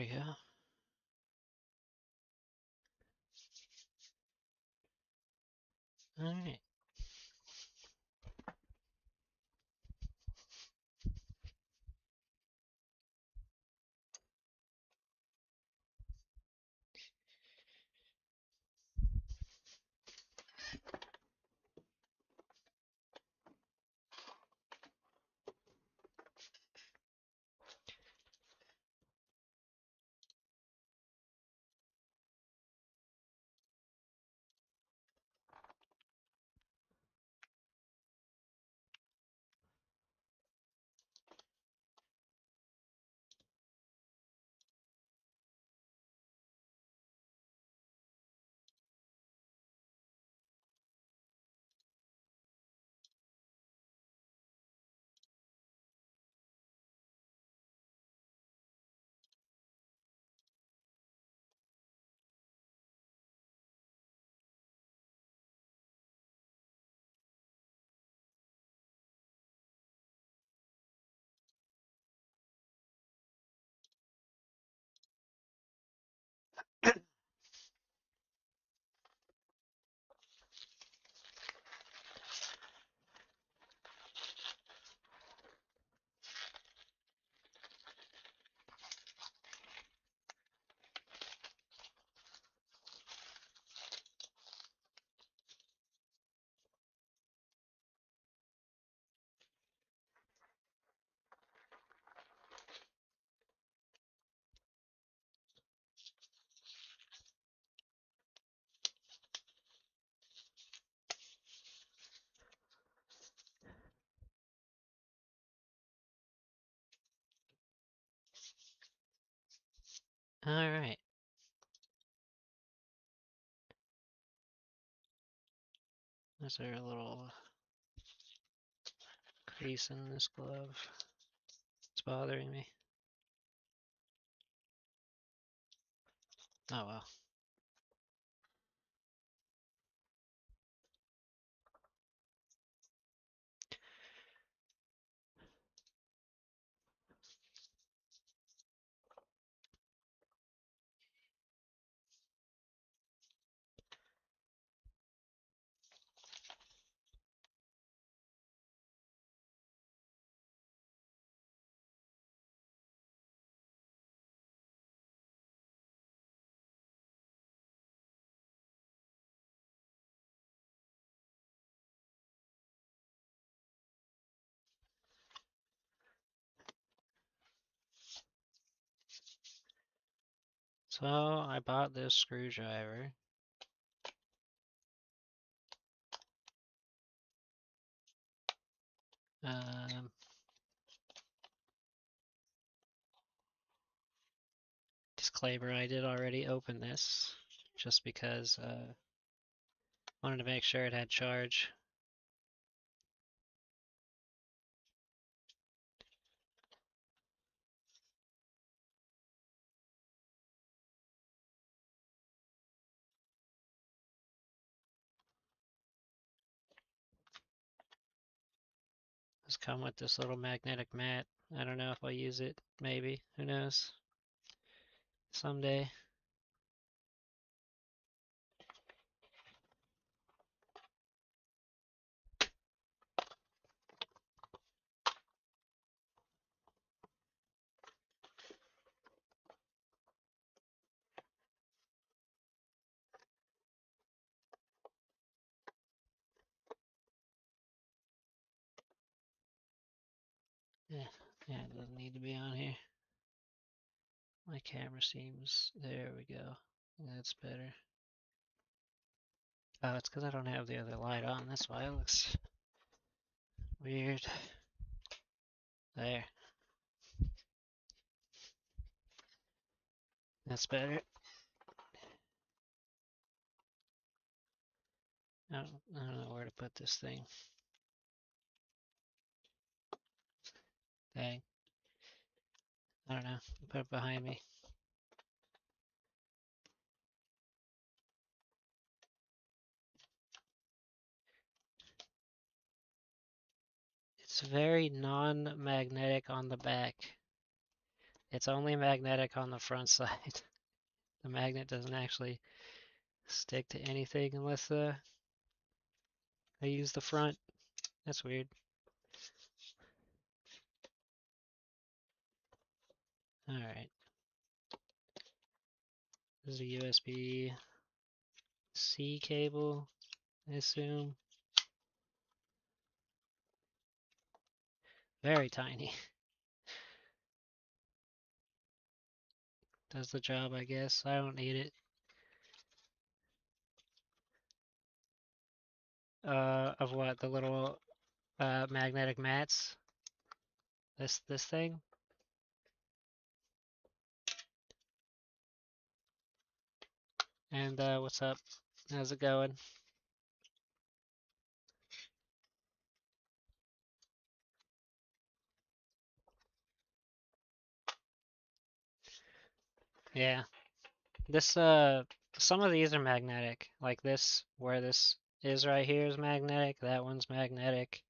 we go. All right. All right. Is there a little crease in this glove? It's bothering me. Oh well. So I bought this screwdriver. Um, Disclaimer, I did already open this just because wanted to make sure it had charge. It's come with this little magnetic mat. I don't know if I'll use it. Maybe. Who knows? Someday. Yeah, yeah, it doesn't need to be on here. My camera seems. There we go. That's better. Oh, it's because I don't have the other light on. That's why it looks weird. There. That's better. I don't know where to put this thing. Dang. I don't know. Put it behind me. It's very non-magnetic on the back. It's only magnetic on the front side. The magnet doesn't actually stick to anything unless I use the front. That's weird. Alright. This is a USB-C cable, I assume. Very tiny. Does the job, I guess. I don't need it. Of what? The little magnetic mats? This thing? And what's up? How's it going? Yeah. This some of these are magnetic. Like this, where this is right here is magnetic, that one's magnetic,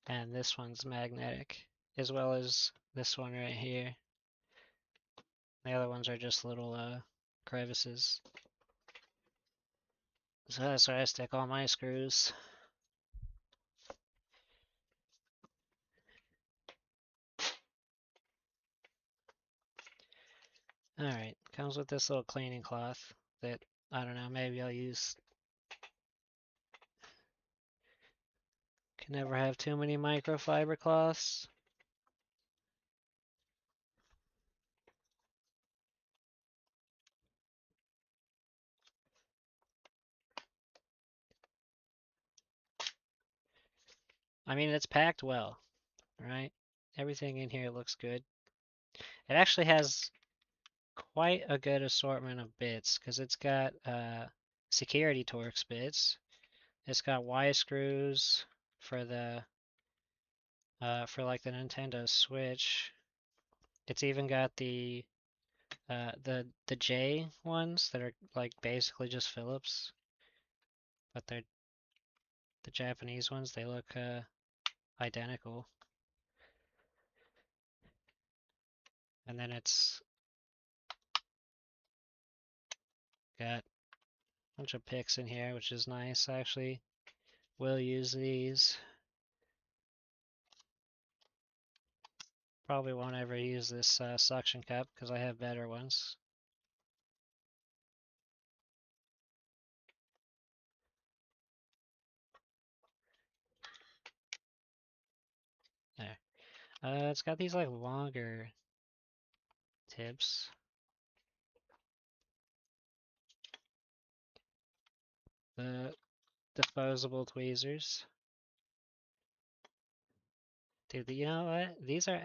and this one's magnetic, as well as this one right here. The other ones are just little crevices. So that's where I stick all my screws. Alright, comes with this little cleaning cloth that, I don't know, maybe I'll use. Can never have too many microfiber cloths. I mean, it's packed well, right? Everything in here looks good. It actually has quite a good assortment of bits because it's got security Torx bits. It's got Y screws for the for like the Nintendo Switch. It's even got the J ones that are like basically just Phillips, but they're the Japanese ones. They look identical. And then it's got a bunch of picks in here, which is nice. I actually will use these. Probably won't ever use this suction cup because I have better ones. There. It's got these like longer tips. The disposable tweezers. Dude, you know what? These are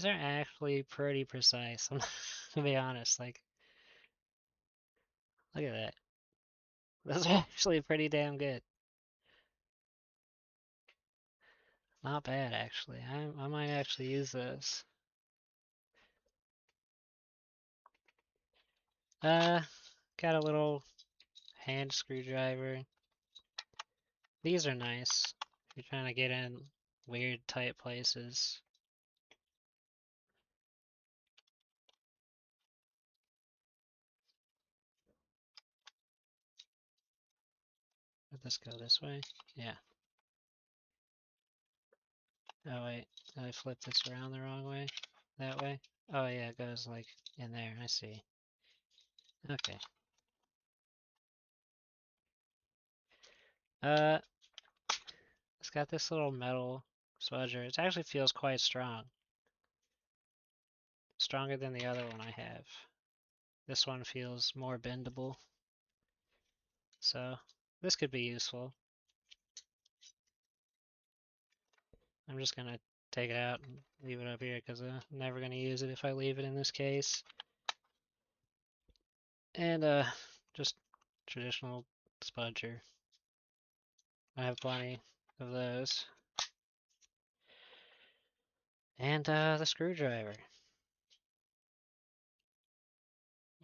actually pretty precise. To be honest, like look at that. Those are actually pretty damn good. Not bad actually. I might actually use those. Uh, got a little hand screwdriver. These are nice. If you're trying to get in weird tight places. Did this go this way? Yeah. Oh wait, I flipped this around the wrong way. That way? Oh yeah, it goes like in there. I see. Okay. Uh, it's got this little metal spudger. It actually feels quite strong. Stronger than the other one I have. This one feels more bendable. So this could be useful. I'm just gonna take it out and leave it up here because I'm never gonna use it if I leave it in this case. And just traditional spudger. I have plenty of those. And the screwdriver.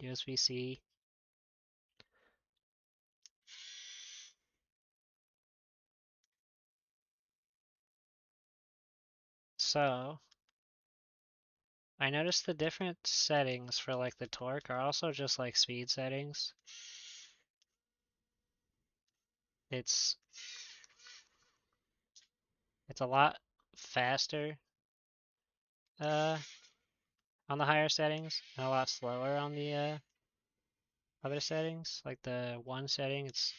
USB-C. So I noticed the different settings for like the torque are also just like speed settings. It's a lot faster uh on the higher settings and a lot slower on the other settings. Like the 1 setting, it's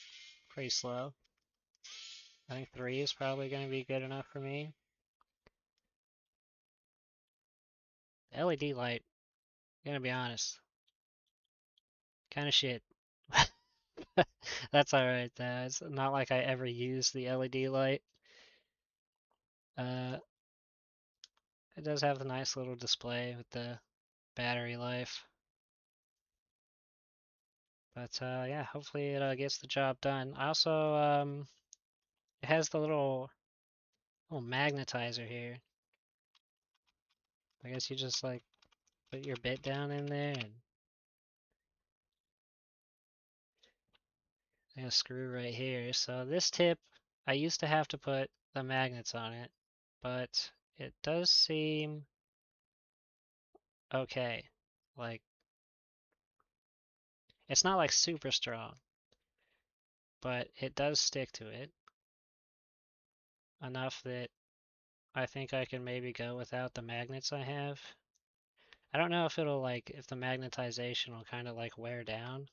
pretty slow. I think 3 is probably going to be good enough for me. The LED light, gonna be honest, kind of shit. That's alright though. It's not like I ever use the LED light. Uh, it does have a nice little display with the battery life. But yeah, hopefully it gets the job done. I also, it has the little magnetizer here. I guess you just like put your bit down in there and a screw right here. So this tip, I used to have to put the magnets on it, but it does seem okay. Like, it's not like super strong, but it does stick to it enough that I think I can maybe go without the magnets I have. I don't know if it'll like, if the magnetization will kind of like wear down,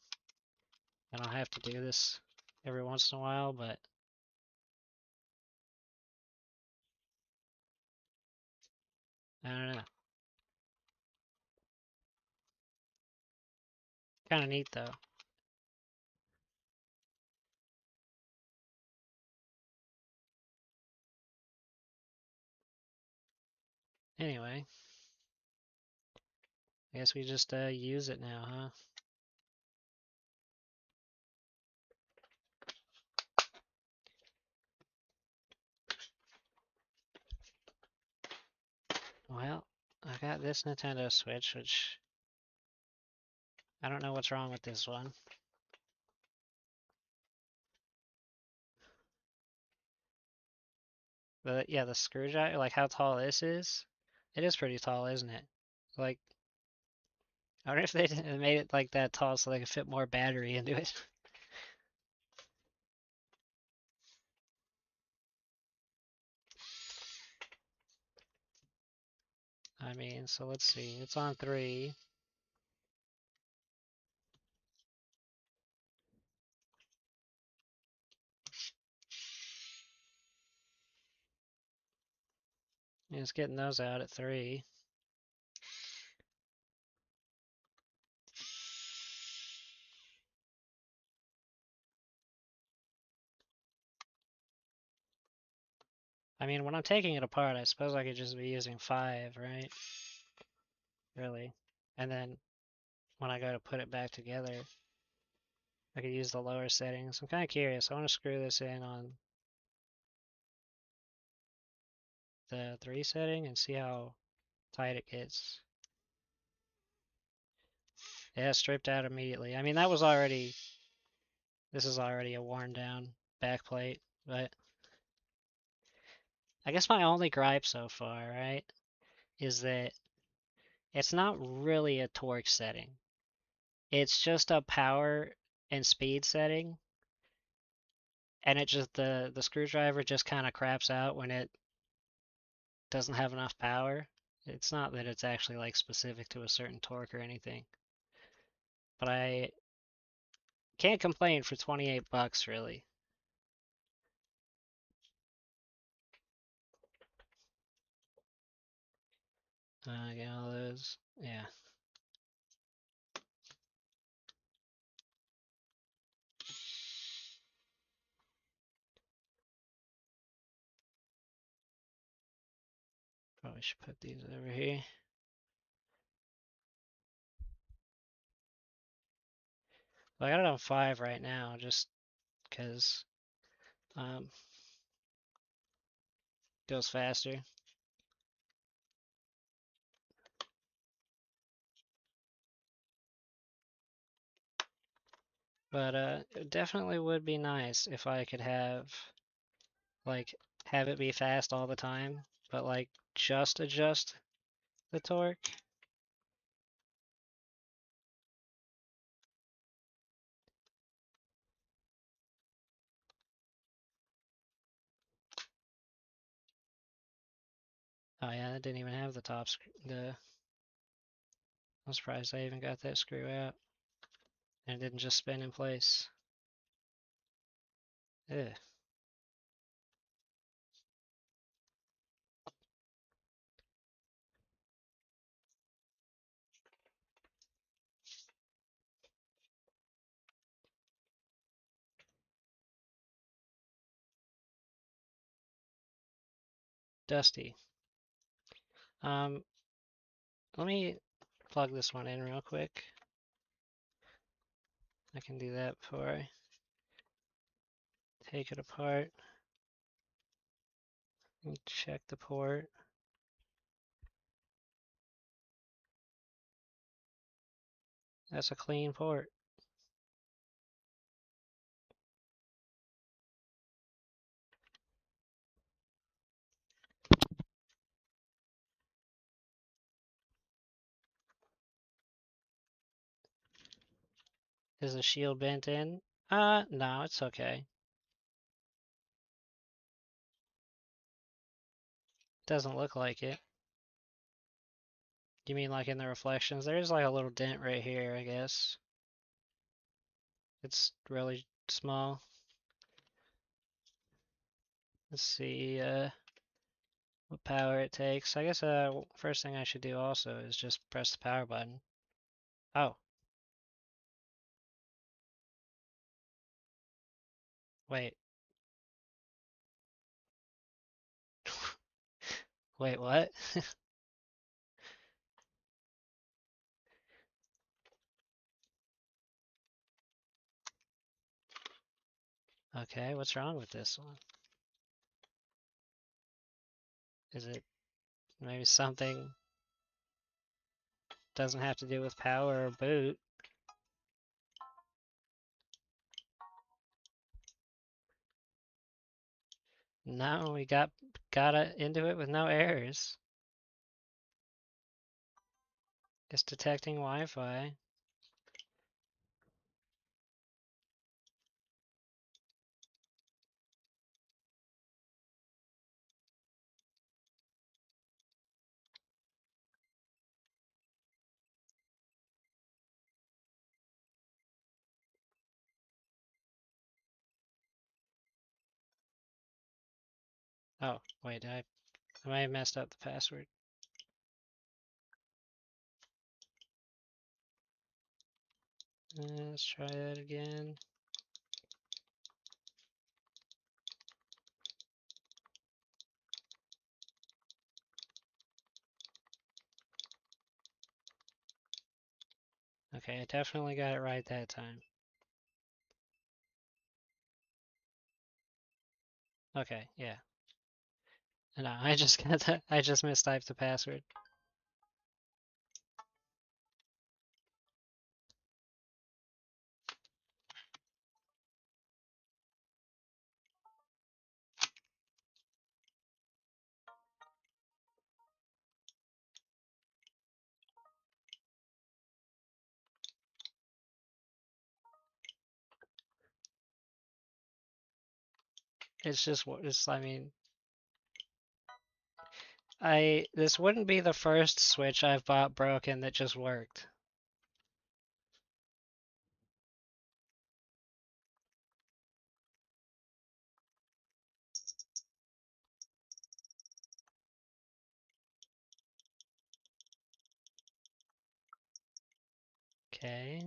and I'll have to do this every once in a while, but I don't know. Kind of neat though. Anyway, I guess we just use it now, huh? Well, I got this Nintendo Switch, which I don't know what's wrong with this one. But yeah, the screwdriver, like how tall this is, it is pretty tall, isn't it? Like, I wonder if they made it like that tall so they could fit more battery into it. I mean, so let's see, it's on 3. And it's getting those out at 3. I mean, when I'm taking it apart, I suppose I could just be using 5, right? Really. And then when I go to put it back together, I could use the lower settings. I'm kind of curious. I want to screw this in on the 3 setting and see how tight it gets. Yeah, stripped out immediately. I mean, this is already a worn down back plate, but I guess my only gripe so far, right, is that it's not really a torque setting. It's just a power and speed setting, and it just the screwdriver just kind of craps out when it doesn't have enough power. It's not that it's actually like specific to a certain torque or anything, but I can't complain for 28 bucks really. Get all those. Yeah. Probably should put these over here. Well, I got it on 5 right now, just because um, goes faster. But it definitely would be nice if I could like have it be fast all the time, but like just adjust the torque. Oh yeah, it didn't even have the top screw. I'm surprised I even got that screw out. And it didn't just spin in place. Ugh. Dusty. Um, Let me plug this one in real quick. I can do that before I take it apart. Check the port. That's a clean port. Is the shield bent in? No, it's okay. Doesn't look like it. You mean like in the reflections? There's like a little dent right here, I guess. It's really small. Let's see what power it takes. I guess first thing I should do also is just press the power button. Oh, wait. Wait, what? Okay, what's wrong with this one? Is it maybe something doesn't have to do with power or boot? No, we got it into it with no errors. It's detecting Wi-Fi. Oh, wait, I might have messed up the password. Let's try that again. Okay, I definitely got it right that time. Okay, yeah. No, I just got that. I just mistyped the password. It's just it's I mean, this wouldn't be the first Switch I've bought broken that just worked. Okay.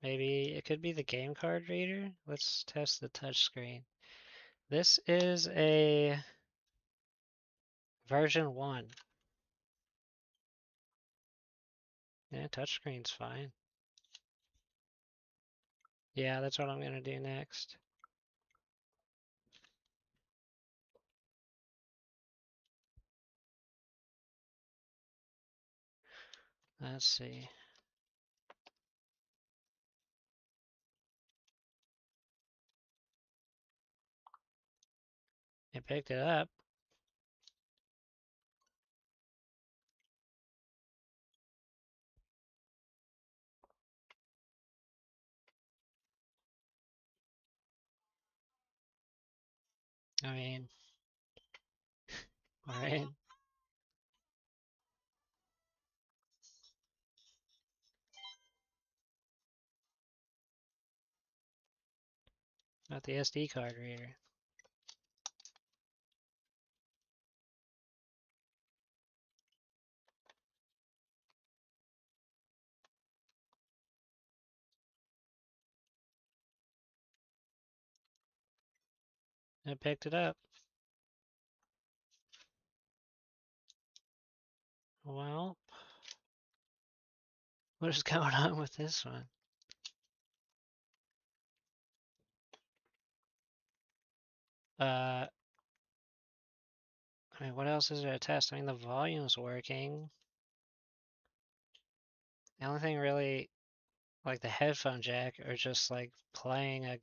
Maybe it could be the game card reader. Let's test the touch screen. This is a version 1. Yeah, touchscreen's fine. Yeah, that's what I'm gonna do next. Let's see. It picked it up. I mean, alright. Not the SD card reader. I picked it up. Well, what is going on with this one? I mean, what else is there to test? I mean, the volume's working. The only thing really, like the headphone jack, or just like playing a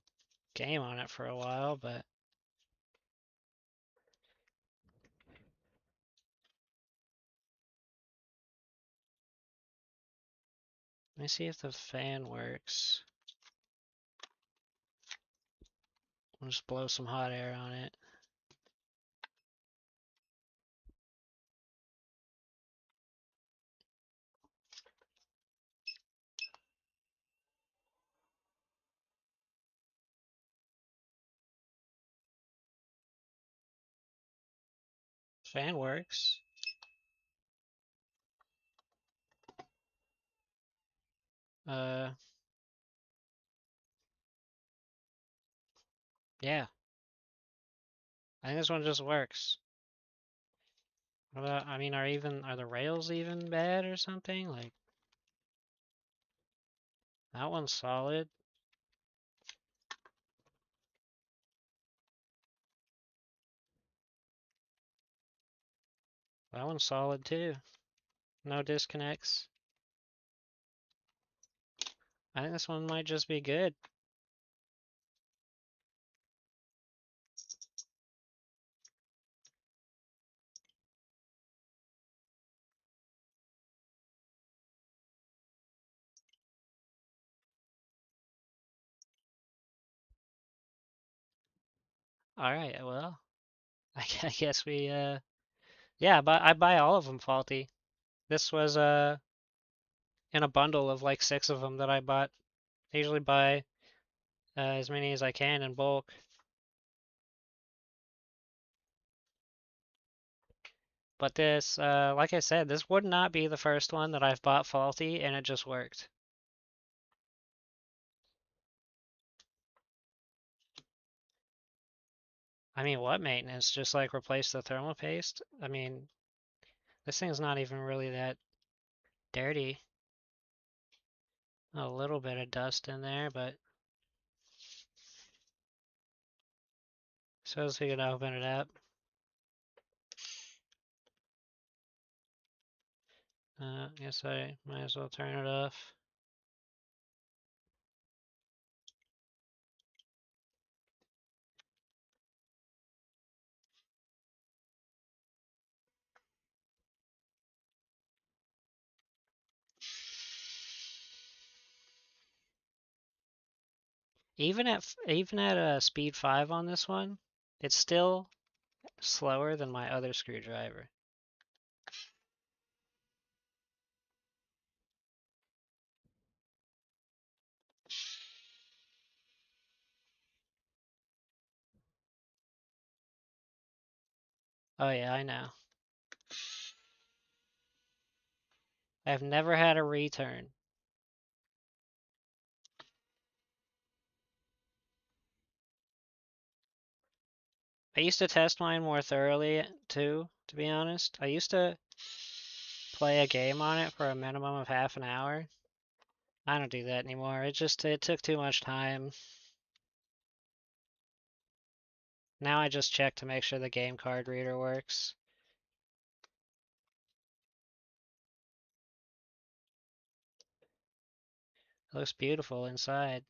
game on it for a while, but let me see if the fan works. I'll just blow some hot air on it. Fan works. Uh, yeah. I think this one just works. What about, I mean, are the rails even bad or something? Like, that one's solid. That one's solid too. No disconnects. I think this one might just be good. All right, well, I guess we yeah, but I buy all of them faulty. This was in a bundle of like 6 of them that I bought. I usually buy as many as I can in bulk. But this, like I said, this would not be the first one that I've bought faulty and it just worked. I mean, what maintenance? Just like replace the thermal paste? I mean, this thing's not even really that dirty. A little bit of dust in there, but suppose we could open it up. Guess I might as well turn it off. Even at speed 5 on this one, it's still slower than my other screwdriver. Oh yeah, I know. I've never had a return. I used to test mine more thoroughly too, to be honest. I used to play a game on it for a minimum of half an hour. I don't do that anymore. It took too much time. Now I just check to make sure the game card reader works. It looks beautiful inside.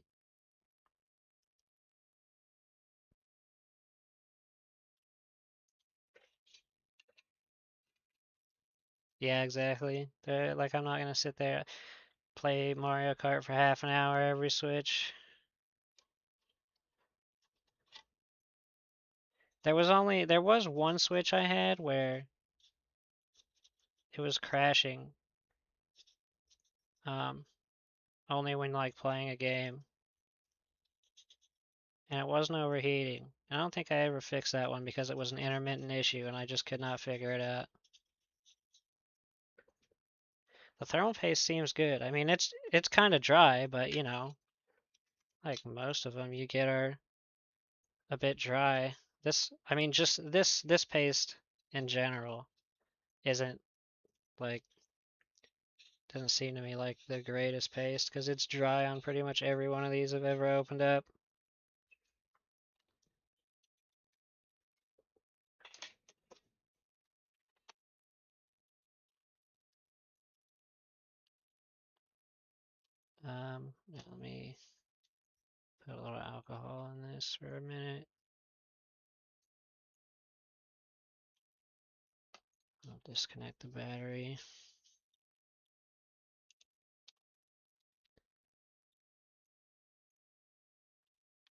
Yeah, exactly. Like I'm not gonna sit there play Mario Kart for half an hour every switch. There was one switch I had where it was crashing. Um, only when like playing a game. and it wasn't overheating. I don't think I ever fixed that one because it was an intermittent issue and I just could not figure it out. The thermal paste seems good. I mean, it's kind of dry, but you know, like most of them you get are a bit dry. This, I mean, just this paste in general isn't like doesn't seem to me like the greatest paste because it's dry on pretty much every one of these I've ever opened up. Yeah, let me put a little alcohol in this for a minute. I'll disconnect the battery.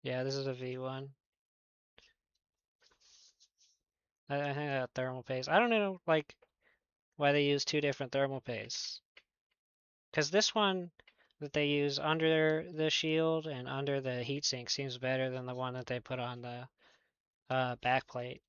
Yeah, this is a V1. I think that thermal paste. I don't know like why they use two different thermal pastes. Because this one that they use under the shield and under the heatsink seems better than the one that they put on the back plate.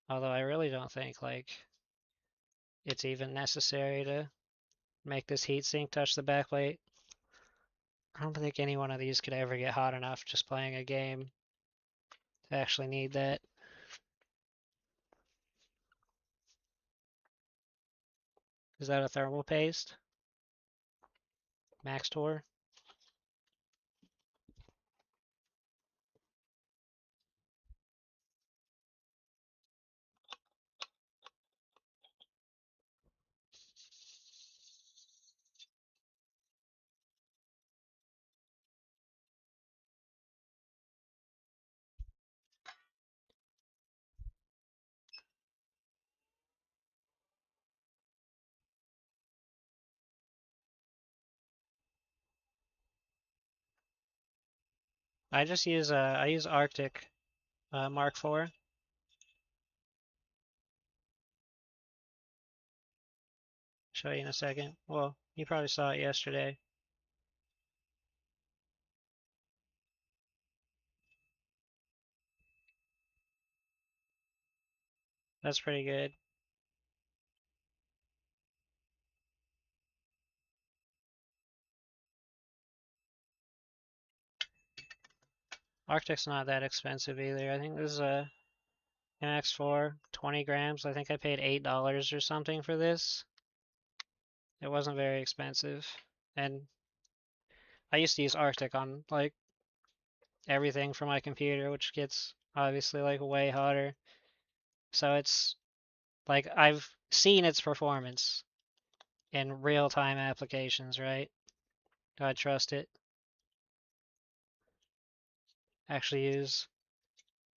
Although I really don't think like it's even necessary to make this heatsink touch the back plate. I don't think any one of these could ever get hot enough just playing a game to actually need that. Is that a thermal paste? Max Tour? I just use I use Arctic Mark IV. Show you in a second. Well, you probably saw it yesterday. That's pretty good. Arctic's not that expensive either. I think this is a MX4, 20 grams. I think I paid $8 or something for this. It wasn't very expensive. And I used to use Arctic on like everything for my computer, which gets obviously like way hotter. So it's like I've seen its performance in real-time applications, right? Do I trust it? Actually use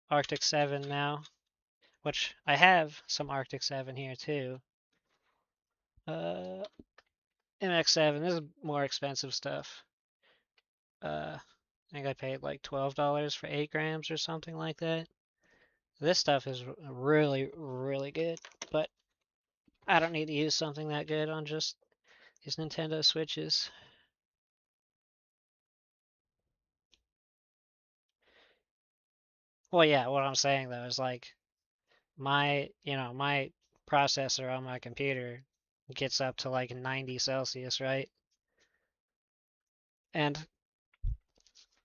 Arctic 7 now, which I have some Arctic 7 here too. Uh, MX7, this is more expensive stuff. I think I paid like $12 for 8 grams or something like that. This stuff is really, really good, but I don't need to use something that good on just these Nintendo Switches. Well, yeah, what I'm saying though is like my processor on my computer gets up to like 90 Celsius, right? And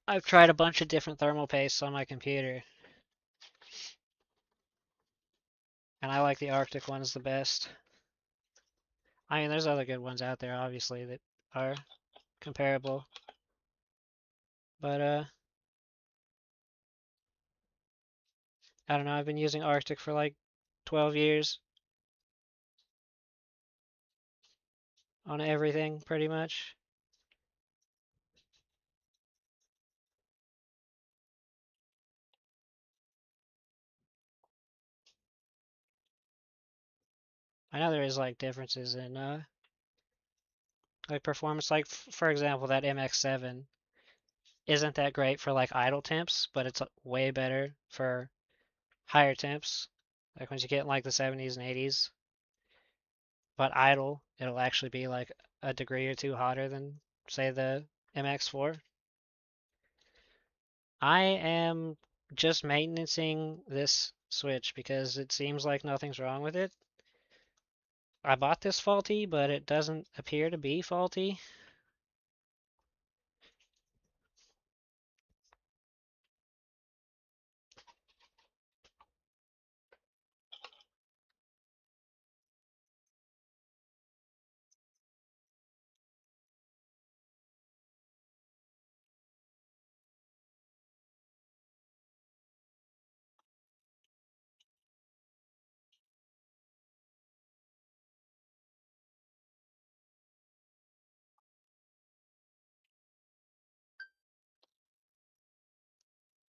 I've tried a bunch of different thermal pastes on my computer, and I like the Arctic ones the best. I mean, there's other good ones out there, obviously, that are comparable, but I don't know. I've been using Arctic for like 12 years on everything, pretty much. I know there is like differences in like performance. Like for example, that MX7 isn't that great for like idle temps, but it's way better for higher temps, like once you get in like the 70s and 80s. But idle, it'll actually be like a degree or two hotter than, say, the MX4. I am just maintaining this switch because it seems like nothing's wrong with it. I bought this faulty, but it doesn't appear to be faulty.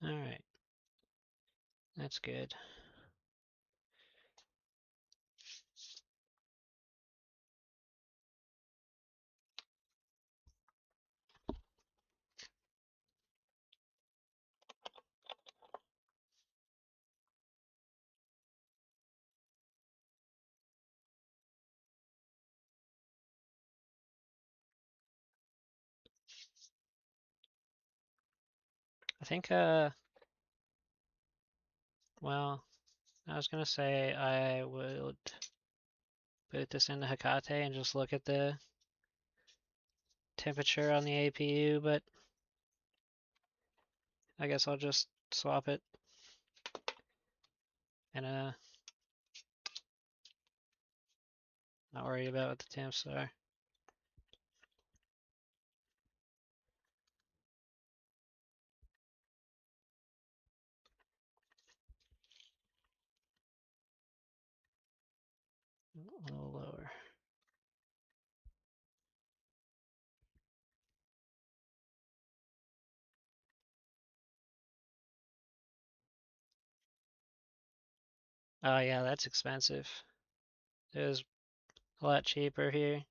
Alright, that's good. I think, well, I was gonna say I would put this into Hecate and just look at the temperature on the APU, but I guess I'll just swap it and not worry about what the temps are. A little lower. Oh yeah, that's expensive. It was a lot cheaper here.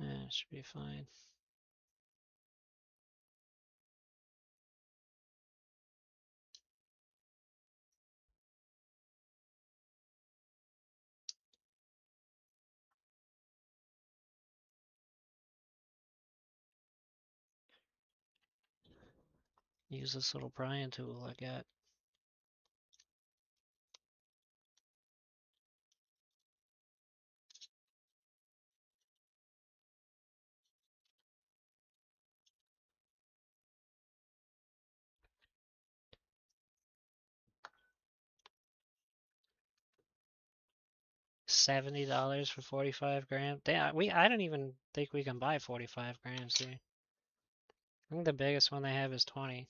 Yeah, it should be fine. Use this little prying tool I got. $70 for 45 grams. Damn, I don't even think we can buy 45 grams here. I think the biggest one they have is 20.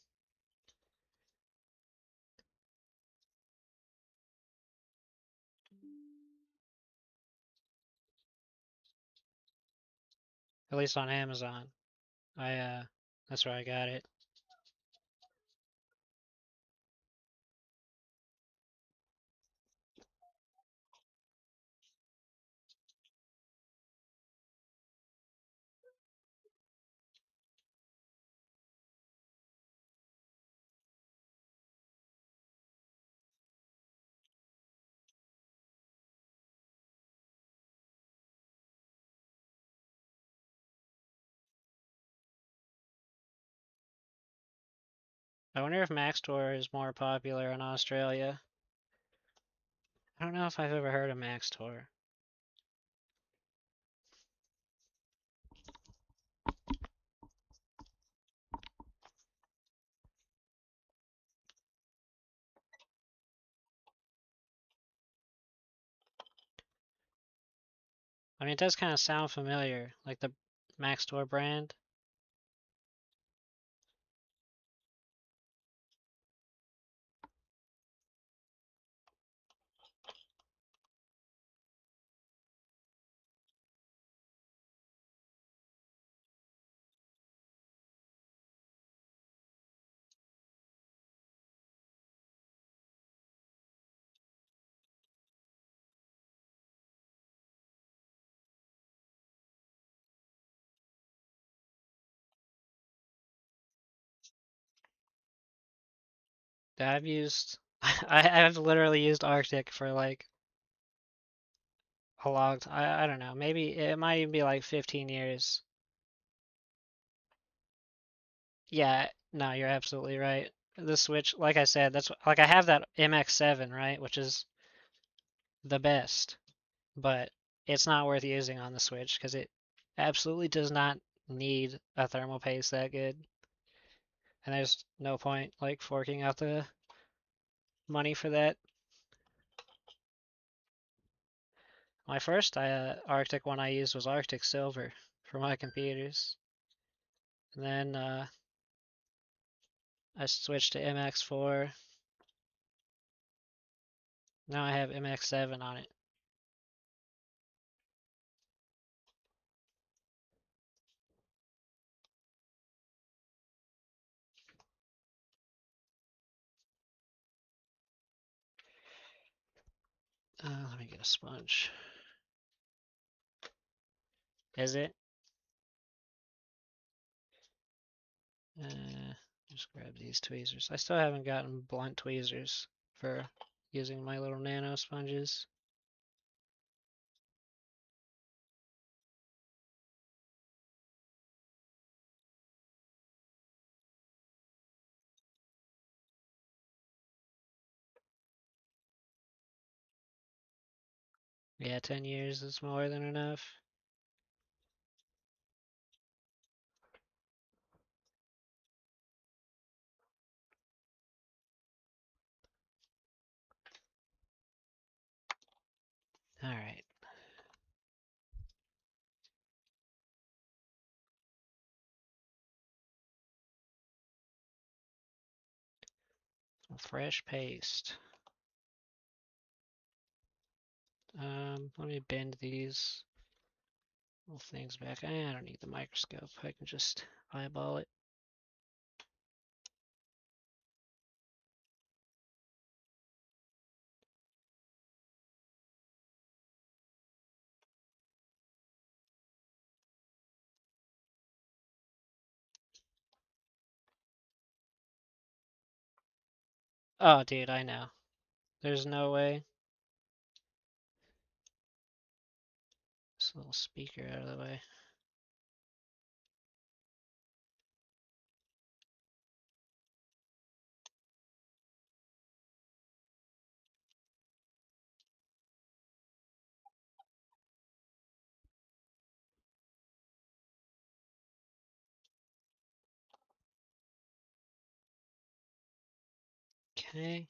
At least on Amazon. That's where I got it. I wonder if Maxtor is more popular in Australia. I don't know if I've ever heard of Maxtor. I mean, it does kind of sound familiar, like the Maxtor brand. I've used, I've literally used Arctic for like a long time. I don't know. Maybe it might even be like 15 years. Yeah, no, you're absolutely right. The Switch, like I said, that's like I have that MX7, right, which is the best, but it's not worth using on the Switch because it absolutely does not need a thermal paste that good, and there's no point like forking out the money for that. My first Arctic one I used was Arctic Silver for my computers, and then I switched to MX4. Now I have MX7 on it. Let me get a sponge. Is it? Just grab these tweezers. I still haven't gotten blunt tweezers for using my little nano sponges. Yeah, 10 years is more than enough. Alright. Some fresh paste. Let me bend these little things back. I don't need the microscope. I can just eyeball it. Oh, dude, I know. There's no way. This little speaker out of the way. Okay.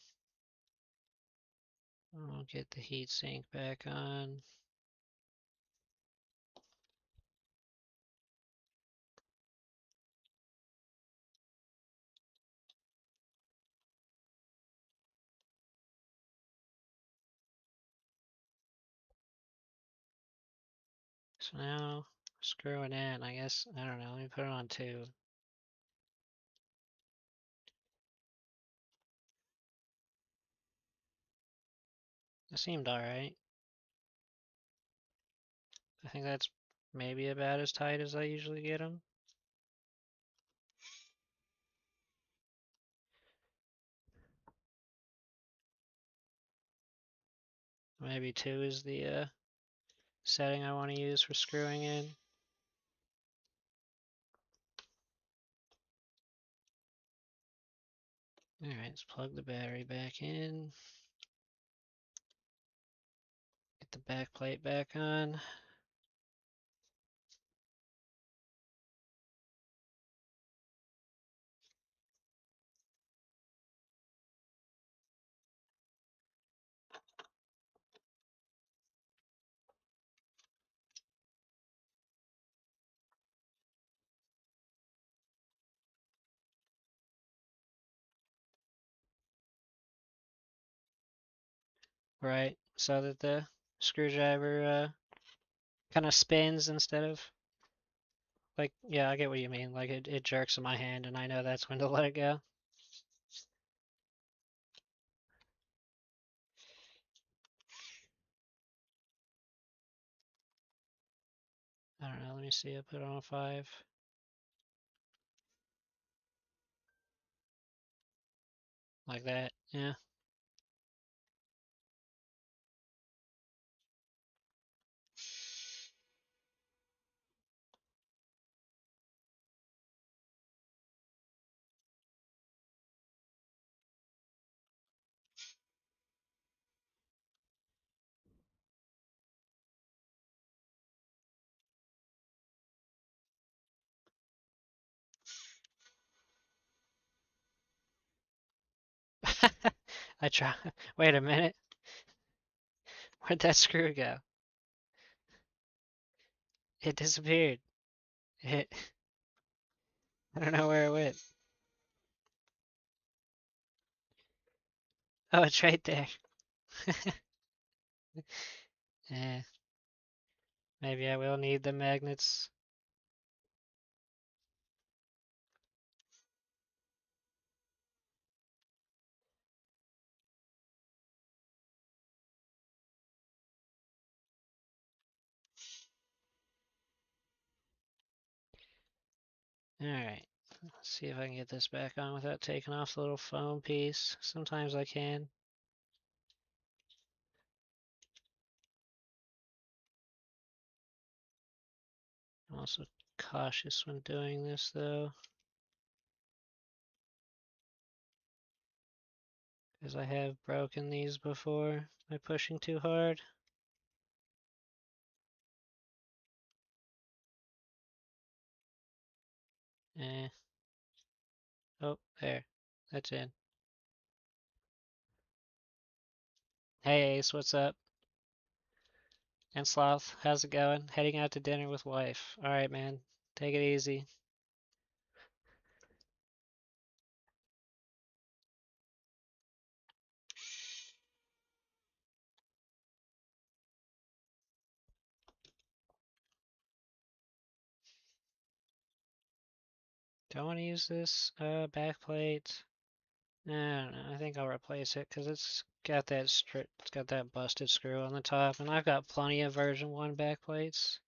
I'll get the heatsink back on. So now, screw it in, I guess. I don't know. Let me put it on 2. It seemed alright. I think that's maybe about as tight as I usually get them. Maybe 2 is the setting I want to use for screwing in. Alright, let's plug the battery back in. Get the back plate back on. Right, so that the screwdriver kind of spins instead of like, yeah, I get what you mean. Like it jerks in my hand and I know that's when to let it go. I don't know, let me see, I put it on 5. A Like that, yeah. I try. Wait a minute. Where'd that screw go? It disappeared. It. I don't know where it went. Oh, it's right there. Yeah, maybe I will need the magnets. Alright, let's see if I can get this back on without taking off the little foam piece. Sometimes I can. I'm also cautious when doing this though, because I have broken these before by pushing too hard. Eh. Oh, there. That's in. Hey Ace, what's up? And Sloth, how's it going? Heading out to dinner with wife. Alright, man. Take it easy. Do I want to use this back plate? I don't know. I think I'll replace it because it's got that busted screw on the top, and I've got plenty of version 1 back plates.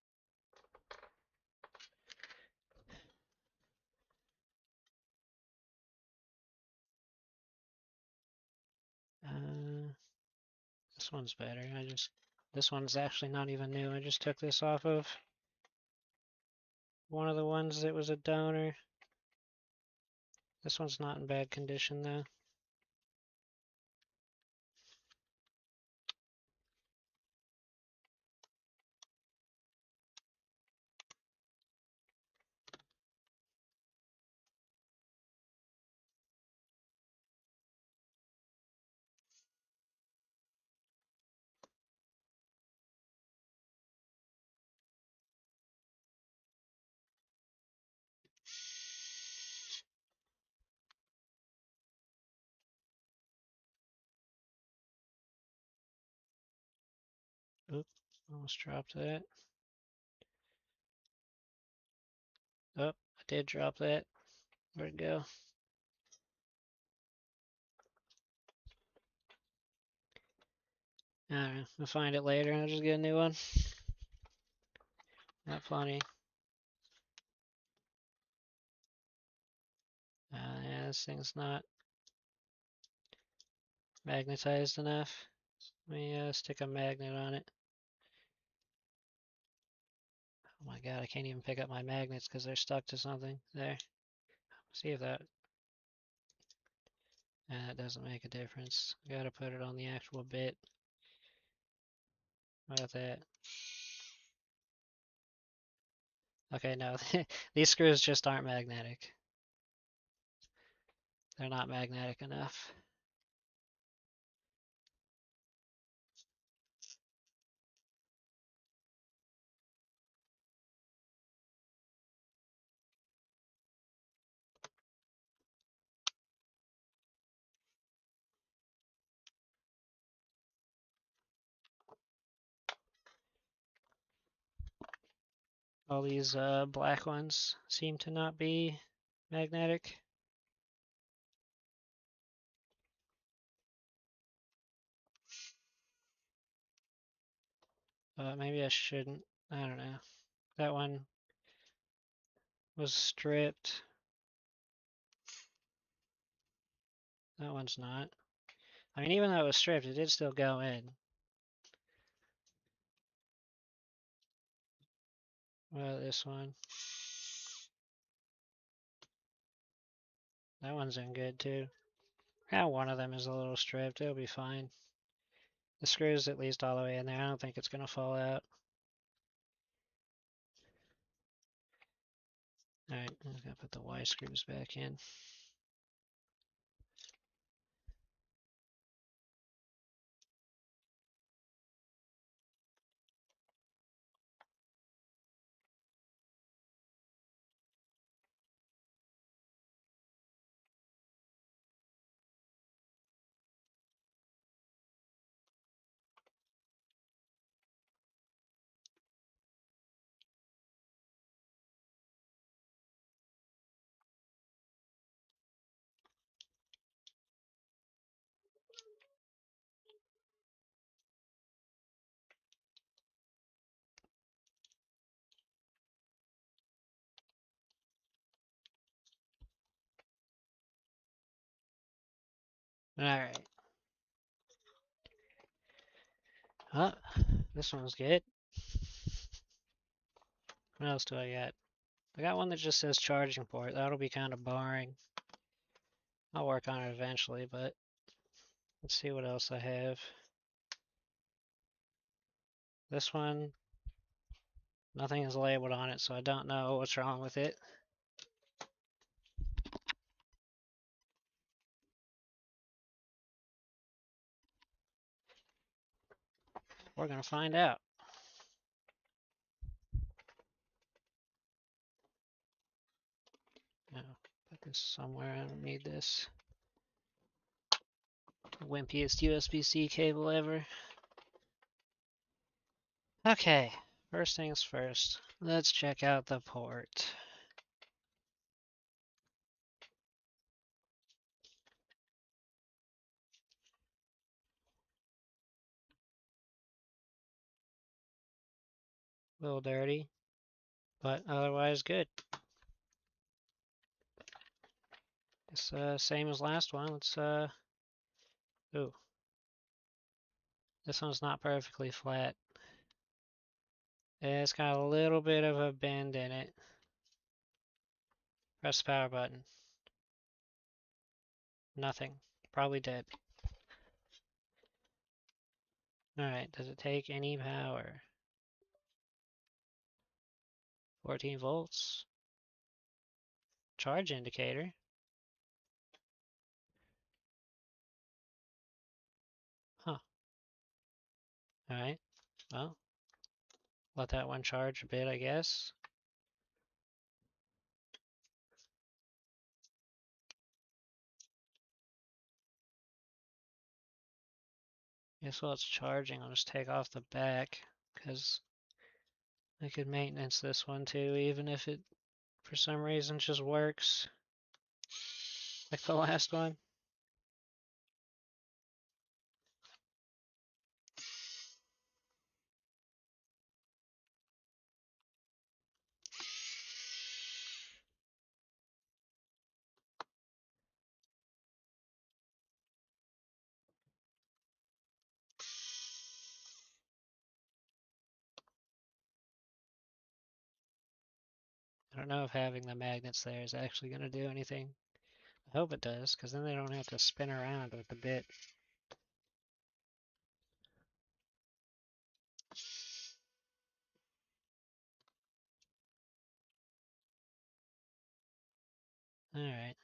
Uh, this one's better. This one's actually not even new. I just took this off of one of the ones that was a donor. This one's not in bad condition though. Oop, almost dropped that. Oh, I did drop that. Where'd it go? I don't know. I'll find it later. I'll just get a new one. Got plenty. Yeah, this thing's not magnetized enough. Let me stick a magnet on it. Oh my god, I can't even pick up my magnets because they're stuck to something. There. See if that... That doesn't make a difference. Gotta put it on the actual bit. How about that? Okay, no. These screws just aren't magnetic. They're not magnetic enough. All these black ones seem to not be magnetic. Maybe I shouldn't. I don't know. That one was stripped. That one's not. I mean, even though it was stripped, it did still go in. Well, this one. That one's in good too. Yeah, one of them is a little stripped. It'll be fine. The screw's at least all the way in there. I don't think it's gonna fall out. Alright, I'm gonna put the Y screws back in. Alright. Oh, this one's good. What else do I got? I got one that just says charging port. That'll be kind of boring. I'll work on it eventually, but let's see what else I have. This one, nothing is labeled on it, so I don't know what's wrong with it. We're gonna find out. Now, put this somewhere. I don't need this. Wimpiest USB-C cable ever. Okay, first things first. Let's check out the port. A little dirty, but otherwise good. It's same as last one. Let's ooh, this one's not perfectly flat. It's got a little bit of a bend in it. Press the power button. Nothing. Probably dead. Alright, does it take any power? 14 volts. Charge indicator. Huh. Alright. Well, let that one charge a bit, I guess. Guess while it's charging, I'll just take off the back, because I could maintenance this one too, even if it, for some reason, just works. Like the last one. I don't know if having the magnets there is actually going to do anything. I hope it does, because then they don't have to spin around with the bit. Alright,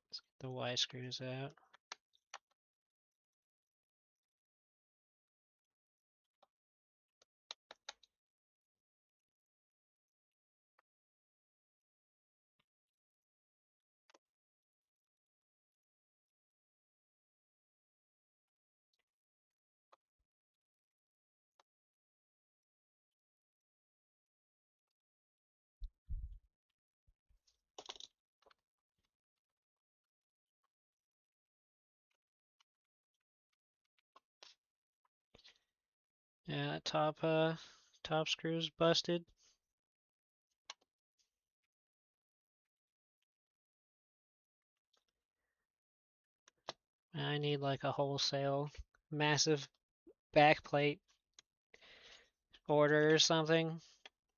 let's get the Y screws out. Yeah, top screw's busted. I need like a wholesale massive backplate order or something.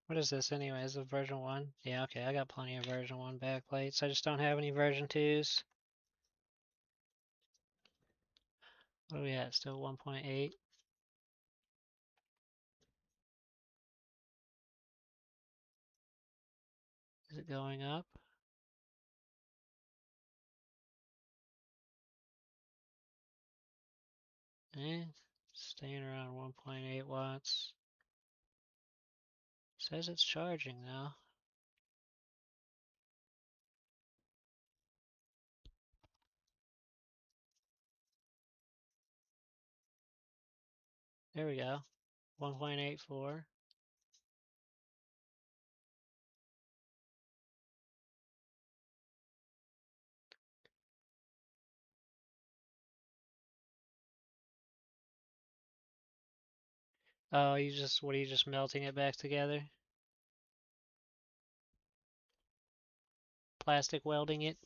What is this anyway? Is it version 1? Yeah, okay, I got plenty of version 1 backplates. I just don't have any version 2s. What are we at? Still 1.8. Is it going up? Eh, staying around 1.8 watts. Says it's charging now. There we go. 1.84. Oh, what are you just melting it back together? Plastic welding it?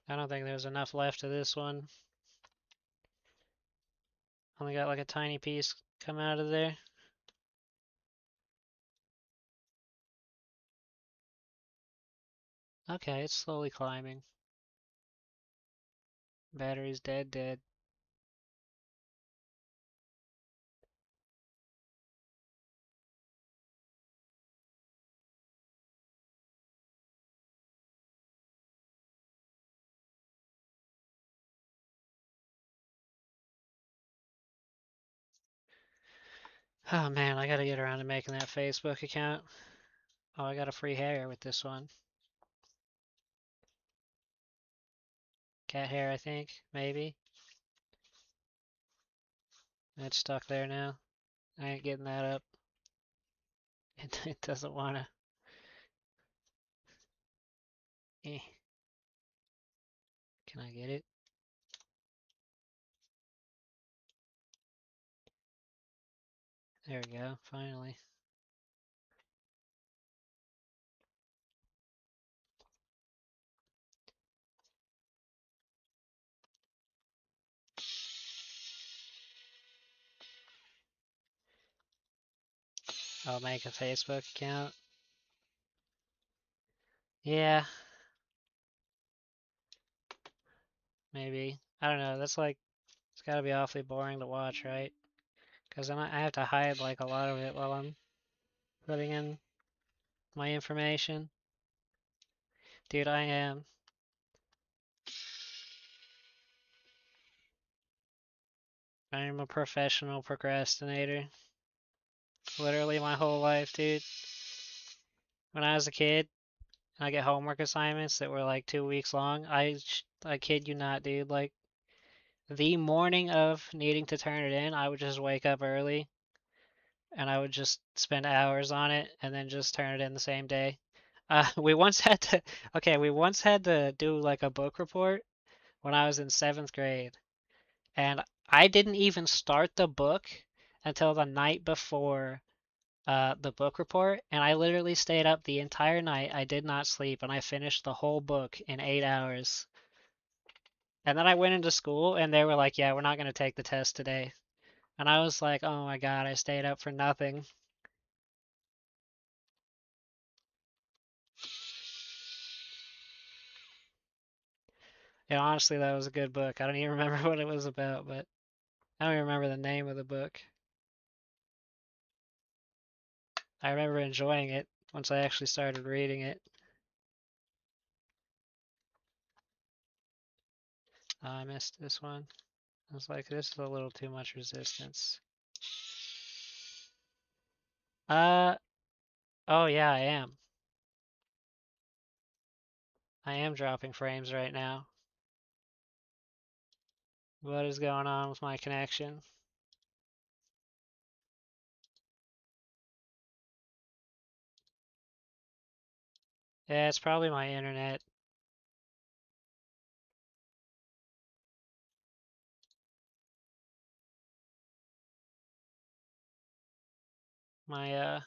I don't think there's enough left of this one. Only got like a tiny piece come out of there. Okay, it's slowly climbing. Battery's dead. Oh man, I gotta get around to making that Facebook account. Oh, I got a free hair with this one. Cat hair, I think, maybe. It's stuck there now. I ain't getting that up. It doesn't wanna. Eh. Can I get it? There we go, finally. I'll make a Facebook account. Yeah, maybe. I don't know. That's like, it's gotta be awfully boring to watch, right? Because then I have to hide like a lot of it while I'm putting in my information. Dude, I am a professional procrastinator. Literally my whole life, dude. When I was a kid, and I get homework assignments that were like 2 weeks long, I kid you not, dude. Like the morning of needing to turn it in, I would just wake up early and I would just spend hours on it and then just turn it in the same day. We once had to, okay, we once had to do like a book report when I was in 7th grade, and I didn't even start the book until the night before the book report, and I literally stayed up the entire night. I did not sleep, and I finished the whole book in 8 hours. And then I went into school, and they were like, "Yeah, we're not going to take the test today." And I was like, "Oh my God, I stayed up for nothing." And honestly, that was a good book. I don't even remember what it was about, but I don't even remember the name of the book. I remember enjoying it once I actually started reading it. Oh, I missed this one. I was like, this is a little too much resistance. Uh, oh yeah, I am. I am dropping frames right now. What is going on with my connection? Yeah, it's probably my internet. My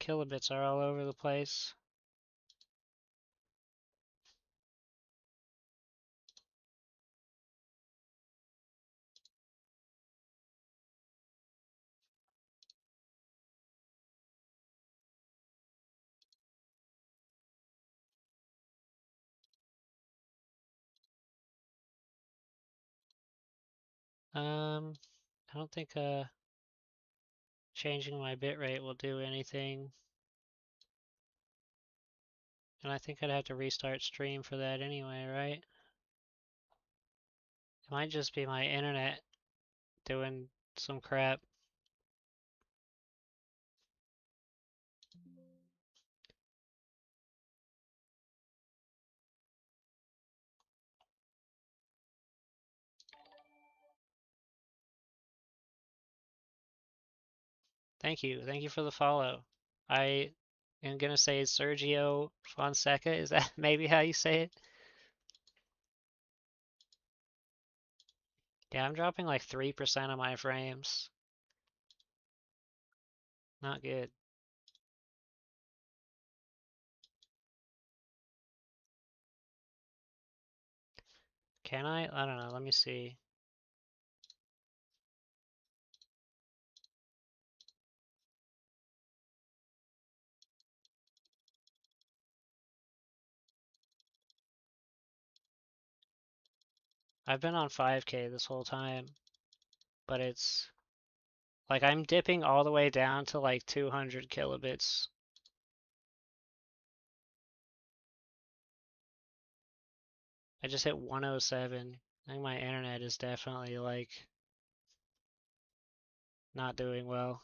kilobits are all over the place. I don't think changing my bitrate will do anything. And I think I'd have to restart stream for that anyway, right? It might just be my internet doing some crap. Thank you. Thank you for the follow. I am gonna say Sergio Fonseca. Is that maybe how you say it? Yeah, I'm dropping like 3% of my frames. Not good. Can I? I don't know. Let me see. I've been on 5K this whole time, but it's like I'm dipping all the way down to like 200 kilobits. I just hit 107. I think my internet is definitely like not doing well.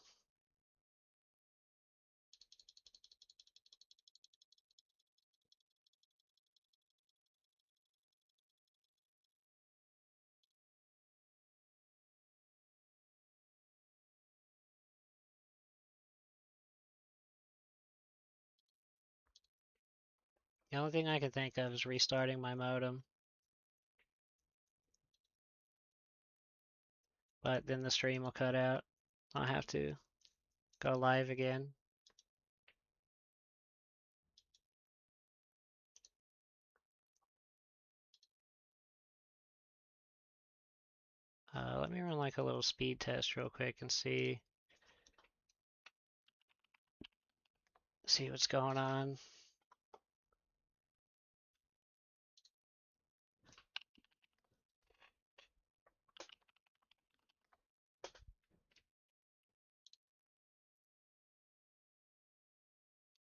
The only thing I can think of is restarting my modem, but then the stream will cut out. I'll have to go live again. Let me run like a little speed test real quick and see what's going on.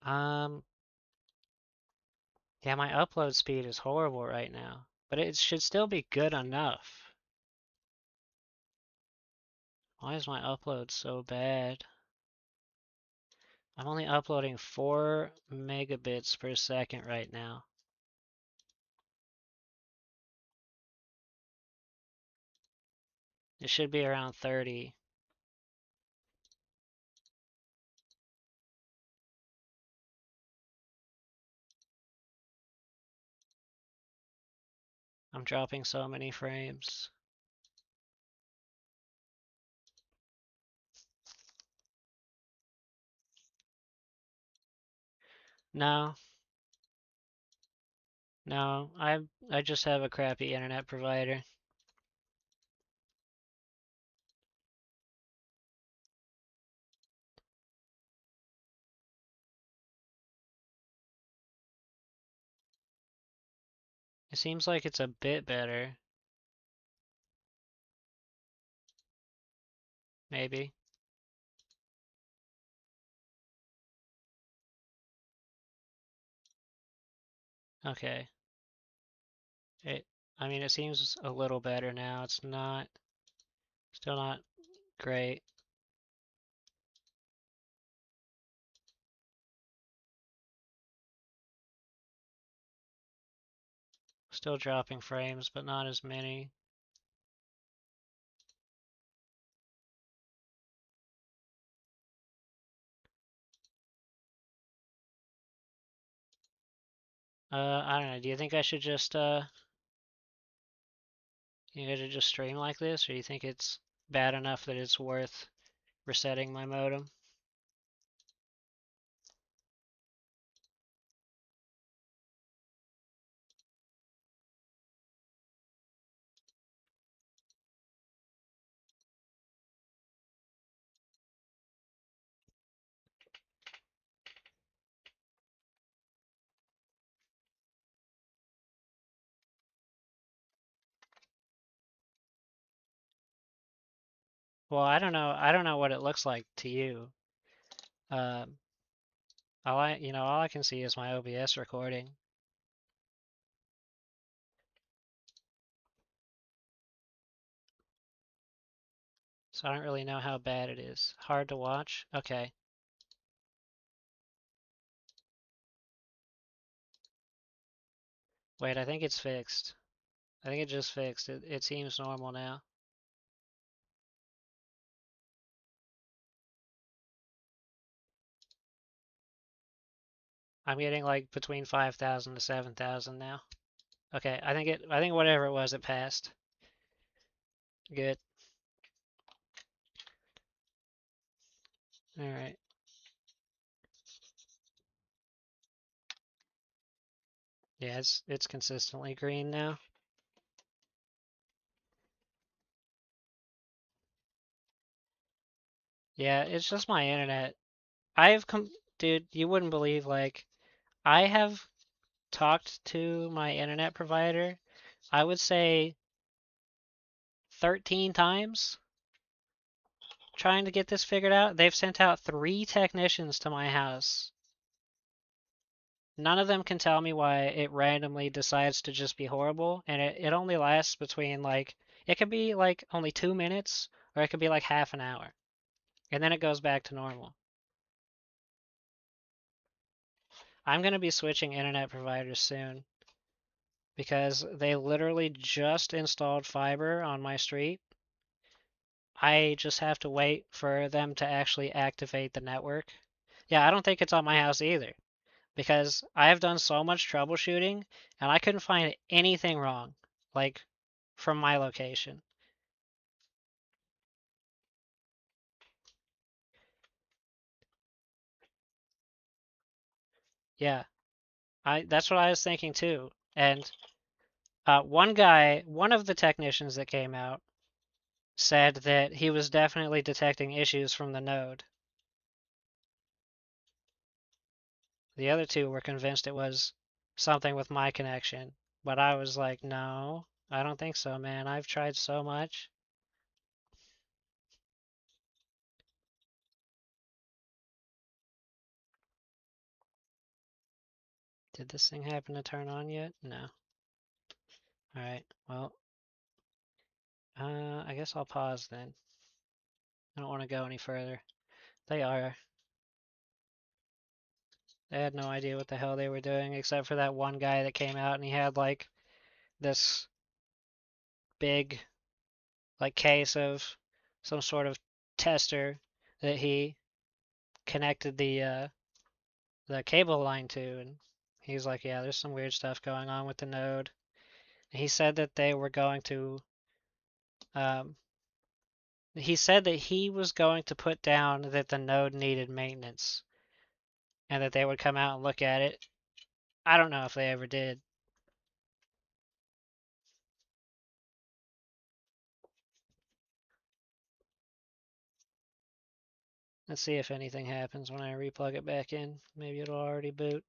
Um, yeah, my upload speed is horrible right now, but it should still be good enough. Why is my upload so bad? I'm only uploading 4 megabits per second right now. It should be around 30. I'm dropping so many frames. No, no, I just have a crappy internet provider. It seems like it's a bit better, maybe. Okay. It, I mean, it seems a little better now. It's not, still not great. Still dropping frames, but not as many. I don't know. Do you think I should just you think I should just stream like this, or do you think it's bad enough that it's worth resetting my modem? Well, I don't know. I don't know what it looks like to you. Um, all I can see is my OBS recording. So I don't really know how bad it is. Hard to watch? Okay. Wait, I think it's fixed. I think it just fixed. It seems normal now. I'm getting like between 5,000 to 7,000 now. Okay, I think whatever it was, it passed. Good. All right. Yeah, it's consistently green now. Yeah, it's just my internet. I've come, dude, you wouldn't believe like I have talked to my internet provider, I would say 13 times trying to get this figured out. They've sent out 3 technicians to my house. None of them can tell me why it randomly decides to just be horrible, and it only lasts between like, it could be like only 2 minutes, or it could be like half an hour, and then it goes back to normal. I'm going to be switching internet providers soon because they literally just installed fiber on my street. I just have to wait for them to actually activate the network. Yeah, I don't think it's on my house either because I have done so much troubleshooting and I couldn't find anything wrong, like from my location. Yeah, I that's what I was thinking too. And one of the technicians that came out said that he was definitely detecting issues from the node. The other two were convinced it was something with my connection, but I was like, no, I don't think so, man. I've tried so much. Did this thing happen to turn on yet? No. Alright, well, I guess I'll pause then. I don't want to go any further. They are. They had no idea what the hell they were doing, except for that one guy that came out and he had like this big like case of some sort of tester that he connected the cable line to, and he's like, yeah, there's some weird stuff going on with the node. He said that they were going to um, he said that he was going to put down that the node needed maintenance and that they would come out and look at it. I don't know if they ever did. Let's see if anything happens when I replug it back in. Maybe it'll already boot.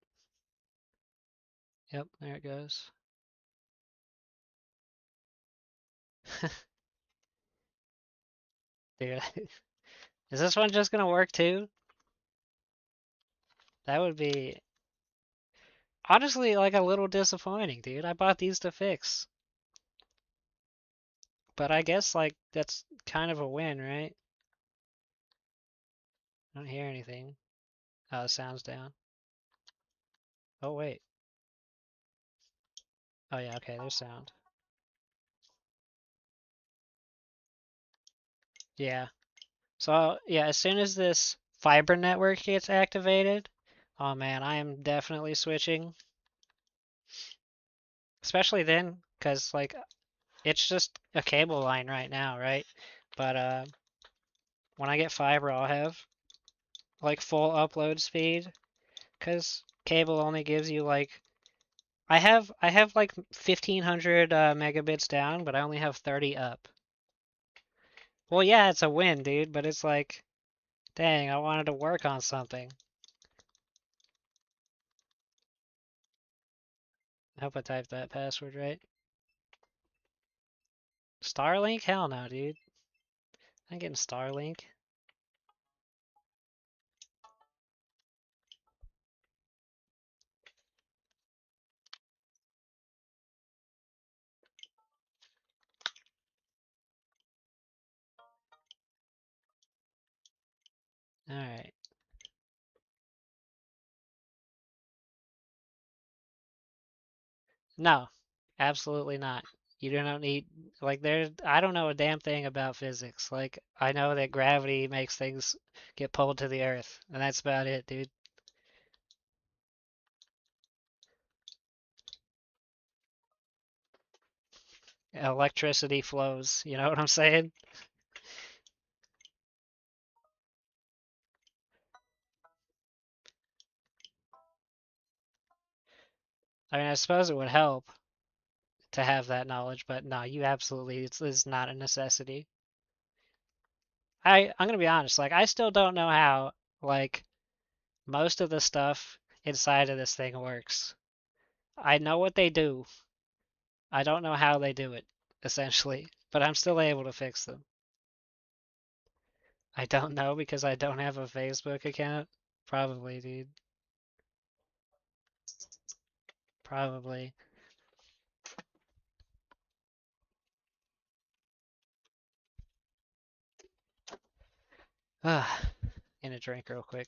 Yep, there it goes. Dude, is this one just gonna work too? That would be honestly like a little disappointing, dude. I bought these to fix. But I guess like that's kind of a win, right? I don't hear anything. Oh, the sound's down. Oh wait. Oh yeah, okay, there's sound. Yeah. So yeah, as soon as this fiber network gets activated, oh man, I am definitely switching. Especially then, because like it's just a cable line right now, right? But when I get fiber, I'll have like full upload speed, because cable only gives you like I have like 1500 megabits down, but I only have 30 up. Well, yeah, it's a win, dude, but it's like, dang, I wanted to work on something. I hope I typed that password right. Starlink? Hell no, dude. I'm getting Starlink. All right. No, absolutely not. You don't need like there. I don't know a damn thing about physics. Like I know that gravity makes things get pulled to the earth, and that's about it, dude. Electricity flows. You know what I'm saying? I mean, I suppose it would help to have that knowledge, but no, you absolutely it's not a necessity. I'm gonna be honest. Like I still don't know how like most of the stuff inside of this thing works. I know what they do. I don't know how they do it, essentially, but I'm still able to fix them. I don't know because I don't have a Facebook account. Probably, dude. Probably. Ah, in a drink real quick.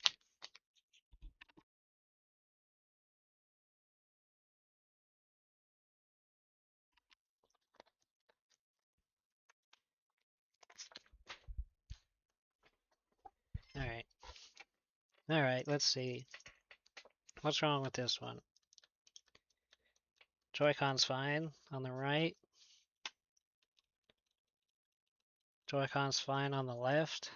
All right. All right, let's see. What's wrong with this one? Joy-Con's fine on the right. Joy-Con's fine on the left.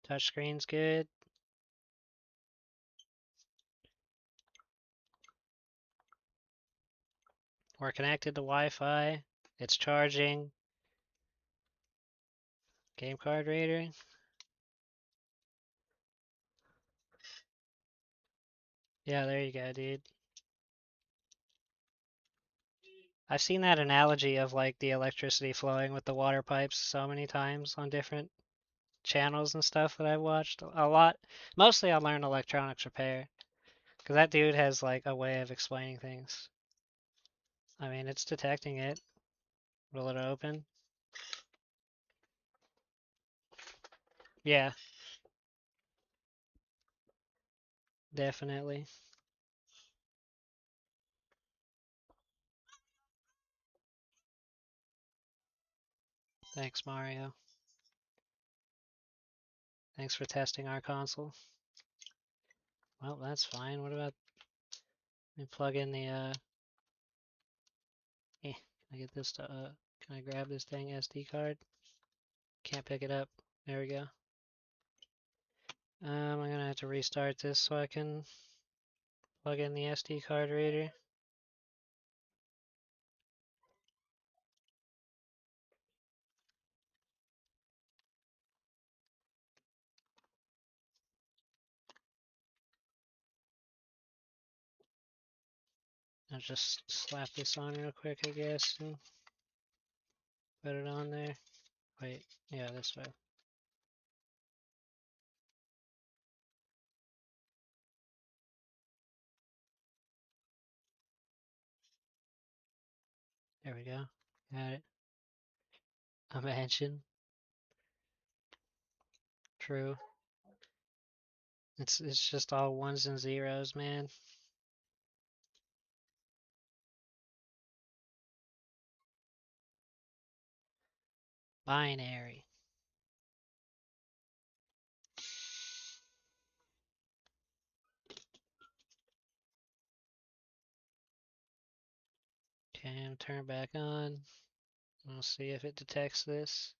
Touchscreen's good. We're connected to Wi-Fi. It's charging. Game card reader. Yeah, there you go, dude. I've seen that analogy of like the electricity flowing with the water pipes so many times on different channels and stuff that I've watched. A lot, mostly on Learn Electronics Repair, because that dude has like a way of explaining things. I mean, it's detecting it. Will it open? Yeah, definitely. Thanks, Mario. Thanks for testing our console. Well, that's fine. What about let me plug in the can I get this to can I grab this dang SD card? Can't pick it up. There we go. I'm gonna have to restart this so I can plug in the SD card reader. I'll just slap this on real quick, I guess, and put it on there. Wait, yeah, this way. There we go. Got it. Imagine. True. It's just all ones and zeros, man. Binary. Okay, turn it back on. We'll see if it detects this.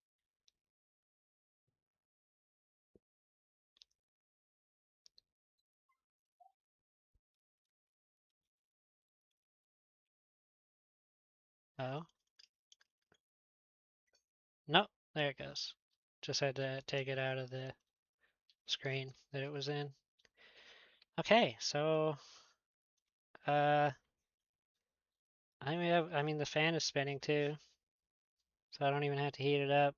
Oh. Nope, there it goes. Just had to take it out of the screen that it was in. Okay, so Uh, I mean the fan is spinning too, so I don't even have to heat it up.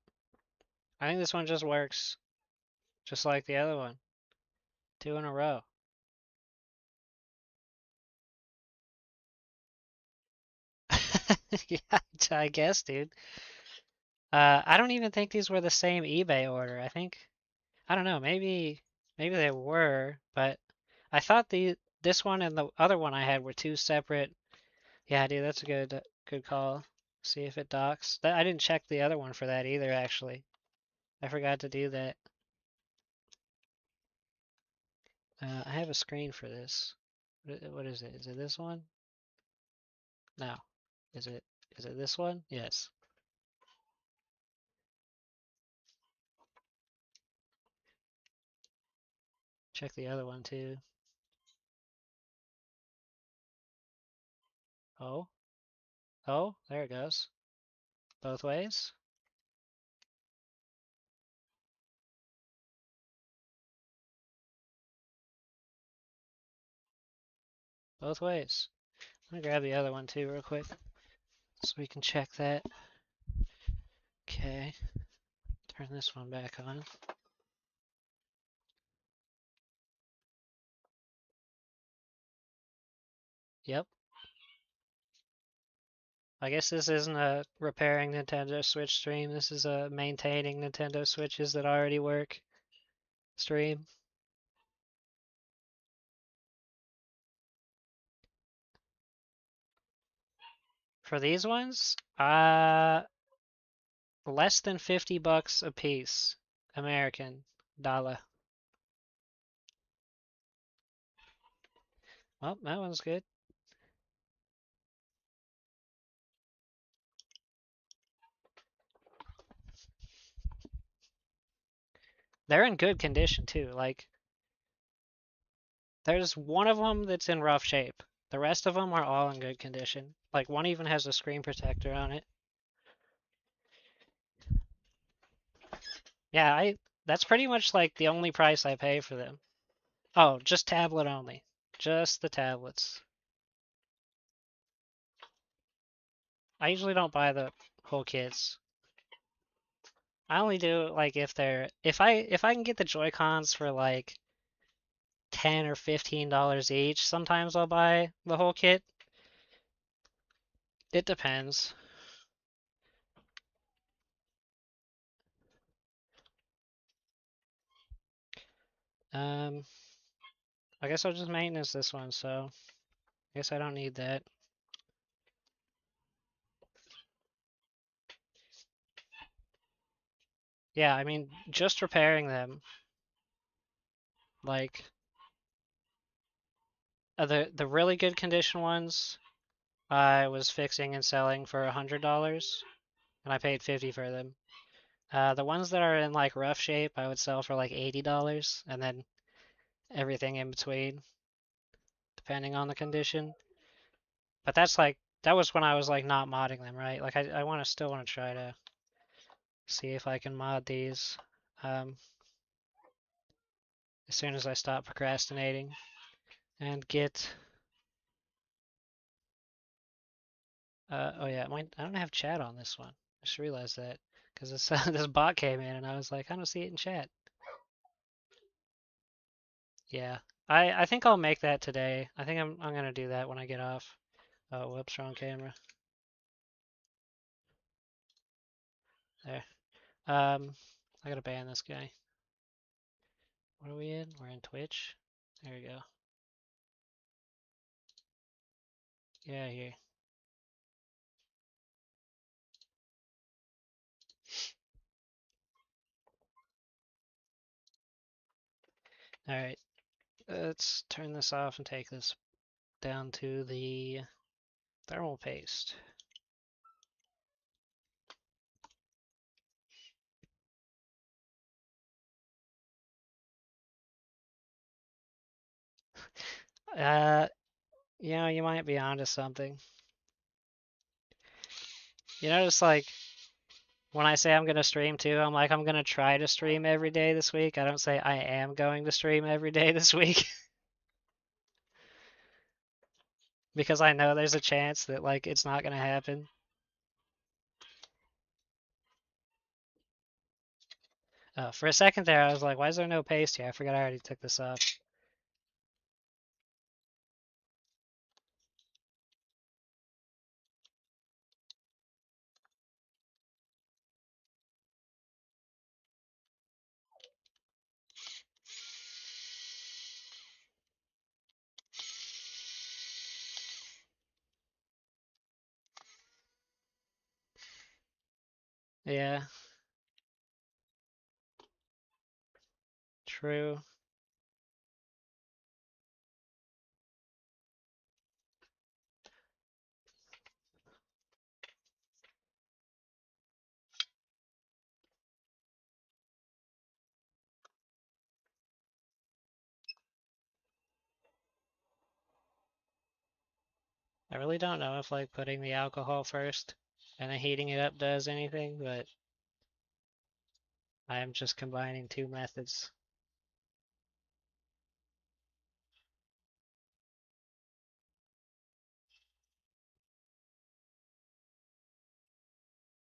I think this one just works, just like the other one. 2 in a row. Yeah, I guess, dude. I don't even think these were the same eBay order. I don't know, maybe they were, but I thought this one and the other one I had were two separate. Yeah, dude, that's a good call. See if it docks. I didn't check the other one for that either, actually. I forgot to do that. I have a screen for this. What is it? Is it this one? No. Is it is it this one? Yes. Check the other one too. Oh, oh, there it goes. Both ways? Both ways. I'm gonna grab the other one too real quick so we can check that. Okay, turn this one back on. Yep. I guess this isn't a repairing Nintendo Switch stream. This is a maintaining Nintendo Switches that already work stream. For these ones, less than $50 a piece, American dollar. Well, that one's good. They're in good condition too. Like, there's one of them that's in rough shape. The rest of them are all in good condition. Like, one even has a screen protector on it. Yeah, that's pretty much like the only price I pay for them. Oh, just tablet only. Just the tablets. I usually don't buy the whole kits. I only do like if I can get the Joy-Cons for like $10 or $15 each, sometimes I'll buy the whole kit. It depends. Um, I guess I'll just maintenance this one, so I guess I don't need that. Yeah, I mean, just repairing them, like the really good condition ones, I was fixing and selling for $100, and I paid 50 for them. The ones that are in like rough shape, I would sell for like $80, and then everything in between, depending on the condition. But that was when I was like not modding them, right? Like I still want to try to see if I can mod these um, as soon as I stop procrastinating and get. Oh yeah, I don't have chat on this one. I just realized that because this this bot came in and I was like, I don't see it in chat. Yeah, I think I'll make that today. I think I'm gonna do that when I get off. Oh, whoops, wrong camera. There. I gotta ban this guy. What are we in? We're in Twitch. There we go. Yeah, here. All right. Let's turn this off and take this down to the thermal paste. Uh, you might be onto something. You notice, like, when I say I'm gonna stream too, I'm like, I'm gonna try to stream every day this week. I don't say I am going to stream every day this week. because I know there's a chance that like it's not gonna happen. For a second there, I was like, why is there no paste here? I forgot I already took this off. Yeah, true. I really don't know if like putting the alcohol first and then heating it up does anything, but I am just combining two methods.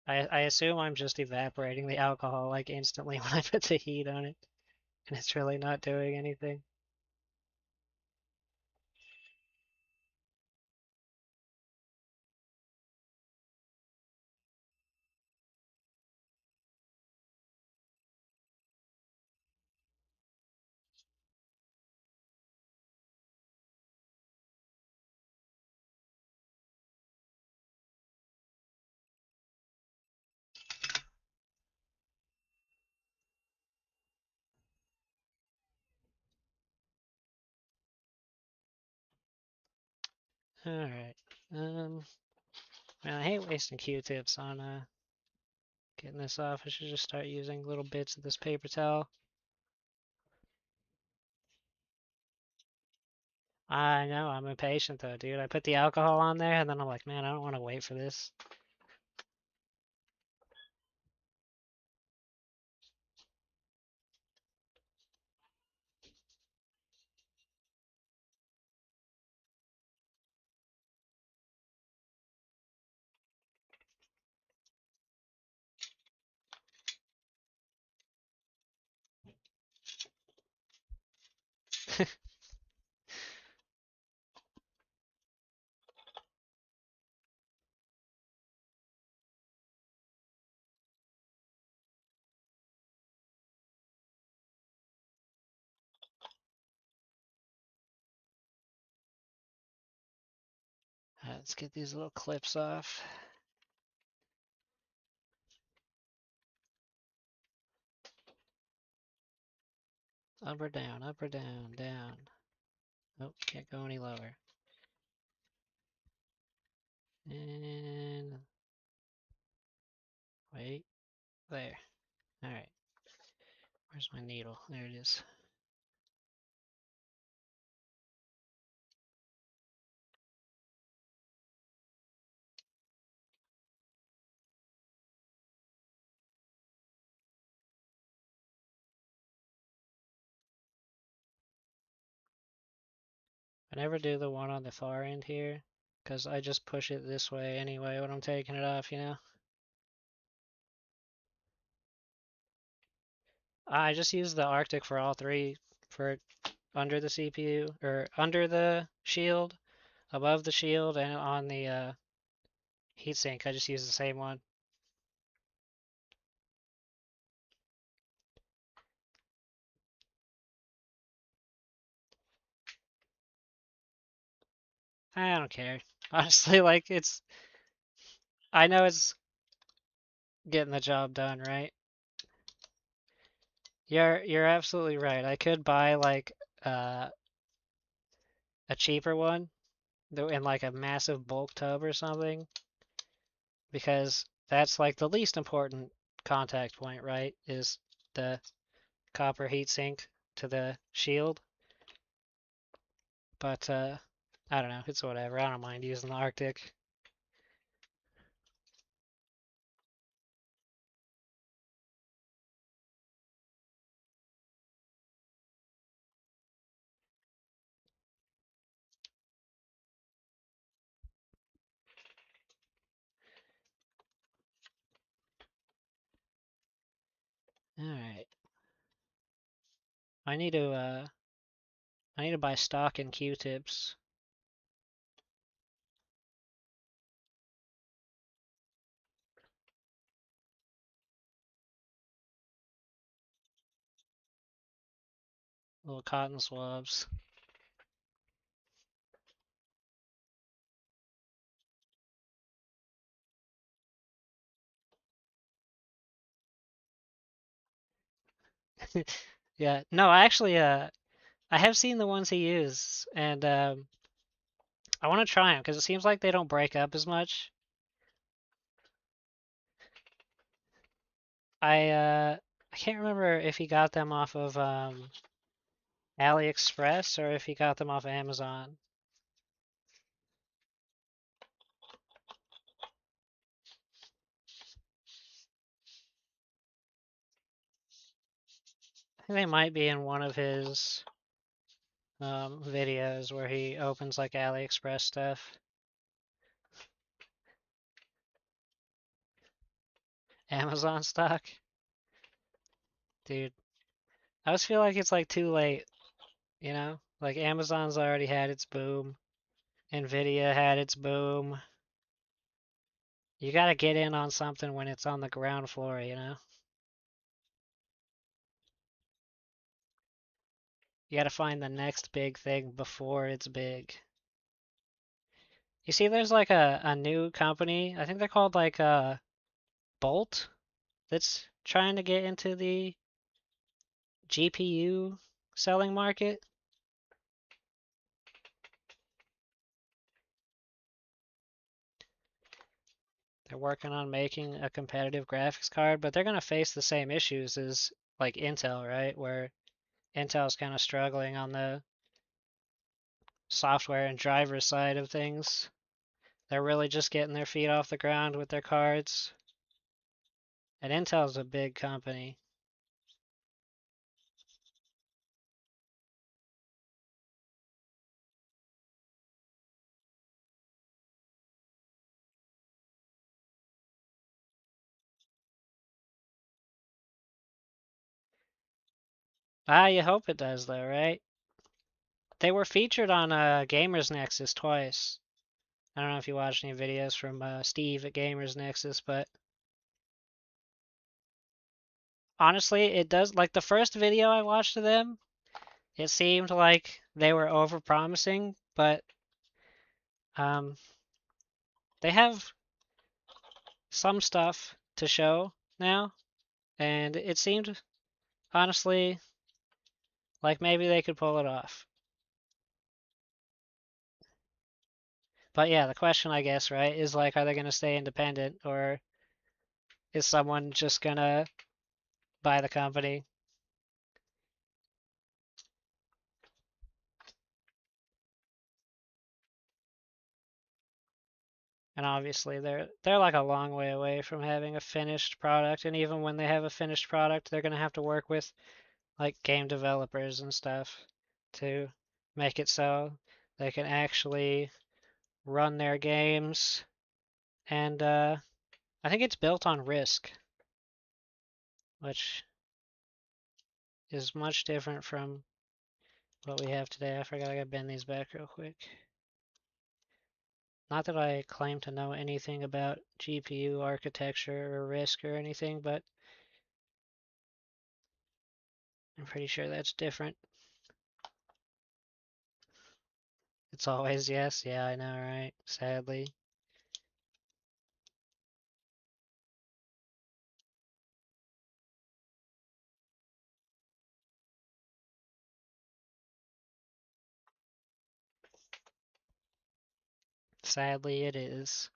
I assume I'm just evaporating the alcohol like instantly when I put the heat on it, and it's really not doing anything. All right. Um, Man, I hate wasting Q-tips on getting this off. I should just start using little bits of this paper towel. I know, I'm impatient though, dude. I put the alcohol on there and then I'm like, man, I don't want to wait for this. Let's get these little clips off. Up or down, up or down, down. Oh, can't go any lower. And wait, there. All right. Where's my needle? There it is. I never do the one on the far end here, because I just push it this way anyway when I'm taking it off, you know? I just use the Arctic for all three for under the CPU, or under the shield, above the shield, and on the heatsink. I just use the same one. I don't care. Honestly, like I know it's getting the job done, right? You're absolutely right. I could buy like uh, a cheaper one in like a massive bulk tub or something, because that's like the least important contact point, right? Is the copper heatsink to the shield. But I don't know. It's whatever. I don't mind using the Arctic. I need to buy stock in Q-tips. Little cotton swabs. Yeah, no, I have seen the ones he uses, and I want to try them because it seems like they don't break up as much. I can't remember if he got them off of AliExpress or if he got them off Amazon. I think they might be in one of his videos where he opens like AliExpress stuff. Amazon stock, dude. I just feel like it's like too late, you know? Like Amazon's already had its boom. Nvidia had its boom. You gotta get in on something when it's on the ground floor, you know? You gotta find the next big thing before it's big. You see, there's like a new company, I think they're called like Bolt, that's trying to get into the GPU selling market. They're working on making a competitive graphics card, but they're gonna face the same issues as like Intel, right? Where Intel's kind of struggling on the software and driver side of things. They're really just getting their feet off the ground with their cards. And Intel's a big company. Ah, you hope it does though, right? They were featured on Gamers Nexus twice. I don't know if you watched any videos from Steve at Gamers Nexus, but honestly, it does. Like the first video I watched of them, it seemed like they were over-promising, but um, they have some stuff to show now, and it seemed honestly like maybe they could pull it off. But yeah, the question I guess, right, is like, are they going to stay independent or is someone just going to buy the company? And obviously they're like a long way away from having a finished product, and even when they have a finished product, they're going to have to work with like game developers and stuff to make it so they can actually run their games. And I think it's built on Risk, which is much different from what we have today. I forgot I gotta bend these back real quick. Not that I claim to know anything about GPU architecture or Risk or anything, but I'm pretty sure that's different. It's always yes. Yeah, I know, right? Sadly. Sadly, it is.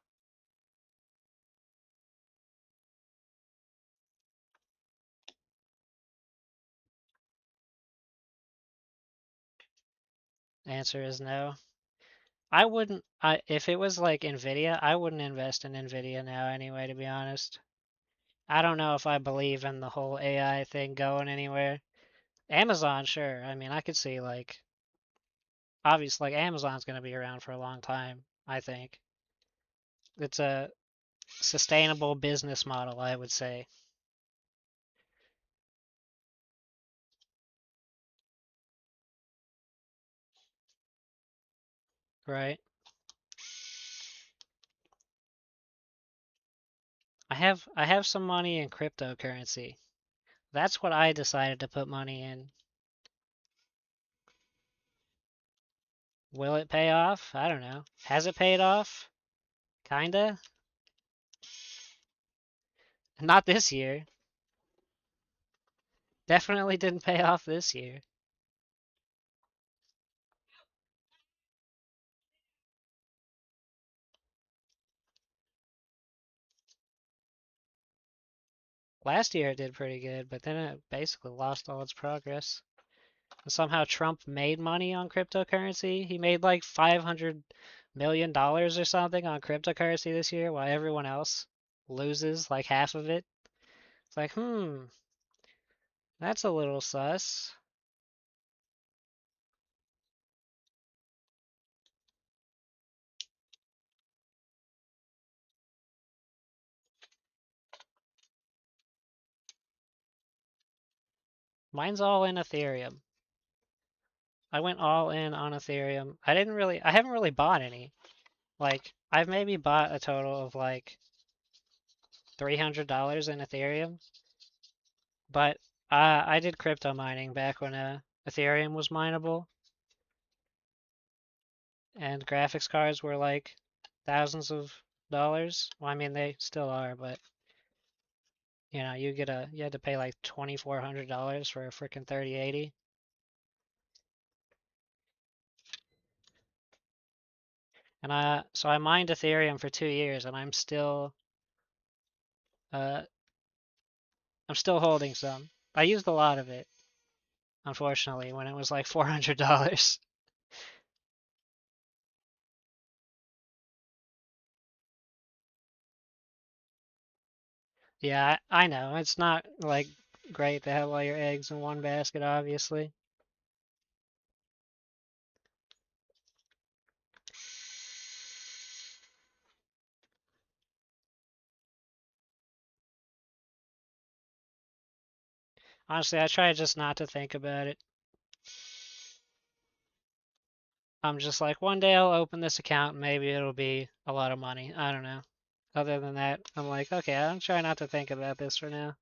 Answer is no. I wouldn't, if it was like Nvidia, I wouldn't invest in Nvidia now anyway, to be honest. I don't know if I believe in the whole AI thing going anywhere. Amazon, sure. I mean, I could see like, obviously, like Amazon's going to be around for a long time, I think. It's a sustainable business model, I would say. Right. I have some money in cryptocurrency. That's what I decided to put money in. Will it pay off? I don't know. Has it paid off? Kinda. Not this year. Definitely didn't pay off this year. Last year it did pretty good, but then it basically lost all its progress. And somehow Trump made money on cryptocurrency. He made like $500 million or something on cryptocurrency this year, while everyone else loses like half of it. It's like, that's a little sus. Mine's all in Ethereum. I went all in on Ethereum. I haven't really bought any. Like, I've maybe bought a total of like $300 in Ethereum, but I did crypto mining back when Ethereum was mineable, and graphics cards were like thousands of dollars. Well, I mean they still are, but you had to pay like $2,400 for a freaking 3080. And I mined Ethereum for 2 years, and uh I'm still holding some. I used a lot of it, unfortunately, when it was like $400. Yeah, I know. It's not like great to have all your eggs in one basket, obviously. Honestly, I try just not to think about it. I'm just like, one day I'll open this account and maybe it'll be a lot of money. I don't know. Other than that, I'm like, okay, I'm trying not to think about this for now.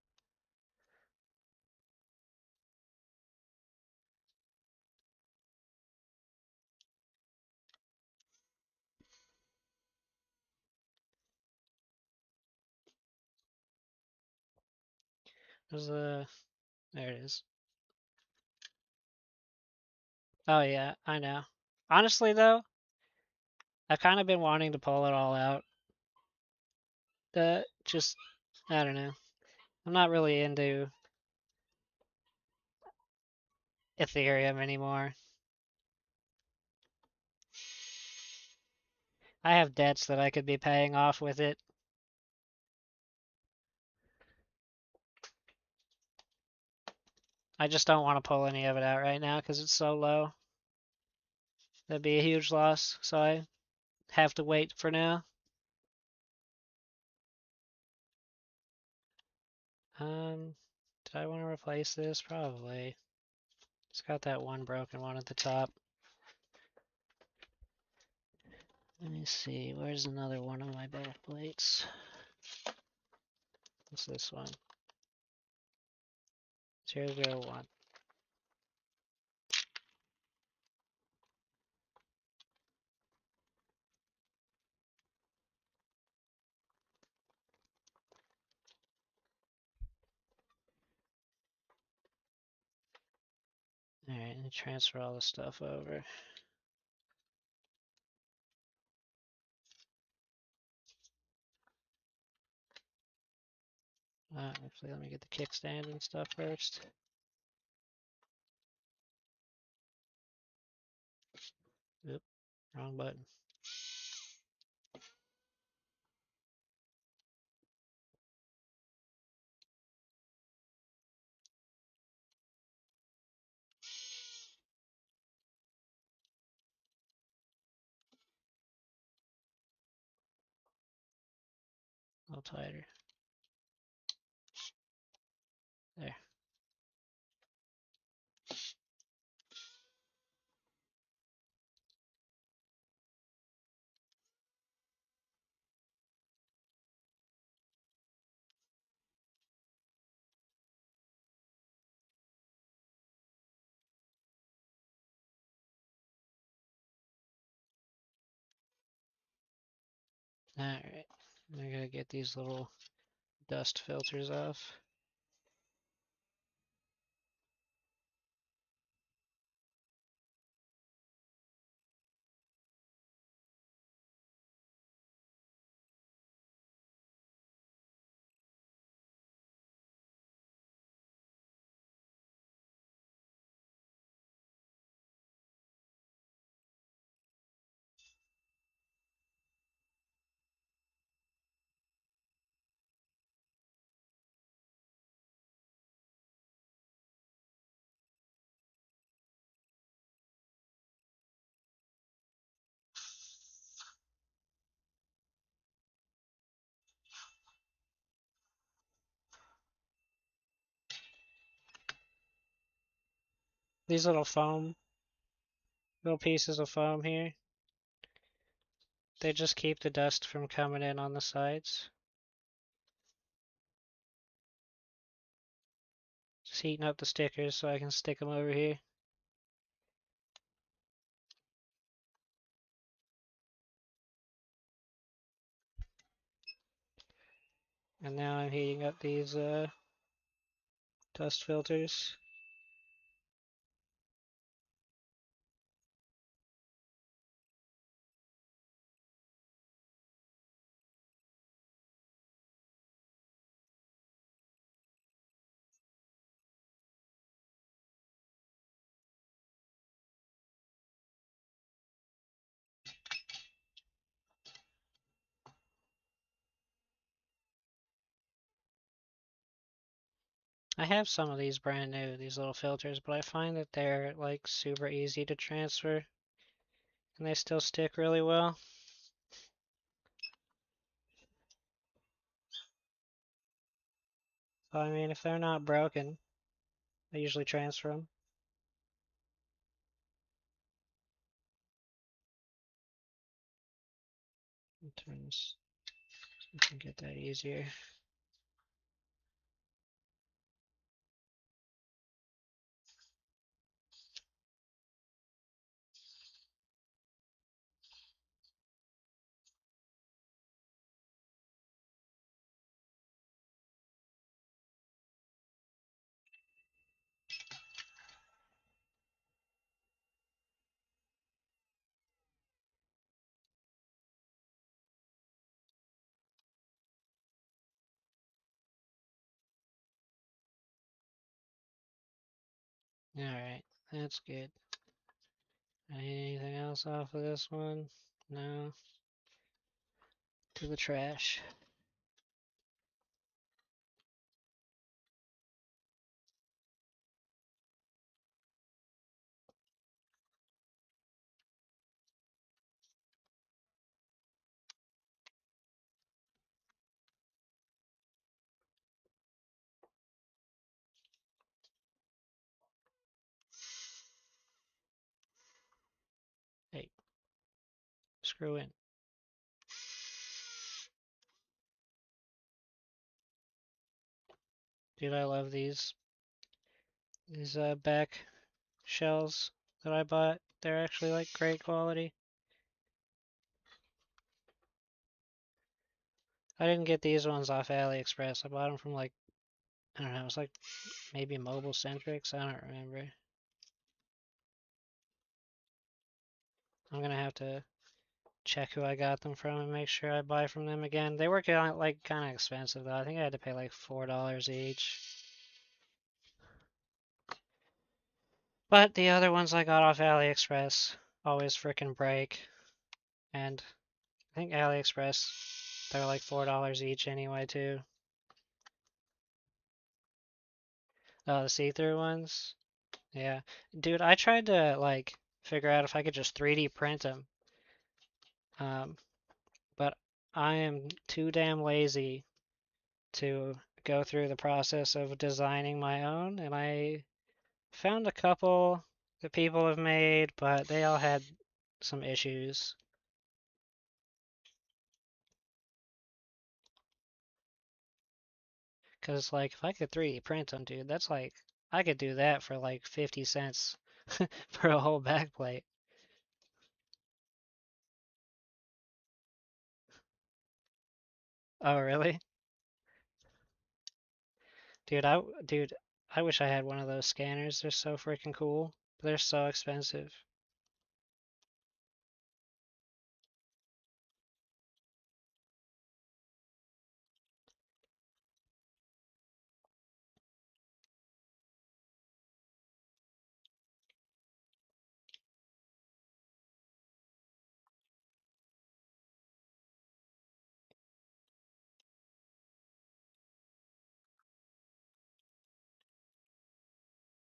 There's a, there it is. Oh yeah, I know. Honestly though, I've kind of been wanting to pull it all out. Just, I don't know. I'm not really into Ethereum anymore. I have debts that I could be paying off with it. I just don't want to pull any of it out right now because it's so low. That'd be a huge loss, so I have to wait for now. Did I want to replace this? Probably. It's got that one broken one at the top. Let me see, where's another one of my back plates? What's this one? 001. Alright, let me transfer all the stuff over. Actually, let me get the kickstand and stuff first. Oop, wrong button. A little tighter. There. Alright, I gotta get these little dust filters off. These little pieces of foam here, they just keep the dust from coming in on the sides. Just heating up the stickers so I can stick them over here. And now I'm heating up these dust filters. I have some of these brand new, these little filters, but I find that they're like super easy to transfer and they still stick really well. So I mean, if they're not broken, I usually transfer them. Turn this so we can get that easier. Alright, that's good. Anything else off of this one? No. To the trash. Hey, screw in. Dude, I love these back shells that I bought. They're actually like great quality. I didn't get these ones off AliExpress. I bought them from like, I don't know, it was like maybe Mobile Centrics. I don't remember. I'm gonna have to check who I got them from and make sure I buy from them again. They were kind of expensive though. I think I had to pay like $4 each. But the other ones I got off AliExpress always frickin' break. And I think AliExpress, they're like $4 each anyway too. Oh, the see-through ones? Yeah. Dude, I tried to like figure out if I could just 3D print them. But I am too damn lazy to go through the process of designing my own, and I found a couple that people have made, but they all had some issues. Because, like, if I could 3D print them, dude, that's like, I could do that for like 50 cents for a whole backplate. Oh, really? Dude, I wish I had one of those scanners. They're so freaking cool. But they're so expensive.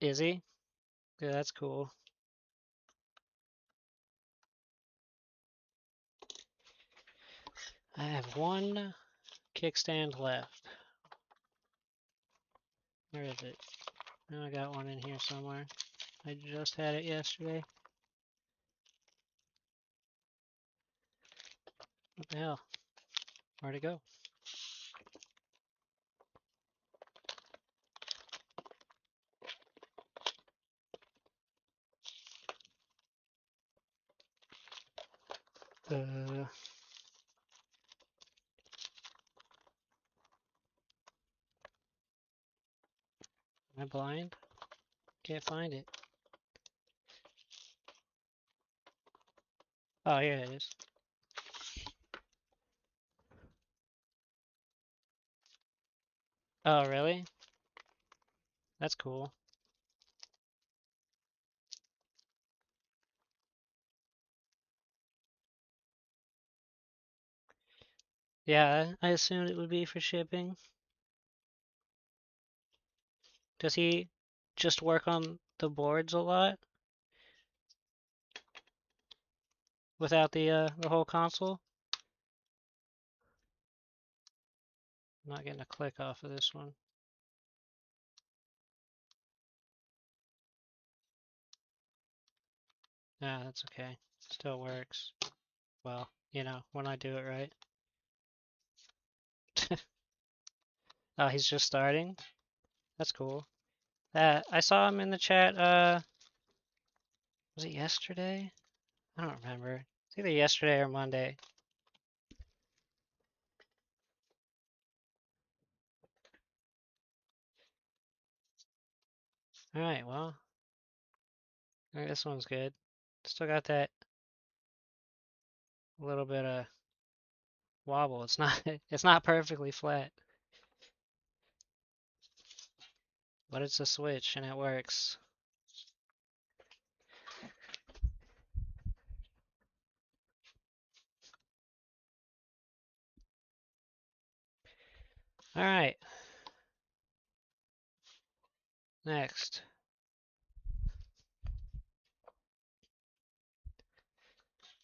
Is he? Yeah, that's cool. I have one kickstand left. Where is it? Oh, I got one in here somewhere. I just had it yesterday. What the hell? Where'd it go? Am I blind? Can't find it. Oh, here it is. Oh, really? That's cool. Yeah, I assumed it would be for shipping. Does he just work on the boards a lot without the whole console? I'm not getting a click off of this one. Ah, that's okay. Still works. Well, you know, when I do it right. Oh, he's just starting? That's cool. I saw him in the chat, was it yesterday? I don't remember. It's either yesterday or Monday. Alright, well, alright, this one's good. Still got that little bit of wobble. It's not it's not perfectly flat, but it's a switch and it works. Alright, next.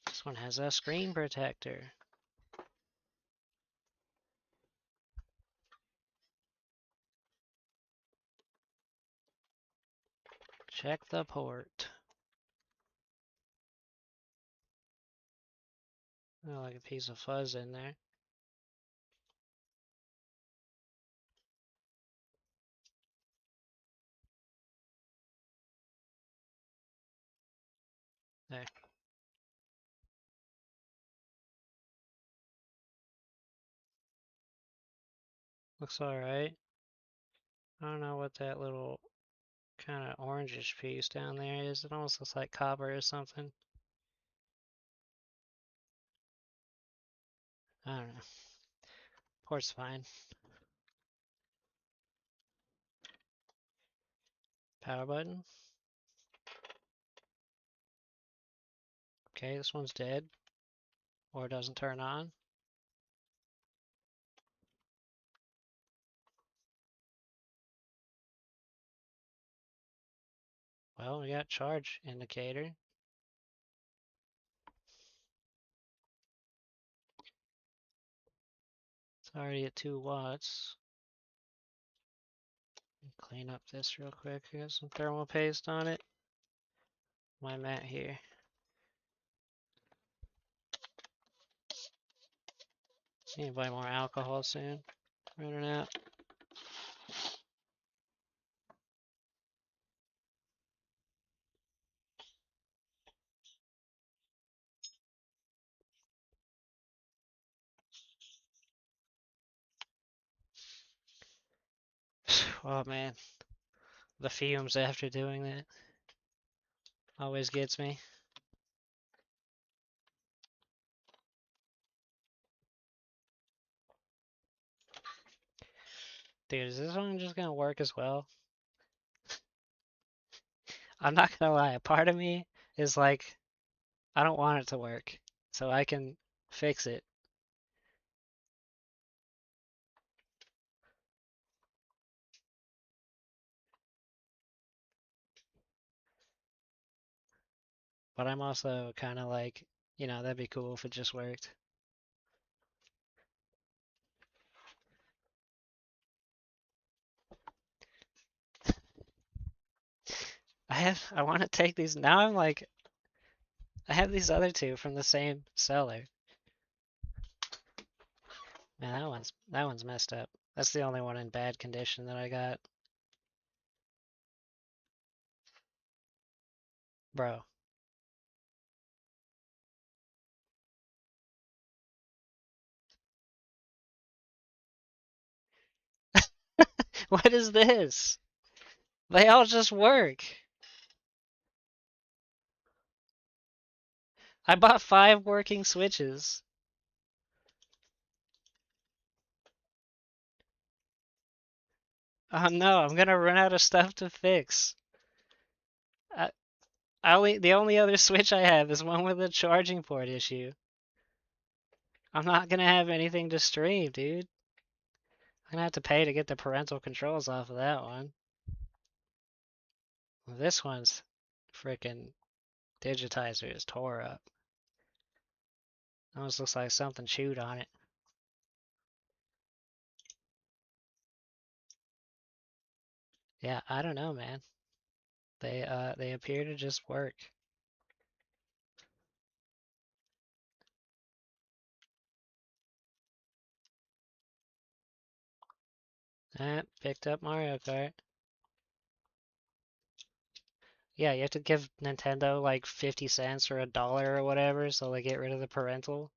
This one has a screen protector. Check the port. Oh, like a piece of fuzz in there. There. Looks alright. I don't know what that little kind of orangish piece down there is. It almost looks like copper or something. I don't know. Port's fine. Power button. Okay, this one's dead. Or doesn't turn on. Well, we got charge indicator. It's already at 2 watts. Clean up this real quick. Got some thermal paste on it. My mat here. Need to buy more alcohol soon. Running out. Oh man, the fumes after doing that always gets me. Dude, is this one just gonna work as well? I'm not gonna lie, a part of me is like, I don't want it to work, so I can fix it. But I'm also kind of like, that'd be cool if it just worked. I want to take these, now I'm like, I have these other two from the same seller. Man, that one's messed up. That's the only one in bad condition that I got. Bro, what is this? They all just work. I bought 5 working switches. Oh no, I'm gonna run out of stuff to fix. I, the only other switch I have is one with a charging port issue. I'm not gonna have anything to stream, dude. I'm gonna have to pay to get the parental controls off of that one. This one's freaking digitizer is tore up. Almost looks like something chewed on it. Yeah, I don't know, man. They appear to just work. Picked up Mario Kart. Yeah, you have to give Nintendo like 50 cents or $1 or whatever, so they get rid of the parental.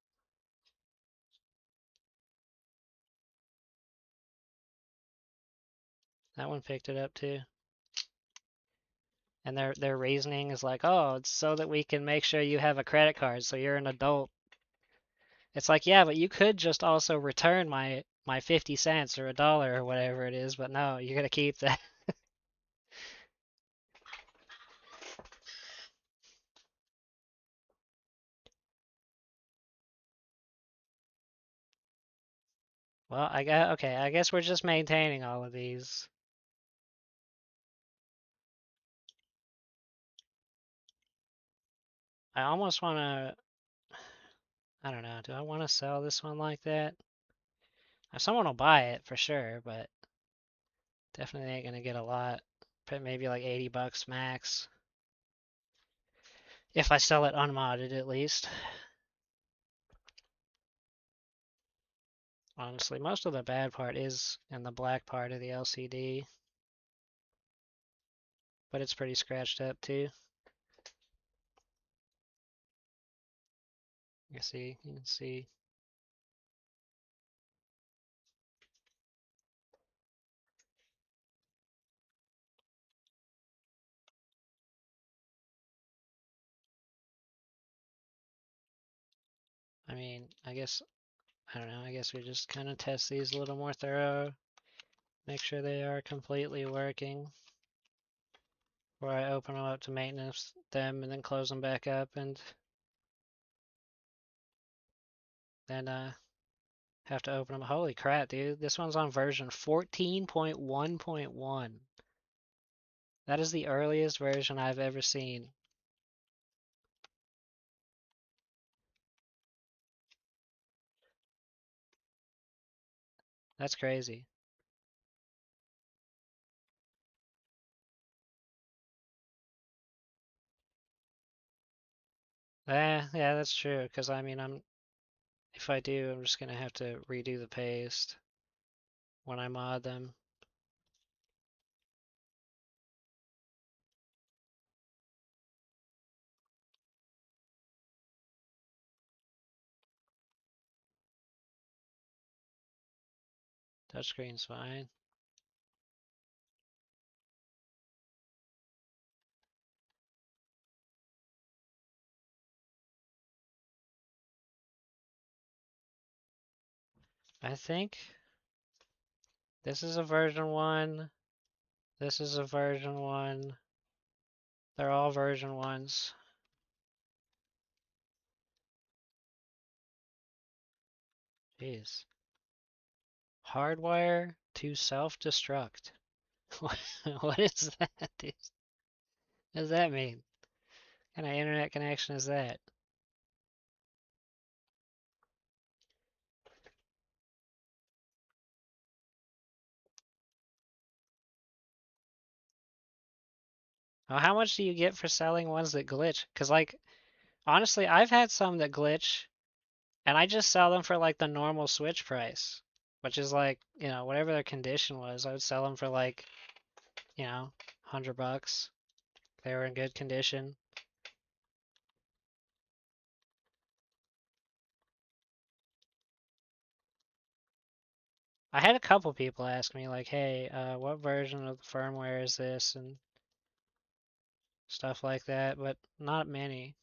That one picked it up too. And their reasoning is like, oh, it's so that we can make sure you have a credit card, so you're an adult. It's like, yeah, but you could just also return my 50 cents or $1 or whatever it is, but no, you're gonna keep that. Well, okay, I guess we're just maintaining all of these. I almost want to, I don't know, do I want to sell this one like that? Someone will buy it for sure, but definitely ain't gonna get a lot. Maybe like 80 bucks max. If I sell it unmodded at least. Honestly, most of the bad part is in the black part of the LCD, but it's pretty scratched up too. You can see. I mean, I guess, I don't know, I guess we just kind of test these a little more thorough, make sure they are completely working before I open them up to maintenance them and then close them back up and then have to open them. Holy crap, dude. This one's on version 14.1.1. That is the earliest version I've ever seen. That's crazy. Yeah, that's true. Because I mean, if I do, I'm just gonna have to redo the paste when I mod them. Touchscreen's fine. I think this is a version 1. This is a version 1. They're all version 1s. Jeez. Hardwire to self-destruct. What is that, dude? What does that mean? What kind of internet connection is that? Oh, how much do you get for selling ones that glitch? Because, like, honestly, I've had some that glitch, and I just sell them for, like, the normal Switch price, which is, like, whatever their condition was. I would sell them for, like, 100 bucks. They were in good condition. I had a couple people ask me, like, hey, what version of the firmware is this? And stuff like that, but not many.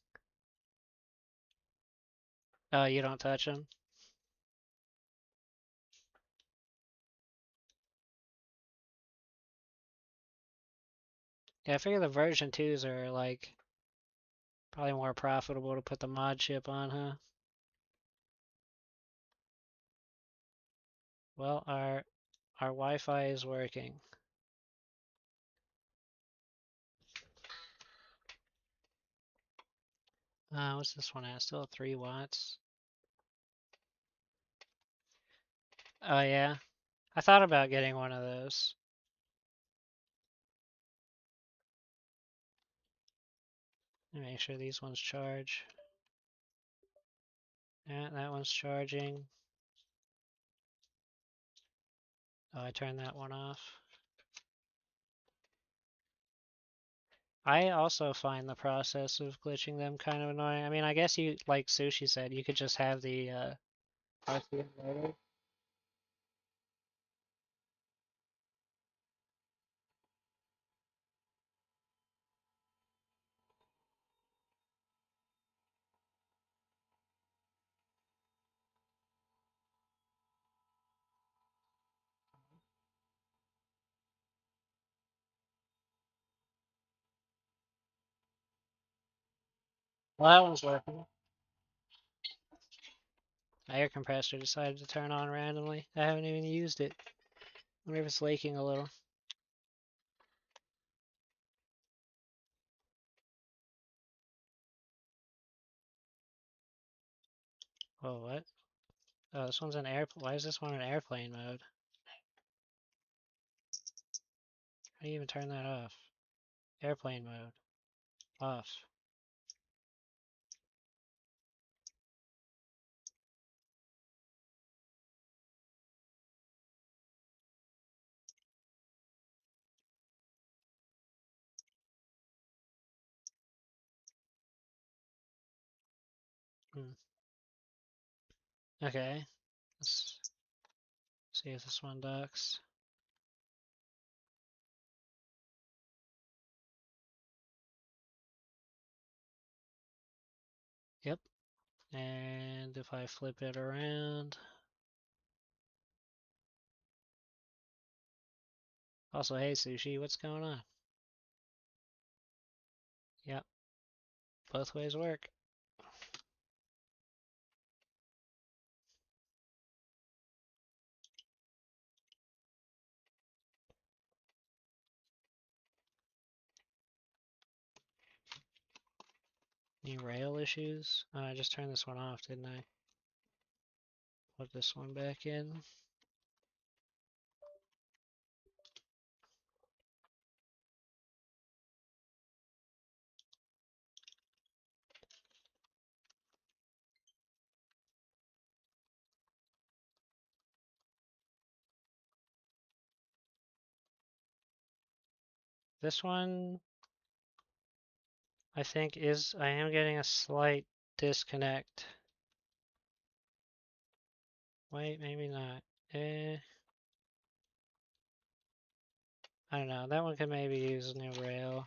Oh, you don't touch them? Yeah, I figure the version 2s are, like, probably more profitable to put the mod chip on, huh? Well, our Wi-Fi is working. What's this one at? Still at 3 watts. Oh yeah, I thought about getting one of those. Make sure these ones charge. Yeah, that one's charging. Oh, I turned that one off. I also find the process of glitching them kind of annoying. I mean, I guess you, like Sushi said, you could just have the RCA motor. Well, that one's working. My air compressor decided to turn on randomly. I haven't even used it. Wonder if it's leaking a little. Oh, what? Oh, this one's in air. Why is this one in airplane mode? How do you even turn that off? Airplane mode. Off. Hmm. Okay. Let's see if this one docks. Yep. And if I flip it around. Also, hey Sushi, what's going on? Yep. Both ways work. Any rail issues? I just turned this one off, didn't I? Put this one back in. This one, I think I am getting a slight disconnect. Wait, maybe not. I don't know. That one could maybe use a new rail.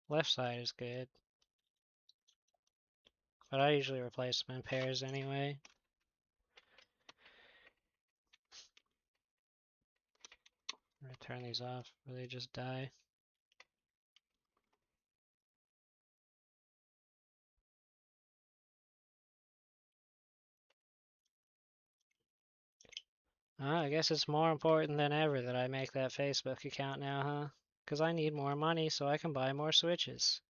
Left side is good. But I usually replace them in pairs anyway. I'm gonna turn these off or they just die. I guess it's more important than ever that I make that Facebook account now, huh? Because I need more money so I can buy more Switches.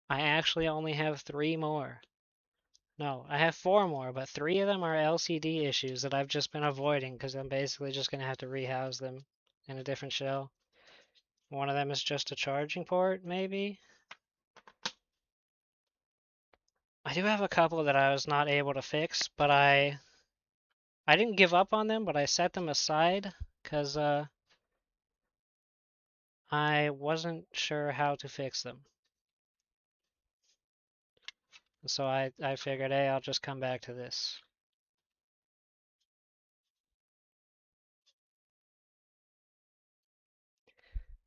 I actually only have 3 more. No, I have 4 more, but 3 of them are LCD issues that I've just been avoiding because I'm basically just going to have to rehouse them in a different shell. One of them is just a charging port, maybe? I do have a couple that I was not able to fix, but I didn't give up on them, but I set them aside because I wasn't sure how to fix them. So I figured, hey, I'll just come back to this.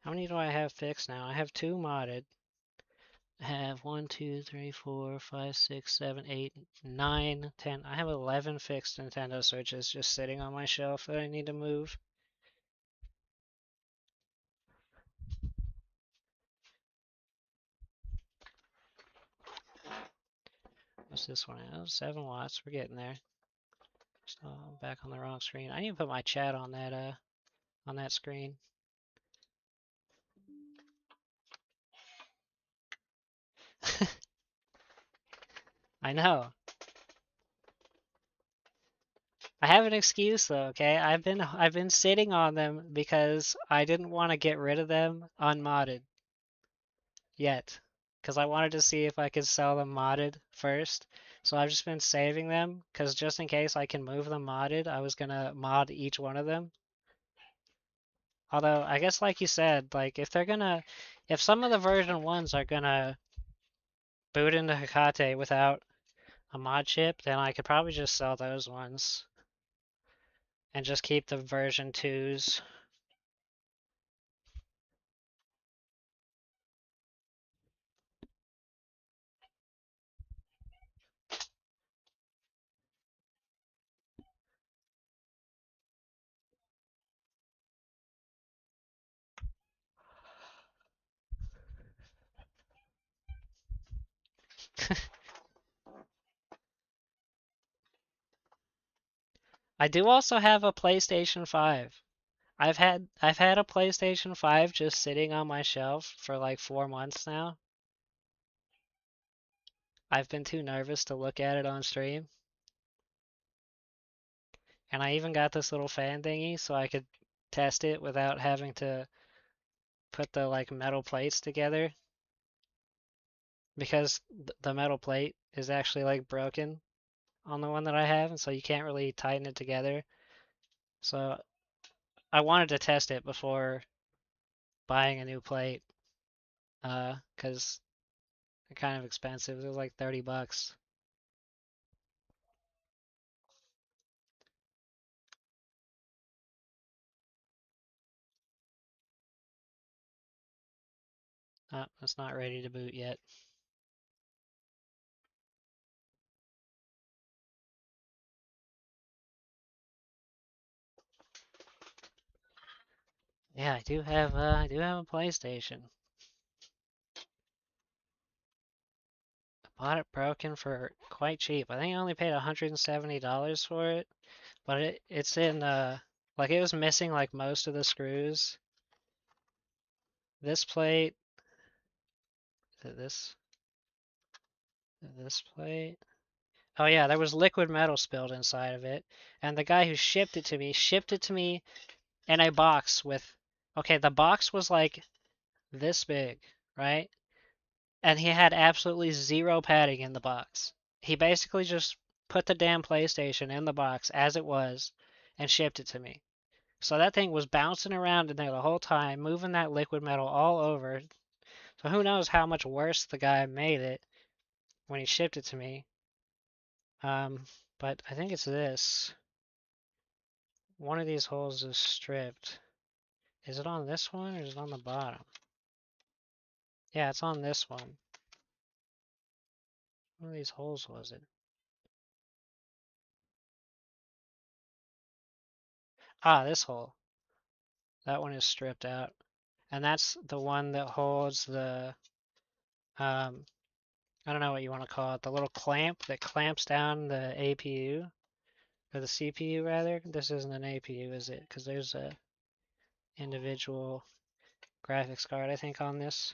How many do I have fixed now? I have 2 modded. I have 1, 2, 3, 4, 5, 6, 7, 8, 9, 10. I have 11 fixed Nintendo Switches just sitting on my shelf that I need to move. What's this one? Oh, 7 watts. We're getting there. So I'm back on the wrong screen. I need to put my chat on that screen. I know. I have an excuse though, okay? I've been sitting on them because I didn't want to get rid of them unmodded yet. Because I wanted to see if I could sell them modded first. So I've just been saving them because just in case I can move them modded, I was gonna mod each one of them. Although I guess like you said, like if some of the version 1s are gonna boot into Hecate without a mod chip, then I could probably just sell those ones and just keep the version 2s. I do also have a PlayStation 5. I've had a PlayStation 5 just sitting on my shelf for like 4 months now. I've been too nervous to look at it on stream. And I even got this little fan thingy so I could test it without having to put the like metal plates together because the metal plate is actually like broken on the one that I have, and so you can't really tighten it together. So I wanted to test it before buying a new plate, because they're kind of expensive. It was like 30 bucks. It's not ready to boot yet. Yeah, I do have a PlayStation. I bought it broken for quite cheap. I think I only paid $170 for it, but it's in like it was missing like most of the screws. This plate, this plate. Oh yeah, there was liquid metal spilled inside of it, and the guy who shipped it to me in a box with, okay, the box was like this big, right? And he had absolutely zero padding in the box. He basically just put the damn PlayStation in the box as it was and shipped it to me. So that thing was bouncing around in there the whole time, moving that liquid metal all over. So who knows how much worse the guy made it when he shipped it to me. But I think it's this. one of these holes is stripped. Is it on this one or is it on the bottom? Yeah, it's on this one. One of these holes was it? Ah, this hole. That one is stripped out. And that's the one that holds the, I don't know what you want to call it, the little clamp that clamps down the APU, or the CPU rather. This isn't an APU, is it? Because there's a individual graphics card, I think, on this.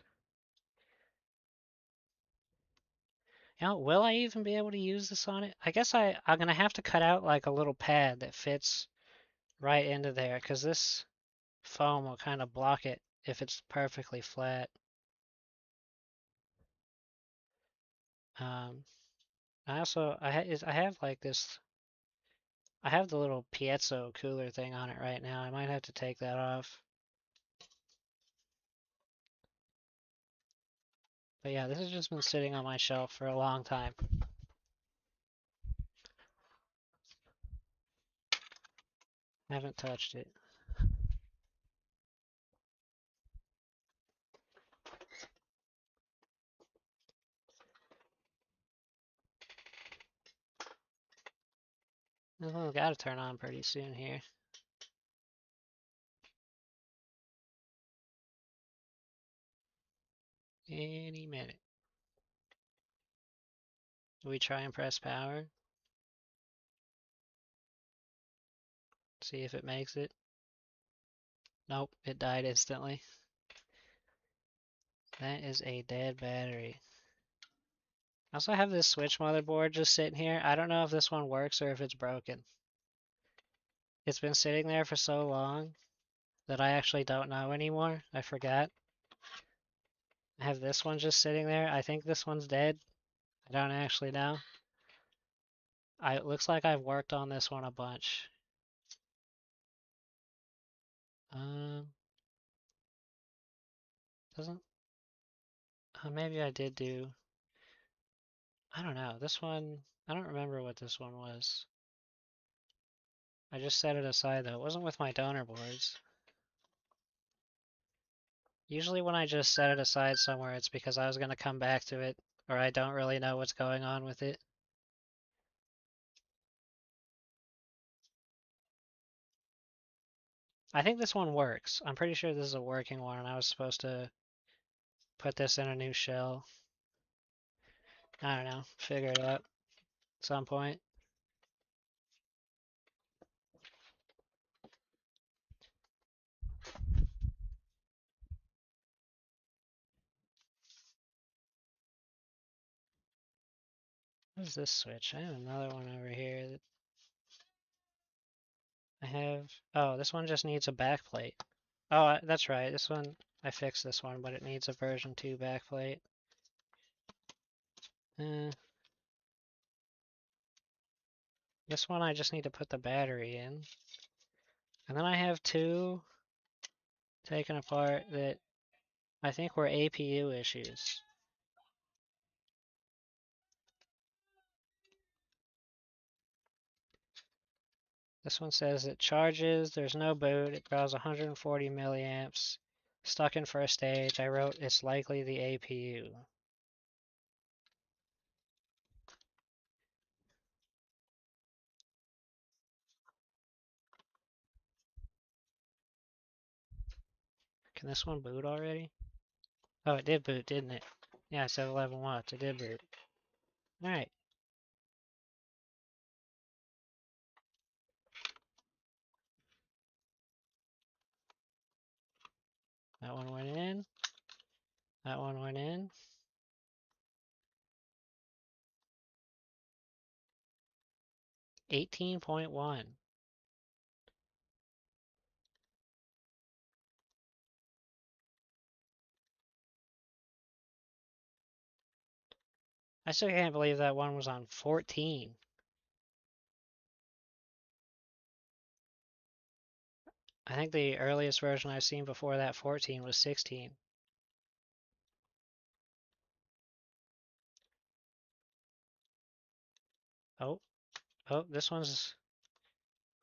You know, will I even be able to use this on it? I guess I'm gonna have to cut out like a little pad that fits right into there, because this foam will kind of block it if it's perfectly flat. Um, I have like this. I have the little piezo cooler thing on it right now. I might have to take that off. But yeah, this has just been sitting on my shelf for a long time. I haven't touched it. This one's got to turn on pretty soon here. Any minute. Do we try and press power? See if it makes it. Nope, it died instantly. That is a dead battery. I also have this Switch motherboard just sitting here. I don't know if this one works or if it's broken. It's been sitting there for so long that I actually don't know anymore. I forgot. I have this one just sitting there. I think this one's dead. I don't actually know. It looks like I've worked on this one a bunch. Um, doesn't, maybe I did do, I don't know. This one, I don't remember what this one was. I just set it aside though. It wasn't with my donor boards. Usually when I just set it aside somewhere, it's because I was going to come back to it, or I don't really know what's going on with it. I think this one works. I'm pretty sure this is a working one, and I was supposed to put this in a new shell. I don't know. Figure it out at some point. What is this switch? I have another one over here that I have. Oh, this one just needs a backplate. Oh, that's right. This one, I fixed this one, but it needs a version 2 backplate. This one I just need to put the battery in. And then I have two taken apart that I think were APU issues. This one says it charges, there's no boot, it draws 140 milliamps. Stuck in first stage, I wrote it's likely the APU. Can this one boot already? Oh, it did boot, didn't it? Yeah, I said 11 watts, it did boot. Alright. That one went in. That one went in. 18.1. I still can't believe that one was on 14. I think the earliest version I've seen before that 14 was 16. Oh, oh, this one's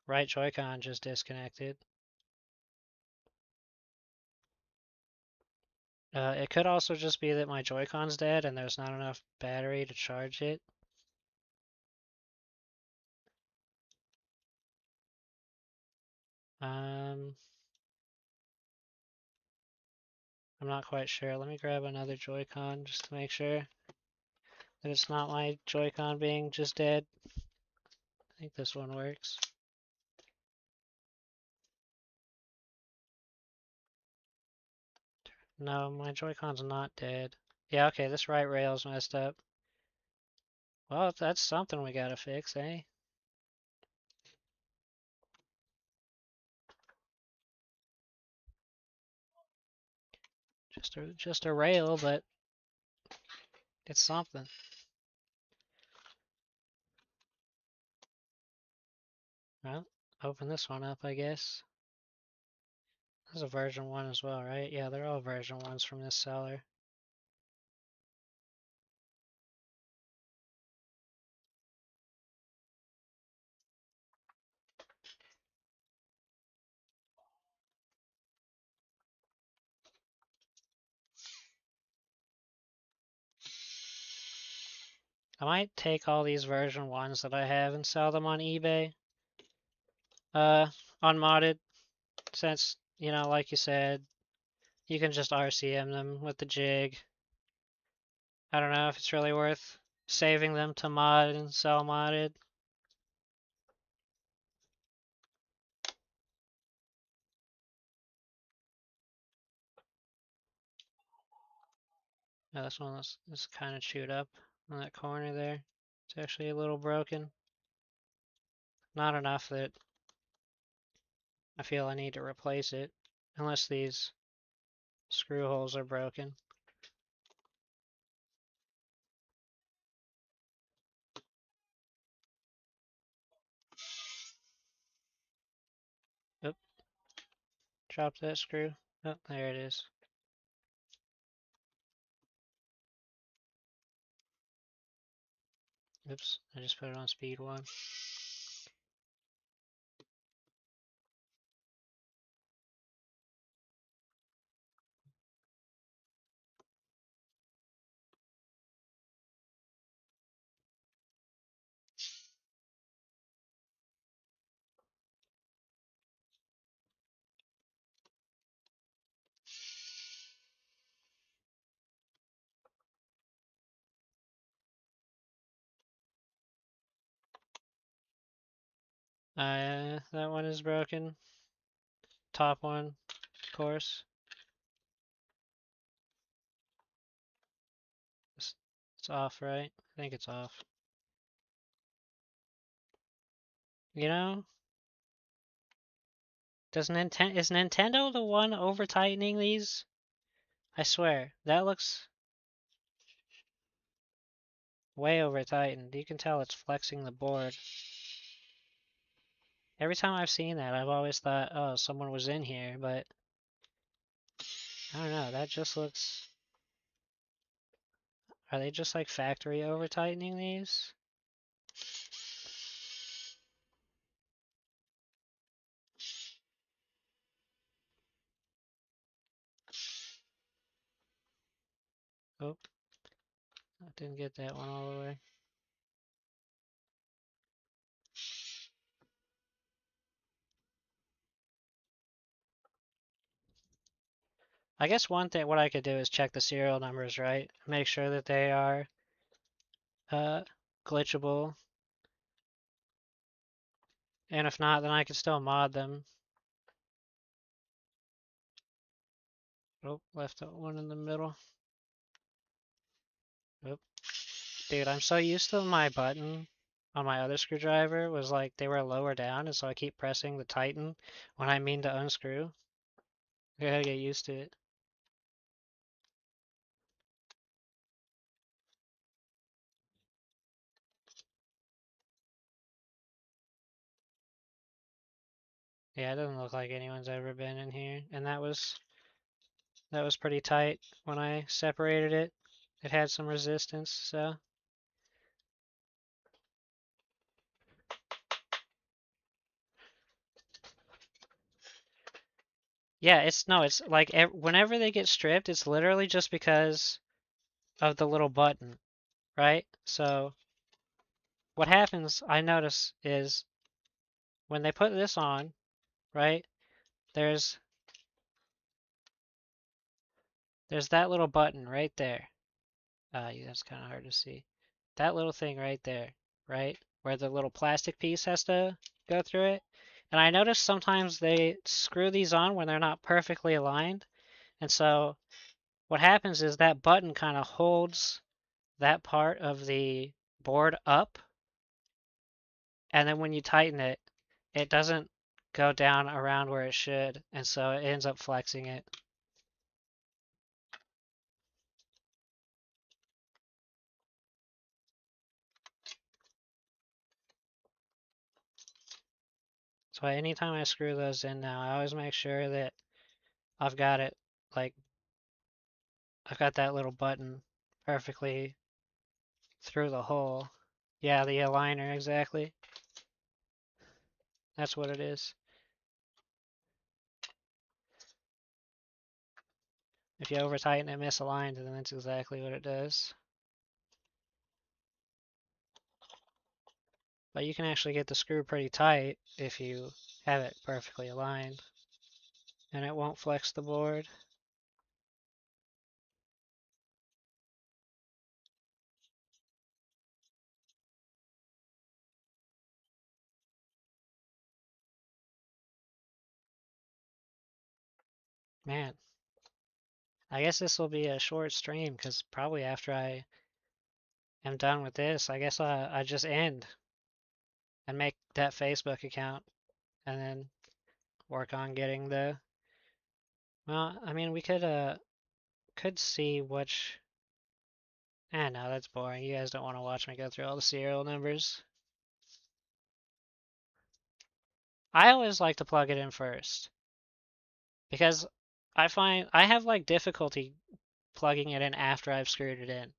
Right Joy-Con just disconnected. It could also just be that my Joy-Con's dead and there's not enough battery to charge it. I'm not quite sure. Let me grab another Joy-Con just to make sure that it's not my Joy-Con being just dead. I think this one works. No, my Joy-Con's not dead. Yeah, okay, this right rail's messed up. Well, that's something we gotta fix, eh? Just a rail, but it's something. Well, open this one up, I guess. This is a version 1 as well, right? Yeah, they're all version 1s from this seller. I might take all these version 1s that I have and sell them on eBay. Unmodded, since, you know, like you said, you can just RCM them with the jig. I don't know if it's really worth saving them to mod and sell modded. Yeah, this one is kind of chewed up on that corner there. It's actually a little broken. Not enough that I feel I need to replace it, unless these screw holes are broken. Oop, drop that screw. Oh, there it is. Oops, I just put it on speed 1. That one is broken. Top one, of course. It's off, right? I think it's off. You know, is Nintendo the one over tightening these? I swear, that looks way over tightened. You can tell it's flexing the board. Every time I've seen that, I've always thought, oh, someone was in here, but I don't know, that just looks... Are they just like factory over tightening these? Oh, I didn't get that one all the way. I guess one thing, what I could do is check the serial numbers, right? Make sure that they are uh, glitchable. And if not, then I can still mod them. Oh, left one in the middle. Oh, dude, I'm so used to my button on my other screwdriver was like they were lower down, and so I keep pressing the tighten when I mean to unscrew. I gotta get used to it. Yeah, it doesn't look like anyone's ever been in here, and that was pretty tight when I separated it. It had some resistance, so Yeah, it's like whenever they get stripped, it's literally just because of the little button, right? So what happens, I notice, is when they put this on, right? There's there's that little button right there. Yeah, that's kind of hard to see. That little thing right there, right? Where the little plastic piece has to go through it. And I notice sometimes they screw these on when they're not perfectly aligned. And so what happens is that button kind of holds that part of the board up. And then when you tighten it, it doesn't go down around where it should. And so it ends up flexing it. So anytime I screw those in now, I always make sure that I've got it like I've got that little button perfectly through the hole. Yeah, the aligner, exactly. That's what it is. If you over tighten it misaligned, then that's exactly what it does. But you can actually get the screw pretty tight if you have it perfectly aligned. And it won't flex the board. Man, I guess this will be a short stream because probably after I am done with this, I guess I just end and make that Facebook account and then work on getting the. Well, I mean, we could see which. No, that's boring. You guys don't want to watch me go through all the serial numbers. I always like to plug it in first because I find I have like difficulty plugging it in after I've screwed it in.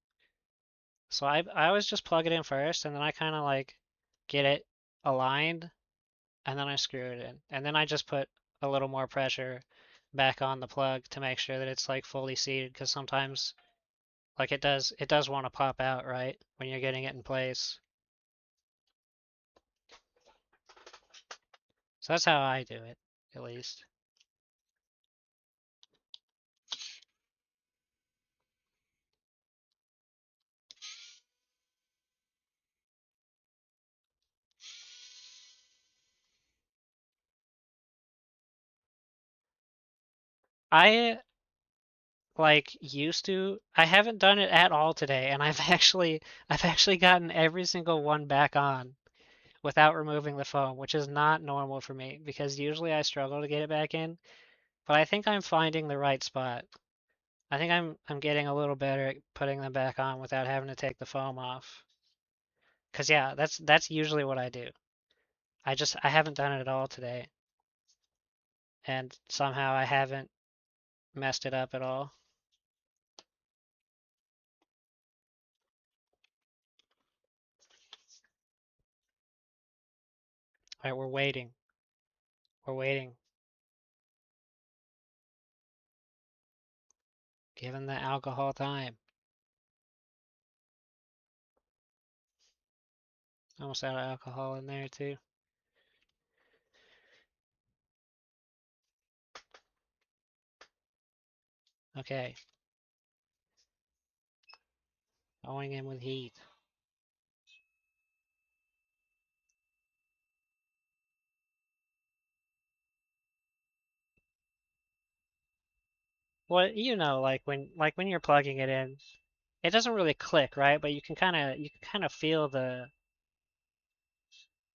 So I always just plug it in first and then I kind of like get it aligned and then I screw it in. And then I just put a little more pressure back on the plug to make sure that it's like fully seated because sometimes like it does want to pop out, right? When you're getting it in place. So that's how I do it, at least. I like used to I haven't done it at all today and I've actually gotten every single one back on without removing the foam, which is not normal for me because usually I struggle to get it back in, but I think I'm finding the right spot. I think I'm getting a little better at putting them back on without having to take the foam off. 'Cause yeah, that's usually what I do. I haven't done it at all today and somehow I haven't messed it up at all. All right, we're waiting. We're waiting. Given the alcohol time. Almost out of alcohol in there too. Okay, going in with heat. Well, like when you're plugging it in, it doesn't really click, right? But you can kind of feel the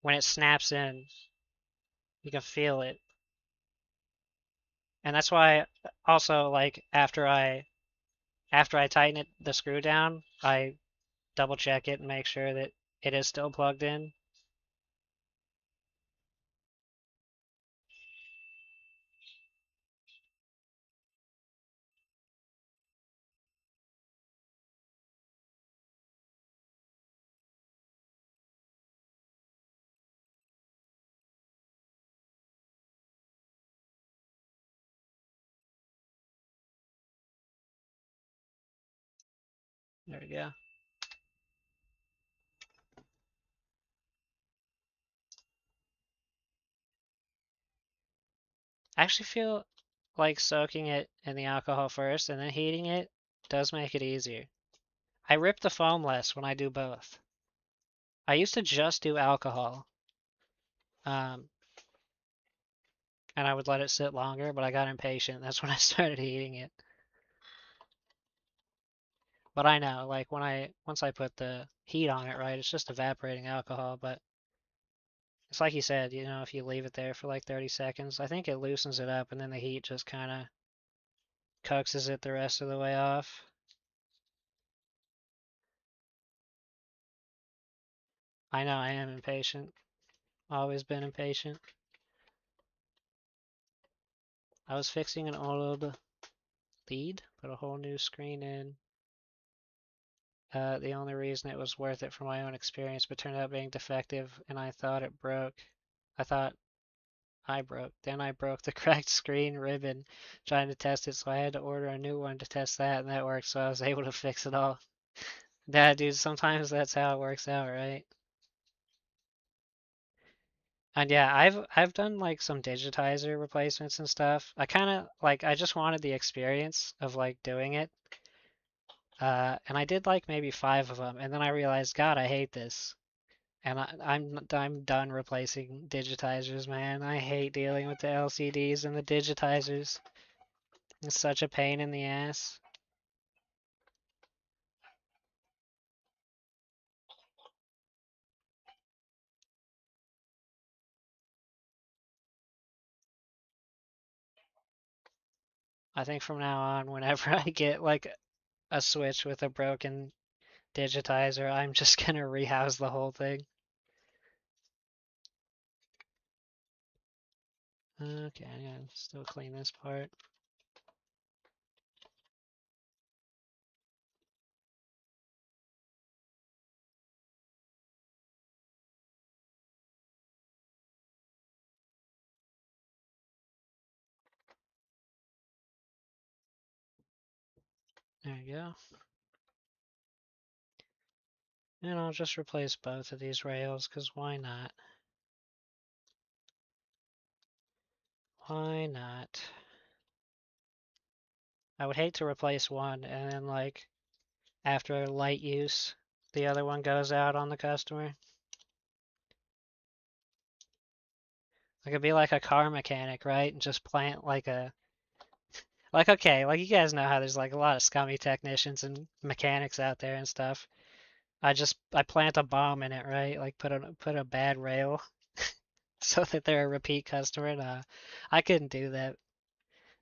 when it snaps in, you can feel it. And that's why also like after I tighten the screw down, I double check it and make sure that it is still plugged in. There we go. I actually feel like soaking it in the alcohol first and then heating it does make it easier. I rip the foam less when I do both. I used to just do alcohol, um, and I would let it sit longer, but I got impatient. That's when I started heating it. But I know, like once I put the heat on it, right, it's just evaporating alcohol, but it's like you said, you know, if you leave it there for like 30 seconds, I think it loosens it up and then the heat just kind of coaxes it the rest of the way off. I know I am impatient. Always been impatient. I was fixing an old lead, put a whole new screen in. The only reason it was worth it from my own experience, but turned out being defective, and I thought it broke. I thought I broke. Then I broke the cracked screen ribbon trying to test it, so I had to order a new one to test that, and that worked, so I was able to fix it all. Yeah, dude, sometimes that's how it works out, right? And yeah, I've done like some digitizer replacements and stuff. I kind of like I just wanted the experience of like doing it. And I did like maybe 5 of them, and then I realized, God, I hate this. And I'm done replacing digitizers, man. I hate dealing with the LCDs and the digitizers. It's such a pain in the ass. I think from now on, whenever I get like a Switch with a broken digitizer, I'm just gonna rehouse the whole thing. Okay, I gotta still clean this part. There you go. And I'll just replace both of these rails, because why not? Why not? I would hate to replace one and then like after light use, the other one goes out on the customer. I could be like a car mechanic, right? And just plant like okay, like you guys know how there's like a lot of scummy technicians and mechanics out there and stuff. I plant a bomb in it, right? Like put a bad rail so that they're a repeat customer. Nah, I couldn't do that.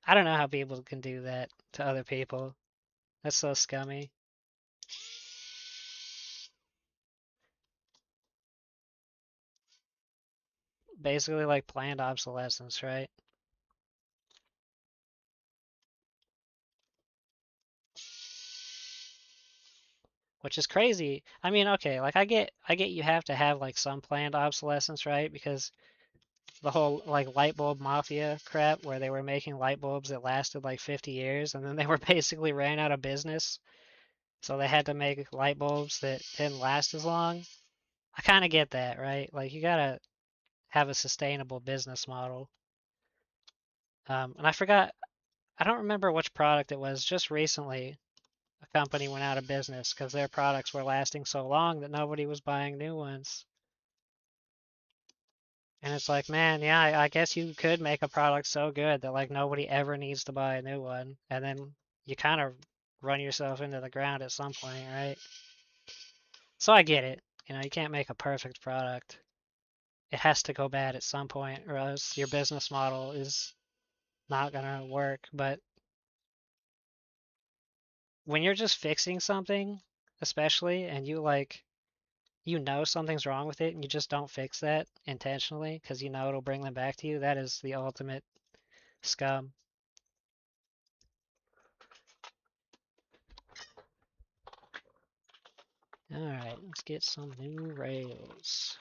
I don't know how people can do that to other people. That's so scummy. Basically like planned obsolescence, right? Which is crazy. I mean, okay, like I get you have to have like some planned obsolescence, right? Because the whole like light bulb mafia crap where they were making light bulbs that lasted like 50 years and then they were basically ran out of business. So they had to make light bulbs that didn't last as long. I kind of get that, right? Like you gotta have a sustainable business model. And I don't remember which product it was. Just recently, a company went out of business because their products were lasting so long that nobody was buying new ones. And it's like, man, yeah, I guess you could make a product so good that like nobody ever needs to buy a new one, and then you kind of run yourself into the ground at some point, right? So I get it. You know, you can't make a perfect product. It has to go bad at some point, or else your business model is not gonna work. But when you're just fixing something, especially, and you know something's wrong with it and you just don't fix that intentionally because you know it'll bring them back to you, that is the ultimate scum. Alright, let's get some new rails.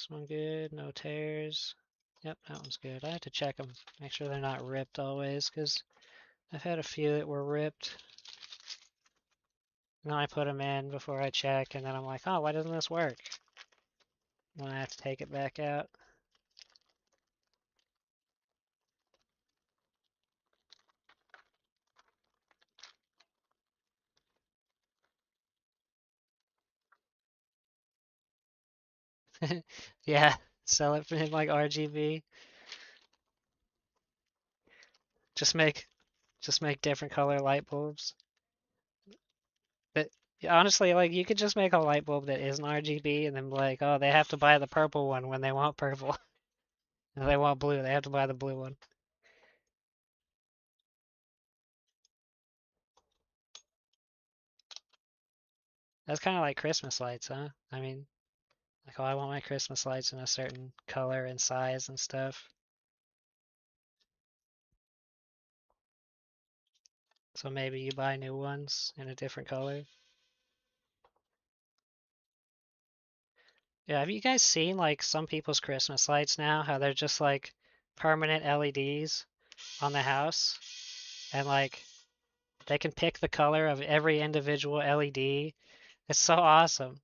This one good, no tears. Yep, that one's good. I have to check them, make sure they're not ripped always, because I've had a few that were ripped. And then I put them in before I check, and then I'm like, oh, why doesn't this work? And then I have to take it back out. Yeah, sell it for him like RGB. Just make just make different color light bulbs. But honestly, like you could just make a light bulb that isn't RGB and then be like, oh, they have to buy the purple one when they want purple. If they want blue, they have to buy the blue one. That's kind of like Christmas lights, huh? I mean, like, oh, I want my Christmas lights in a certain color and size and stuff. So maybe you buy new ones in a different color. Yeah, have you guys seen like some people's Christmas lights now? How they're just like permanent LEDs on the house, and like they can pick the color of every individual LED. It's so awesome.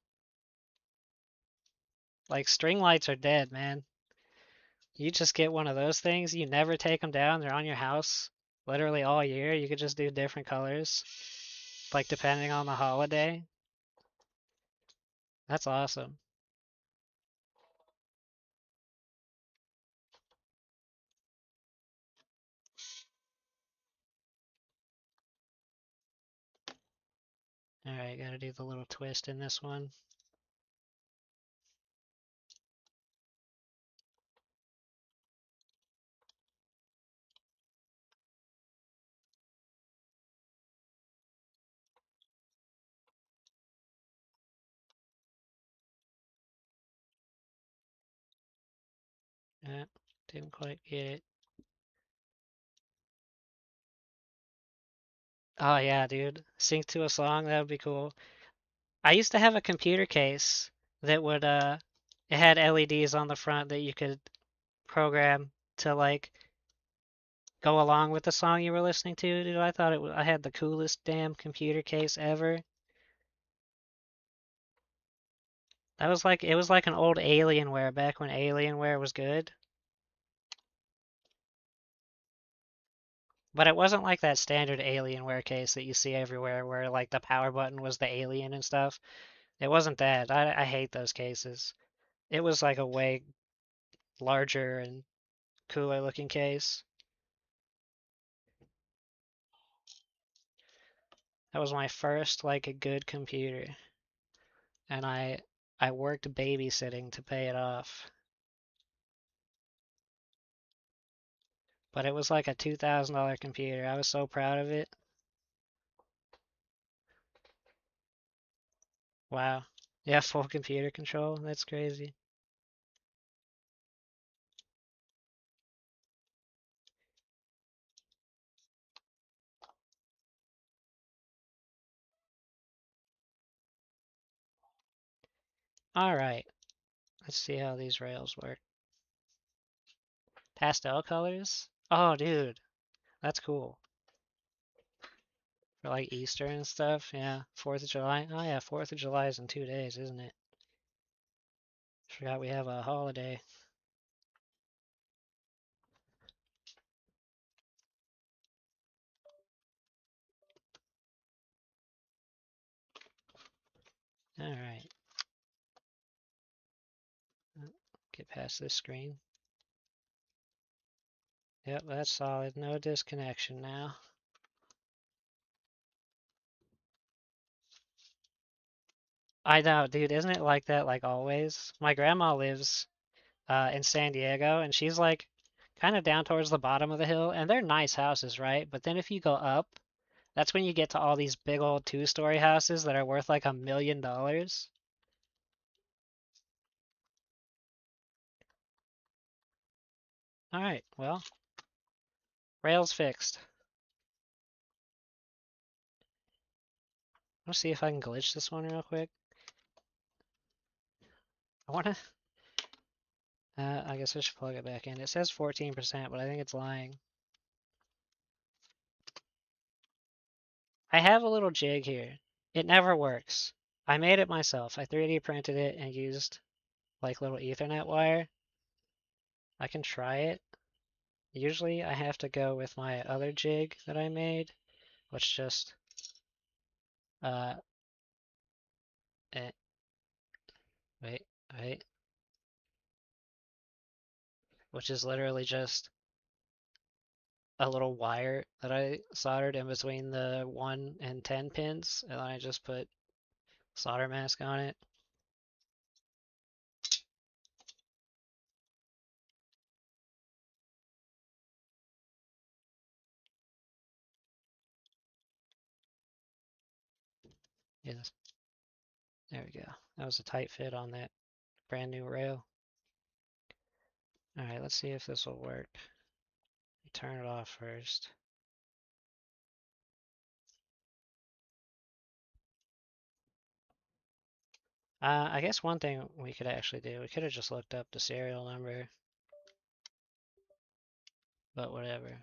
Like string lights are dead, man. You just get one of those things, you never take them down, they're on your house literally all year. You could just do different colors, like depending on the holiday. That's awesome. Alright, gotta do the little twist in this one. Yeah, didn't quite get it. Oh yeah, dude. Sync to a song, that would be cool. I used to have a computer case that would it had LEDs on the front that you could program to like go along with the song you were listening to, dude. I thought I had the coolest damn computer case ever. That was like it was like an old Alienware back when Alienware was good. But it wasn't like that standard Alienware case that you see everywhere where like the power button was the alien and stuff. It wasn't that. I hate those cases. It was like a way larger and cooler looking case. That was my first like a good computer, and I worked babysitting to pay it off. But it was like a $2,000 computer. I was so proud of it. Wow. Yeah, full computer control. That's crazy. All right, let's see how these rails work. Pastel colors? Oh, dude, that's cool. For like Easter and stuff. Yeah, 4th of July. Oh yeah, 4th of July is in 2 days, isn't it? Forgot we have a holiday. All right. Get past this screen. Yep, that's solid. No disconnection now. I know, dude, isn't it like that like always? My grandma lives in San Diego, and she's like kind of down towards the bottom of the hill, and they're nice houses, right? But then if you go up, that's when you get to all these big old two-story houses that are worth like $1 million. All right, well, rails fixed. Let's see if I can glitch this one real quick. I wanna I guess I should plug it back in. It says 14%, but I think it's lying. I have a little jig here. It never works. I made it myself. I 3D printed it and used like little Ethernet wire. I can try it. Usually I have to go with my other jig that I made, which just uh eh, wait, wait, which is literally just a little wire that I soldered in between the 1 and 10 pins, and then I just put solder mask on it. Yes, there we go. That was a tight fit on that brand new rail. All right, let's see if this will work. Turn it off first. I guess one thing we could actually do, we could have just looked up the serial number, but whatever.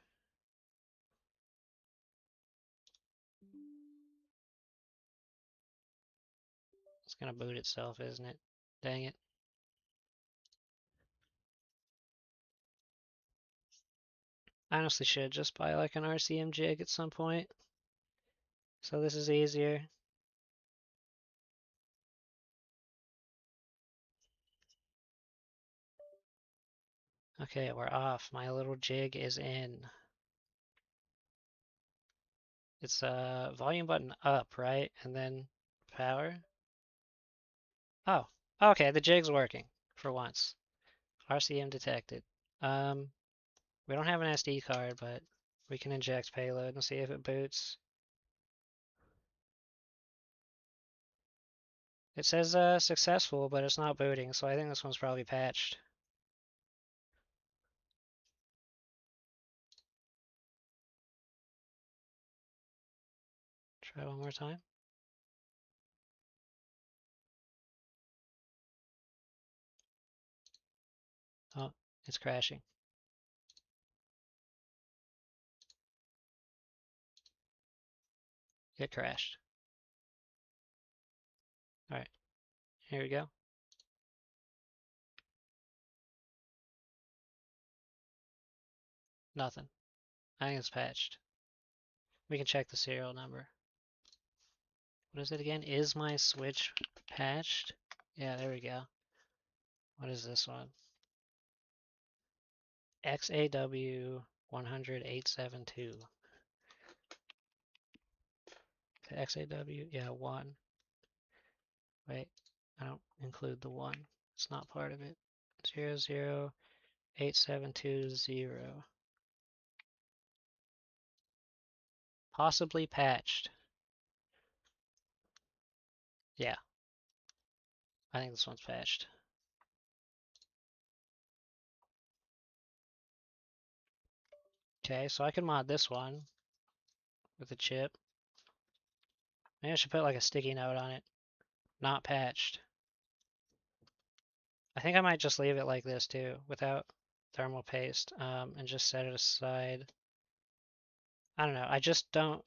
It's gonna boot itself, isn't it? Dang it. I honestly should just buy like an RCM jig at some point. So this is easier. Okay, we're off. My little jig is in. It's volume button up, right? And then power. Oh, okay, the jig's working for once. RCM detected. Um, we don't have an SD card, but we can inject payload and see if it boots. It says successful, but it's not booting, so I think this one's probably patched. Try one more time. Oh, it's crashing. It crashed. All right, here we go. Nothing. I think it's patched. We can check the serial number. What is it again? Is my switch patched? Yeah, there we go. What is this one? XAW 100.872. XAW, yeah, 1. Wait, I don't include the 1. It's not part of it. 008720. Possibly patched. Yeah, I think this one's patched. Okay, so I can mod this one with a chip. Maybe I should put like a sticky note on it. Not patched. I think I might just leave it like this too, without thermal paste, and just set it aside. I don't know. I just don't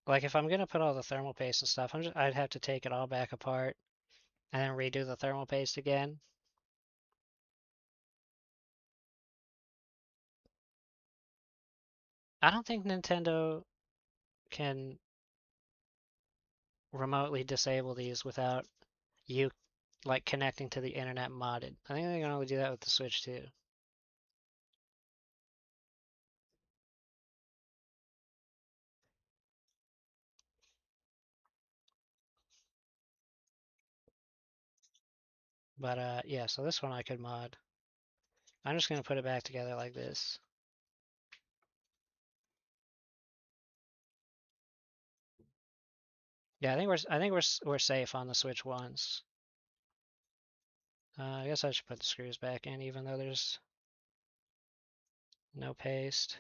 like if I'm gonna put all the thermal paste and stuff. I'd have to take it all back apart and then redo the thermal paste again. I don't think Nintendo can remotely disable these without you like connecting to the internet modded. I think they can only do that with the Switch too. But yeah, so this one I could mod. I'm just gonna put it back together like this. Yeah, I think we're safe on the Switch ones. I guess I should put the screws back in even though there's no paste.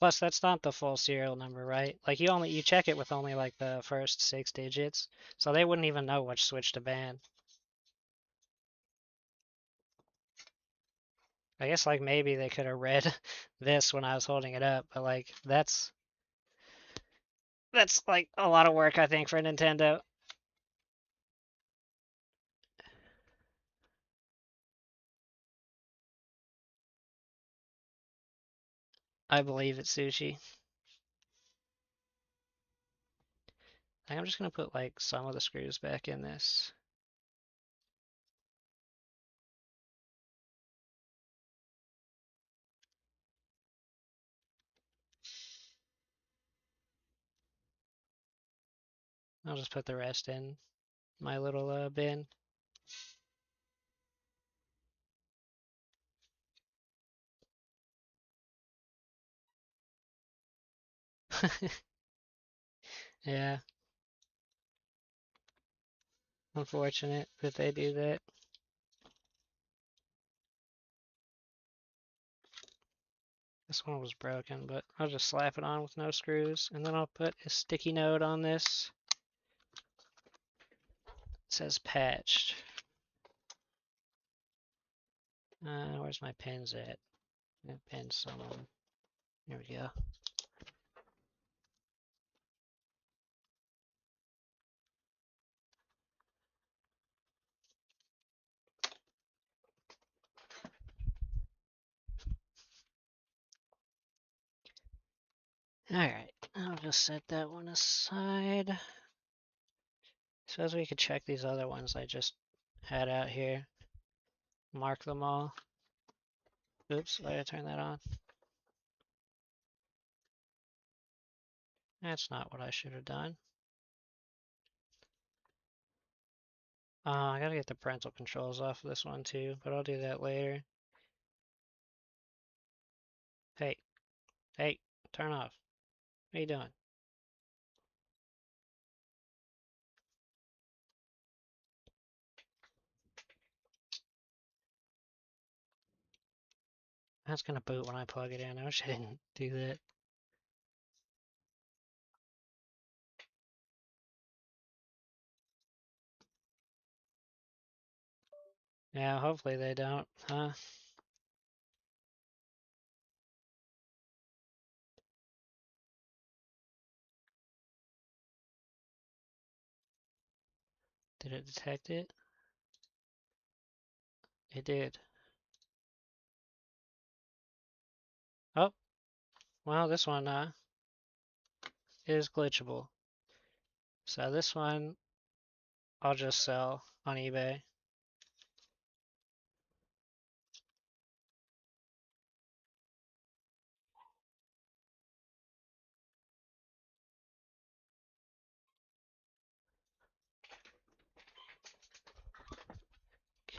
Plus, that's not the full serial number, right? Like you check it with only like the first 6 digits, so they wouldn't even know which switch to ban. I guess like maybe they could have read this when I was holding it up, but like that's like a lot of work I think for Nintendo. I believe it's sushi. I think I'm just gonna put like some of the screws back in this. I'll just put the rest in my little bin. Yeah, unfortunate that they do that. This one was broken, but I'll just slap it on with no screws, and then I'll put a sticky note on this. It says patched. Where's my pins at? I pinned someone. Here we go. Alright, I'll just set that one aside. Suppose we could check these other ones I just had out here. Mark them all. Oops, I gotta turn that on. That's not what I should have done. I gotta get the parental controls off of this one too, but I'll do that later. Hey, hey, turn off. What are you doing? That's gonna boot when I plug it in. I wish I didn't do that. Yeah, hopefully they don't, huh? Did it detect it? It did. Oh, well, this one is glitchable. So this one I'll just sell on eBay.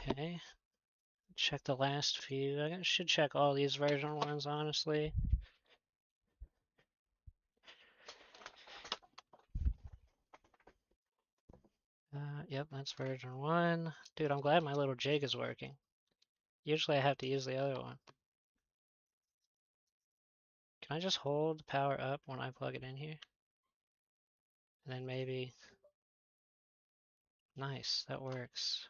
Okay, check the last few. I should check all these version ones, honestly. Yep, that's version 1. Dude, I'm glad my little jig is working. Usually I have to use the other one. Can I just hold the power up when I plug it in here? And then maybe... Nice, that works.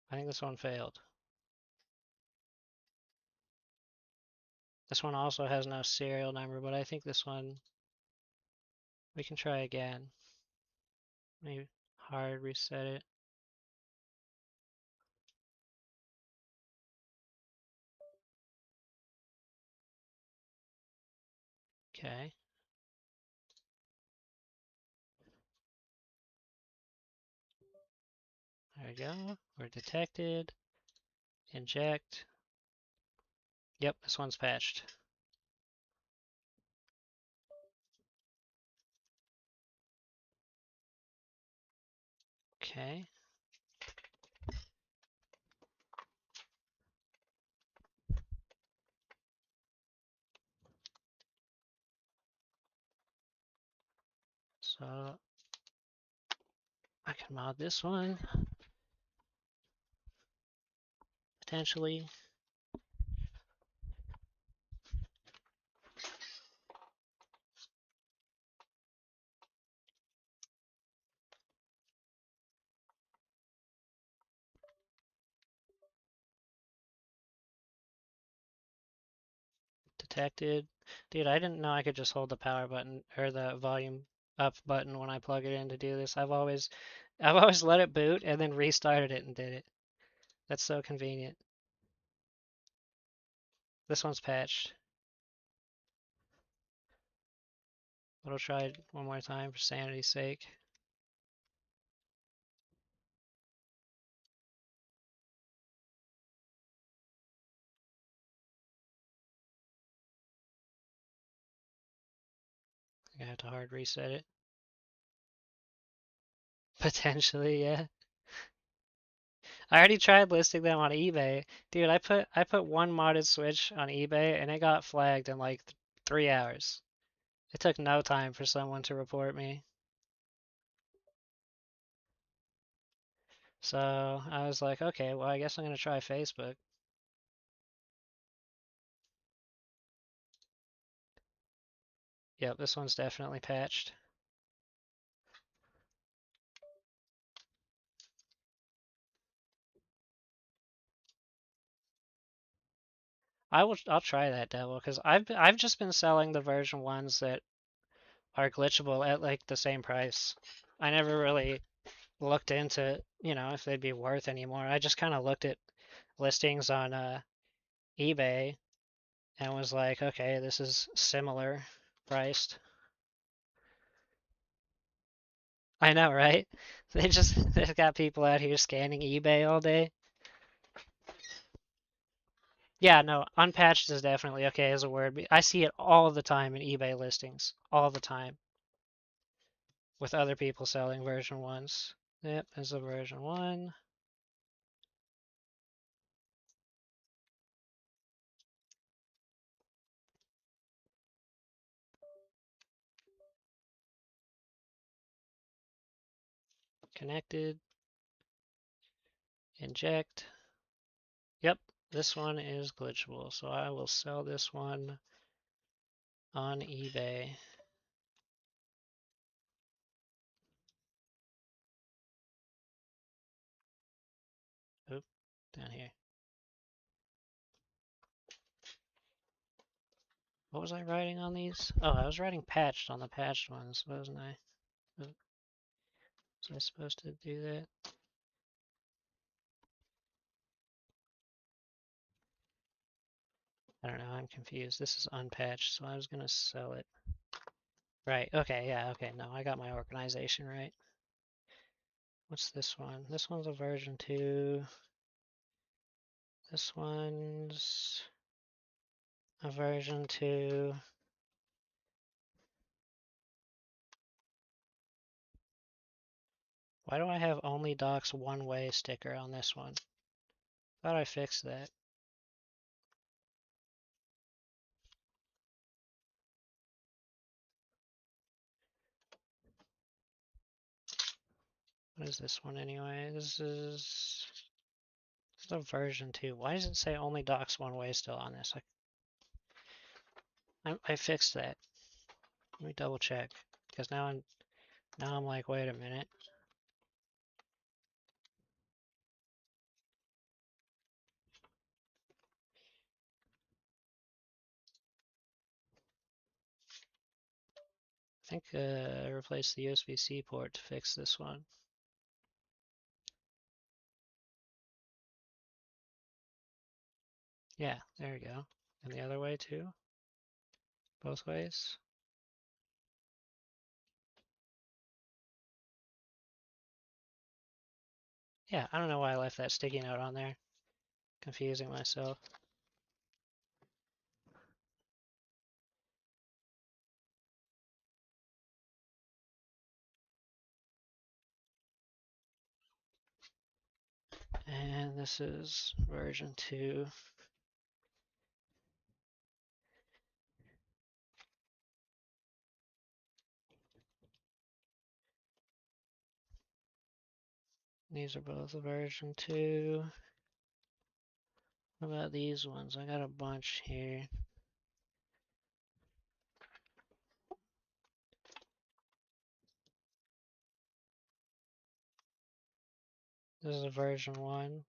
I think this one failed. This one also has no serial number, but I think this one... We can try again. Maybe hard reset it. Okay. There we go. We're detected. Inject. Yep, this one's patched. Okay. So I can mod this one potentially. detected. Dude, I didn't know I could just hold the power button or the volume up button when I plug it in to do this. I've always let it boot and then restarted it and did it. That's so convenient. This one's patched. But I'll try it one more time for sanity's sake. I have to hard reset it. Potentially, yeah. I already tried listing them on eBay. Dude, I put one modded Switch on eBay and it got flagged in like 3 hours. It took no time for someone to report me. So I was like, okay, well, I guess I'm gonna try Facebook. Yep, this one's definitely patched. I'll try that devil because I've just been selling the version ones that are glitchable at like the same price. I never really looked into, if they'd be worth anymore. I just kind of looked at listings on eBay and was like, okay, this is similar priced. I know, right? They've got people out here scanning eBay all day. Yeah, no, unpatched is definitely okay as a word. I see it all the time in eBay listings, all the time, with other people selling version ones. Yep, there's a version one. Connected, inject. Yep, this one is glitchable, so I will sell this one on eBay. Oop, down here. What was I writing on these? Oh, I was writing patched on the patched ones, wasn't I? Was I supposed to do that? I don't know, I'm confused. This is unpatched, so I was gonna sell it. Right, okay, yeah, okay, no, I got my organization right. What's this one? This one's a version 2. This one's a version 2. Why do I have only docs one way sticker on this one? Thought I fixed that. What is this one anyway? This is a version 2. Why does it say only docs one way still on this? I fixed that. Let me double check. Because now I'm like, wait a minute. I think I replaced the USB-C port to fix this one. Yeah, there we go. And the other way too? Both ways? Yeah, I don't know why I left that sticky note on there. Confusing myself. And this is version 2. These are both version 2. What about these ones? I got a bunch here. This is a version 1.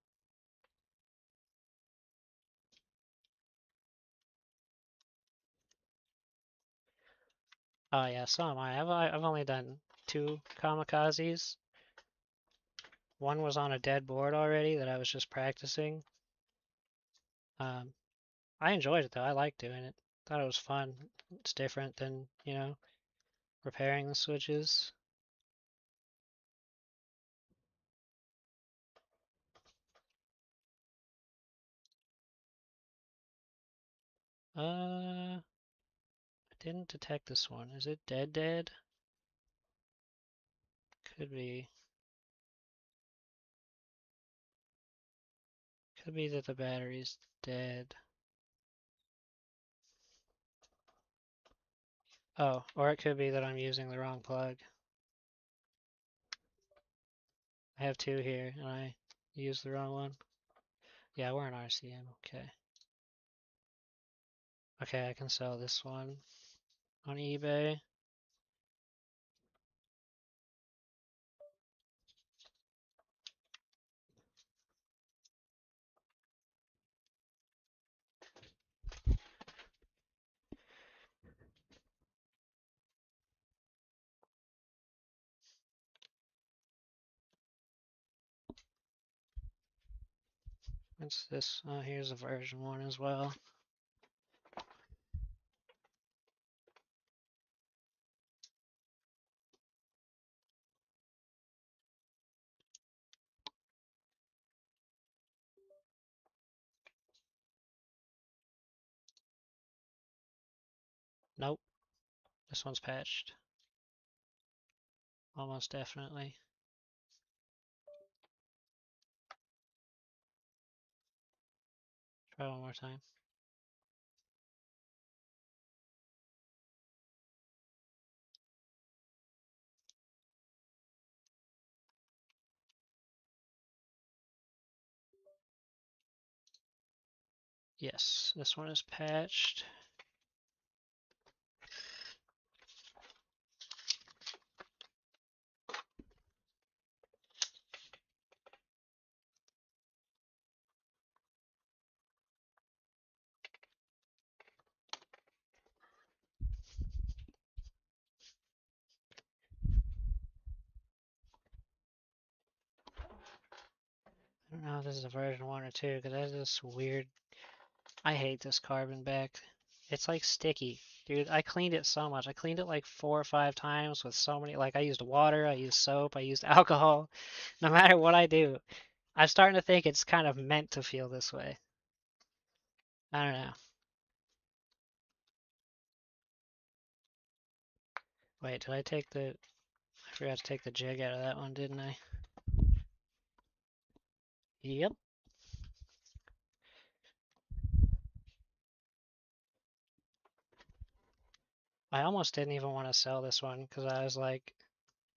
Oh yeah, so am I. I've only done 2 kamikazes. One was on a dead board already that I was just practicing. Um, I enjoyed it though. I liked doing it. Thought it was fun. It's different than, repairing the switches. I didn't detect this one. Is it dead? Could be. Could be that the battery's dead. Oh, or it could be that I'm using the wrong plug. I have 2 here and I used the wrong one. Yeah, we're in RCM. Okay. Okay, I can sell this one on eBay. What's this? Oh, here's a version 1 as well. Nope, this one's patched. Almost definitely. Try one more time. Yes, this one is patched. I don't know if this is a version 1 or 2 because that's this weird. I hate this carbon back. It's like sticky. Dude, I cleaned it so much. I cleaned it like 4 or 5 times with so many, like I used water, I used soap, I used alcohol. No matter what I do, I'm starting to think it's kind of meant to feel this way. I don't know. Wait, did I take the, I forgot to take the jig out of that one, didn't I? Yep. I almost didn't even want to sell this one because I was like,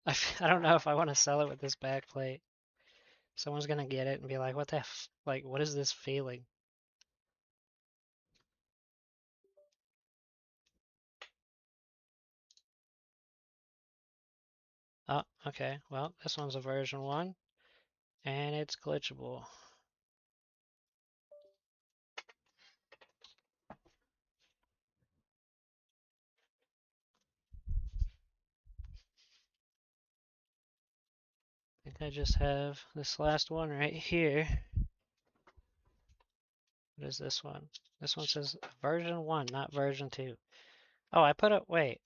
I don't know if I want to sell it with this back plate. Someone's gonna get it and be like, what the f, like, what is this feeling? Oh, okay. Well, this one's a version 1 and it's glitchable. I think I just have this last one right here. What is this one? This one says version 1, not version 2. Oh, I put a, wait.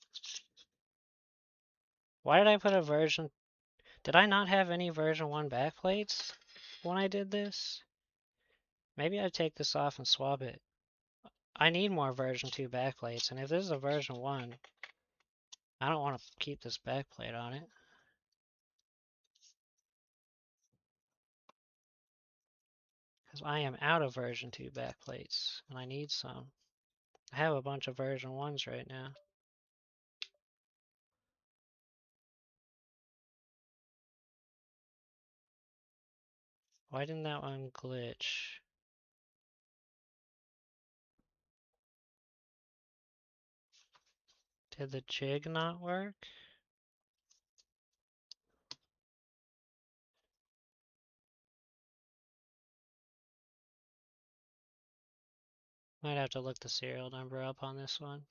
Why did I put a version, did I not have any version 1 backplates when I did this? Maybe I take this off and swap it. I need more version 2 backplates, and if this is a version 1, I don't want to keep this backplate on it. Because I am out of version 2 backplates, and I need some. I have a bunch of version 1s right now. Why didn't that one glitch? Did the jig not work? Might have to look the serial number up on this one.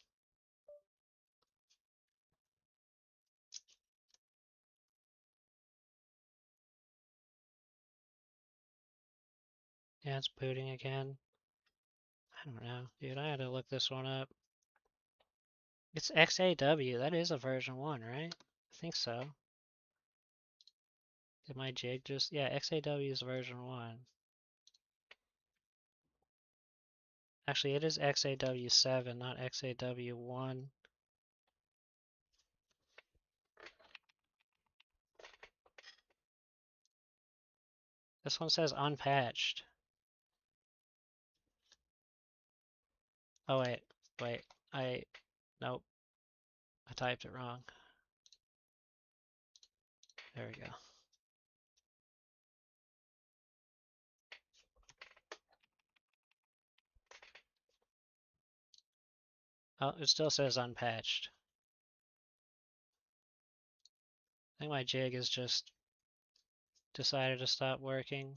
Yeah, it's booting again. I don't know, dude. I had to look this one up. It's XAW. That is a version 1, right? I think so. Did my jig just... Yeah, XAW is version 1. Actually, it is XAW7, not XAW1. This one says unpatched. Oh, wait. Nope. I typed it wrong. There we go. Oh, it still says unpatched. I think my jig has just decided to stop working.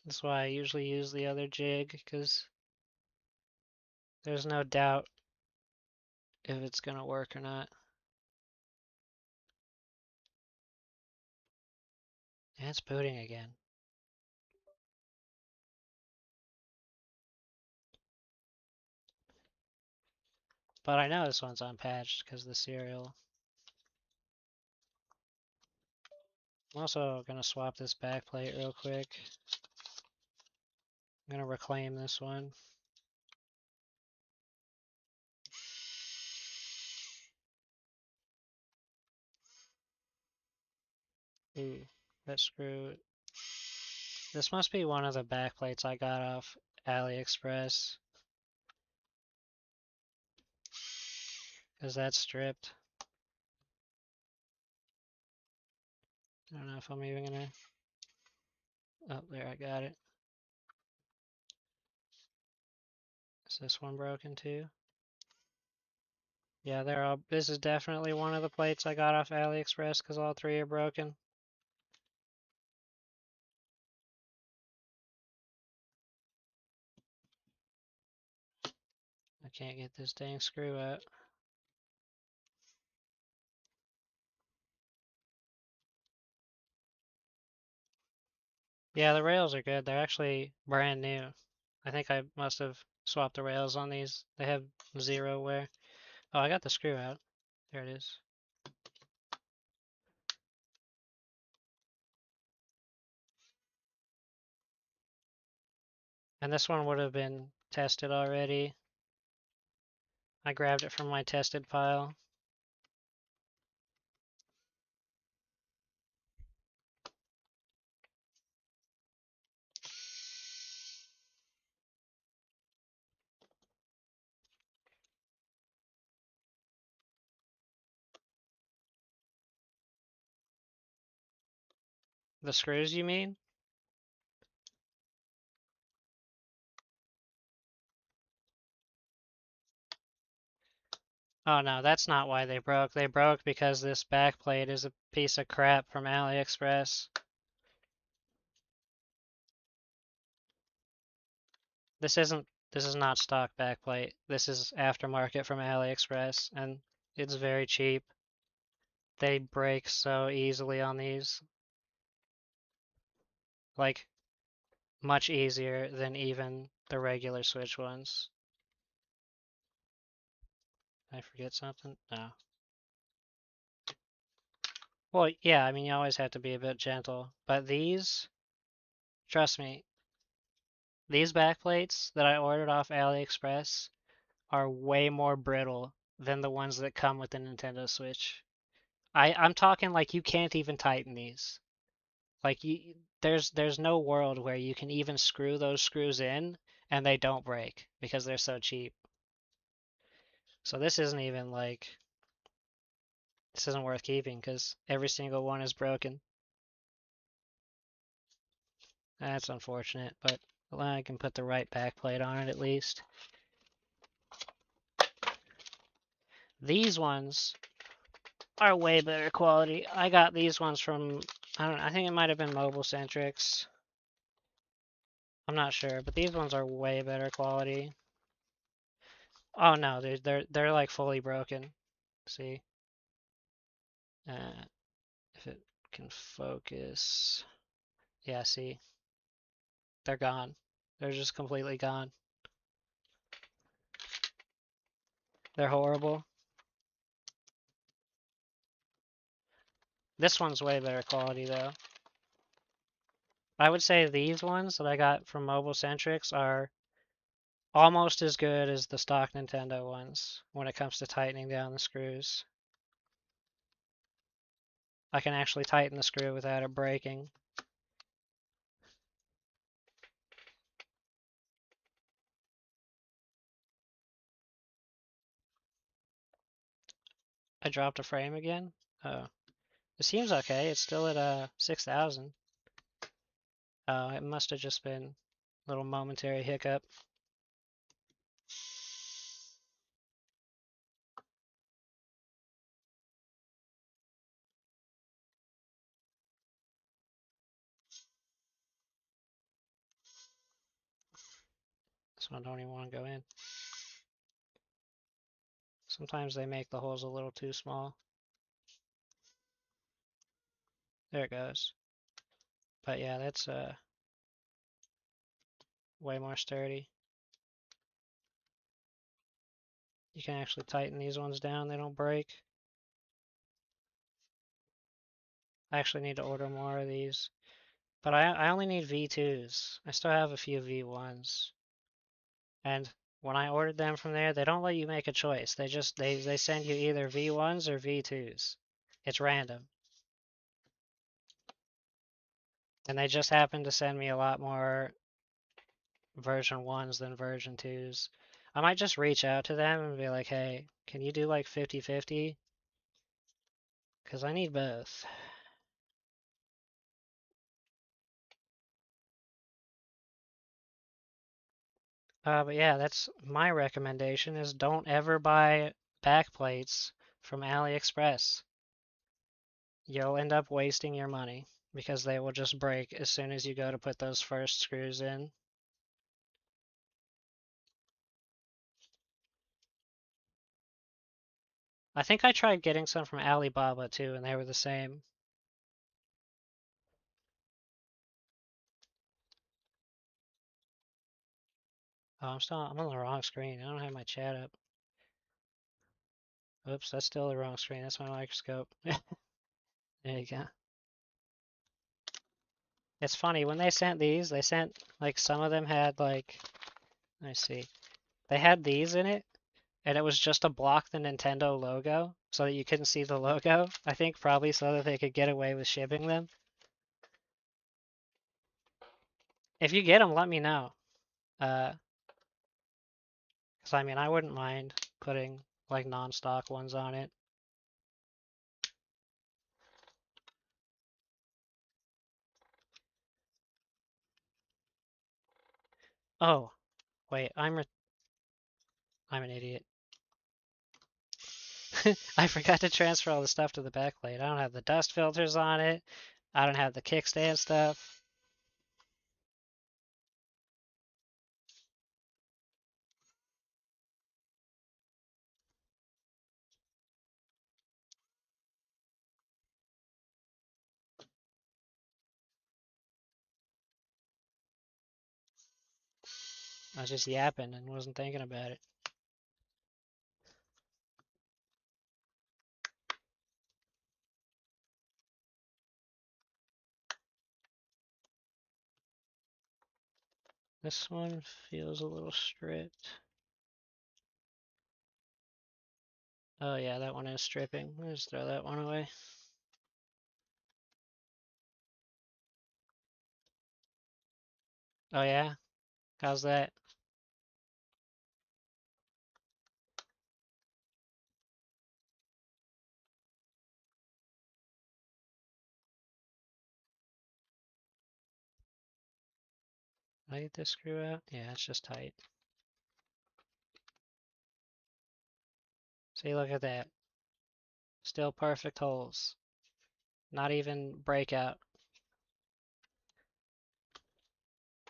That's why I usually use the other jig, because there's no doubt if it's gonna work or not. Yeah, it's booting again. But I know this one's unpatched because of the serial. I'm also gonna swap this backplate real quick. I'm gonna reclaim this one. Ooh, that screw. This must be one of the backplates I got off AliExpress, because that's stripped. I don't know if I'm even gonna... Oh, there, I got it. Is this one broken too? Yeah, they're all... This is definitely one of the plates I got off AliExpress, because all three are broken. I can't get this dang screw out. Yeah, the rails are good. They're actually brand new. I think I must have swapped the rails on these. They have 0 wear. Oh, I got the screw out. There it is. And this one would have been tested already. I grabbed it from my tested pile. The screws, you mean? Oh no, that's not why they broke. They broke because this backplate is a piece of crap from AliExpress. This is not stock backplate. This is aftermarket from AliExpress, and it's very cheap. They break so easily on these. Like, much easier than even the regular Switch ones. Did I forget something? No. Well, yeah, I mean, you always have to be a bit gentle. But these, trust me, these backplates that I ordered off AliExpress are way more brittle than the ones that come with the Nintendo Switch. I'm talking like you can't even tighten these. Like there's no world where you can even screw those screws in and they don't break because they're so cheap. So this isn't even like this isn't worth keeping because every single one is broken. That's unfortunate, but I can put the right backplate on it at least. These ones are way better quality. I got these ones from, I don't know, I think it might have been Mobile Centrics. I'm not sure, but these ones are way better quality. Oh no, they're like fully broken. See? Uh, if it can focus. Yeah, see? They're gone. They're just completely gone. They're horrible. This one's way better quality though. I would say these ones that I got from Mobile Centrics are almost as good as the stock Nintendo ones when it comes to tightening down the screws. I can actually tighten the screw without it breaking. I dropped a frame again. Oh, it seems okay. It's still at 6,000. Oh, it must have just been a little momentary hiccup. This one don't even want to go in. Sometimes they make the holes a little too small. There it goes. But yeah, that's way more sturdy. You can actually tighten these ones down, they don't break. I actually need to order more of these. But I only need V2s. I still have a few V1s. And when I ordered them from there, they don't let you make a choice. They send you either V1s or V2s. It's random. And they just happen to send me a lot more version 1s than version 2s. I might just reach out to them and be like, hey, can you do like 50-50? Because I need both. But yeah, that's my recommendation is don't ever buy backplates from AliExpress. You'll end up wasting your money because they will just break as soon as you go to put those first screws in. I think I tried getting some from Alibaba too, and they were the same. Oh, I'm on the wrong screen. I don't have my chat up. Oops, that's still the wrong screen. That's my microscope. There you go. It's funny, when they sent these, they sent, like, some of them had, like, let me see. They had these in it, and it was just to block the Nintendo logo so that you couldn't see the logo. I think probably so that they could get away with shipping them. If you get them, let me know. Because I mean, I wouldn't mind putting, like, non-stock ones on it. Oh, wait, I'm an idiot. I forgot to transfer all the stuff to the backplate. I don't have the dust filters on it. I don't have the kickstand stuff. I was just yapping and wasn't thinking about it. This one feels a little stripped. Oh yeah, that one is stripping. Let's just throw that one away. Oh yeah? How's that? Did I get this screw out? Yeah, it's just tight. See, look at that. Still perfect holes. Not even breakout.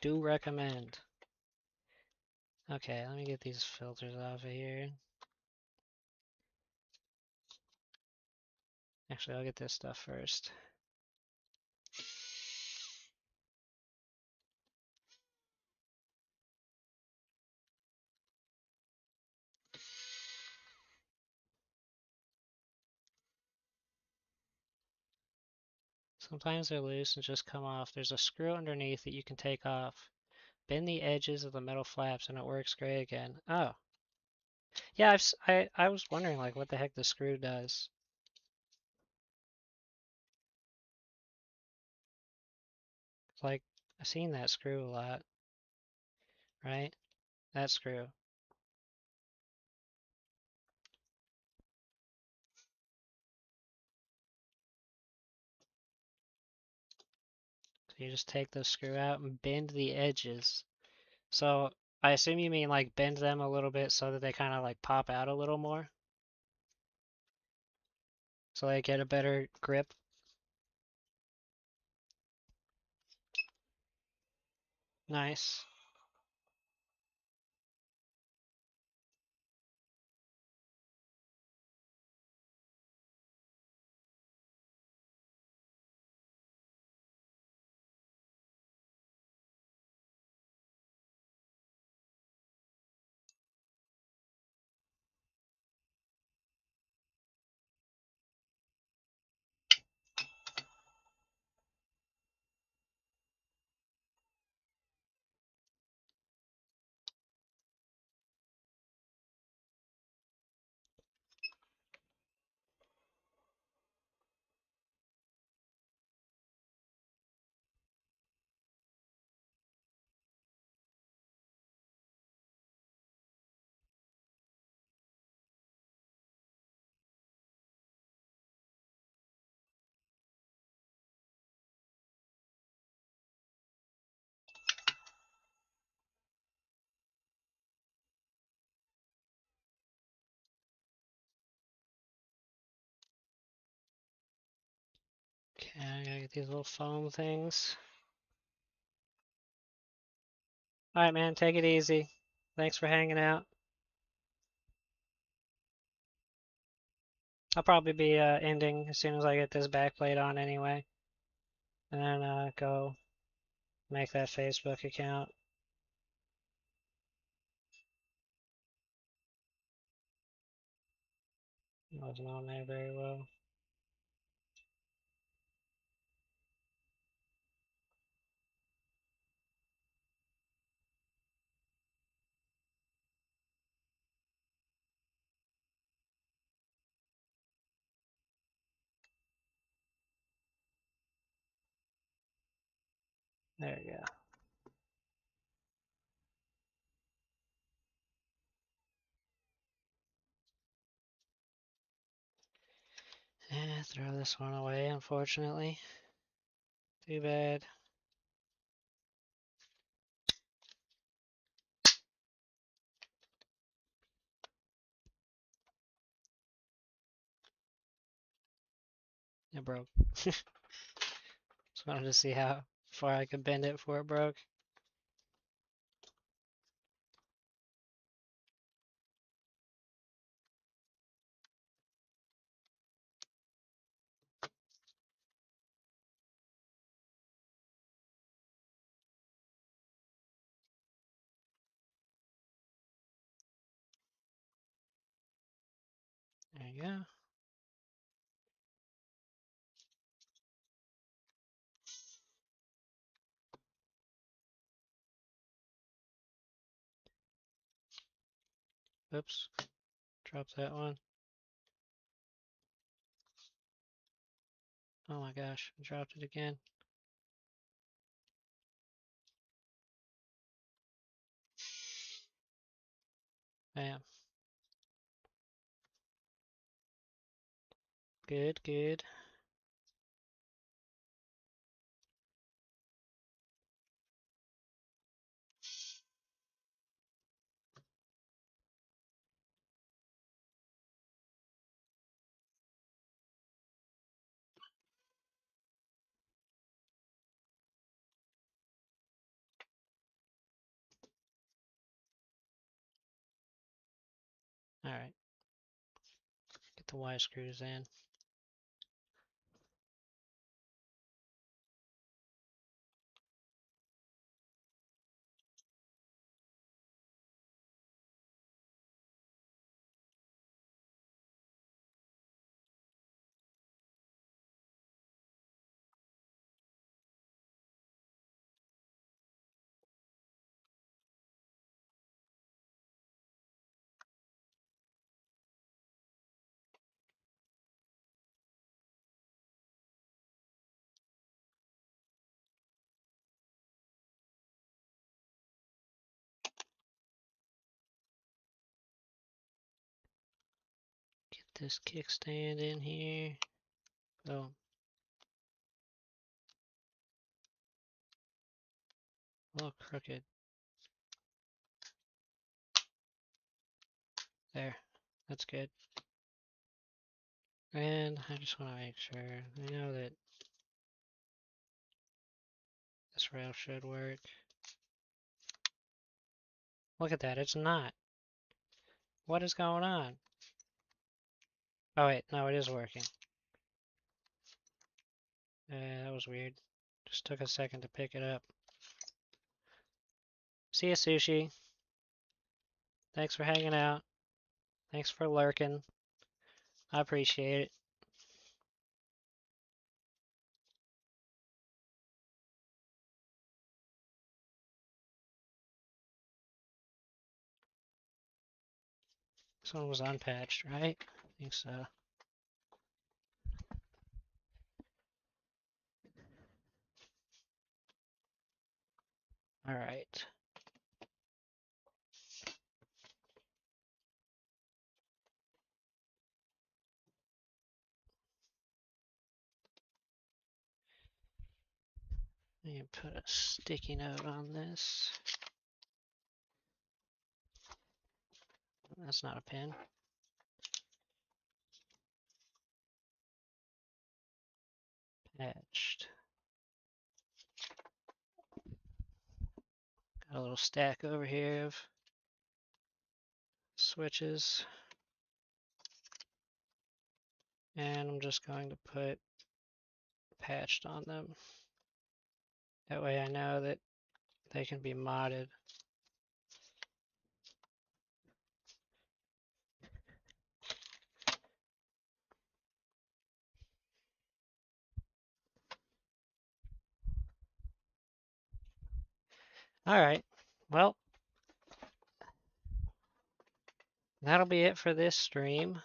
Do recommend. Okay, let me get these filters off of here. Actually, I'll get this stuff first. Sometimes they're loose and just come off. There's a screw underneath that you can take off. Bend the edges of the metal flaps and it works great again. Oh. Yeah, I was wondering like what the heck the screw does. Like, I've seen that screw a lot, right? That screw. So you just take the screw out and bend the edges. So I assume you mean like bend them a little bit so that they kind of like pop out a little more? So they get a better grip? Nice. Okay, I gotta get these little foam things. Alright, man, take it easy. Thanks for hanging out. I'll probably be ending as soon as I get this backplate on anyway. And then go make that Facebook account. Wasn't on there very well. There you go. Throw this one away, unfortunately. Too bad. It broke. Just wanted to see how far I could bend it before it broke. There you go. Oops. Dropped that one. Oh my gosh, I dropped it again. Bam. Good, good. the Y screws in. Get this kickstand in here. Oh. A little crooked. There. That's good. And I just want to make sure I know that this rail should work. Look at that, it's not. What is going on? Oh wait, no, it is working. That was weird. Just took a second to pick it up. See ya, Sushi. Thanks for hanging out. Thanks for lurking. I appreciate it. This one was unpatched, right? I think so. Alright. Let me put a sticky note on this. That's not a pin. Patched. Got a little stack over here of switches. And I'm just going to put patched on them. That way I know that they can be modded. Alright, well, that'll be it for this stream.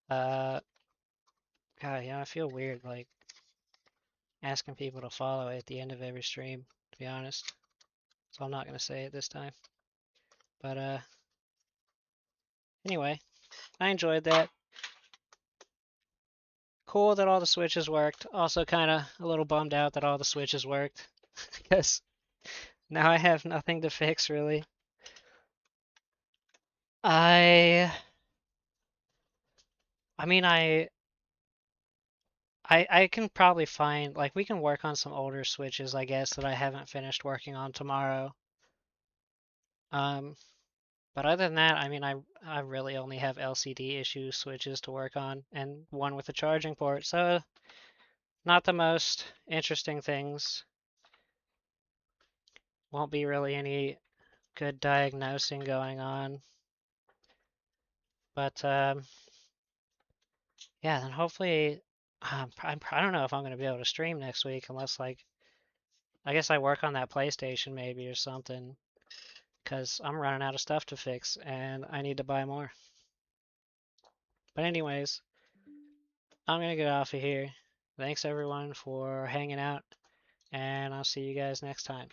God, I feel weird, like, asking people to follow at the end of every stream, to be honest. So I'm not going to say it this time. But, anyway, I enjoyed that. Cool that all the switches worked. Also kind of a little bummed out that all the switches worked. Because now I have nothing to fix, really. I mean, I can probably find, like, we can work on some older switches, I guess, that I haven't finished working on tomorrow. But other than that, I mean, I really only have LCD issue switches to work on, and one with a charging port, so not the most interesting things. Won't be really any good diagnosing going on. But, yeah, then hopefully, I don't know if I'm going to be able to stream next week unless, like, I guess I work on that PlayStation maybe or something, because I'm running out of stuff to fix and I need to buy more. But anyways, I'm going to get off of here. Thanks everyone for hanging out, and I'll see you guys next time.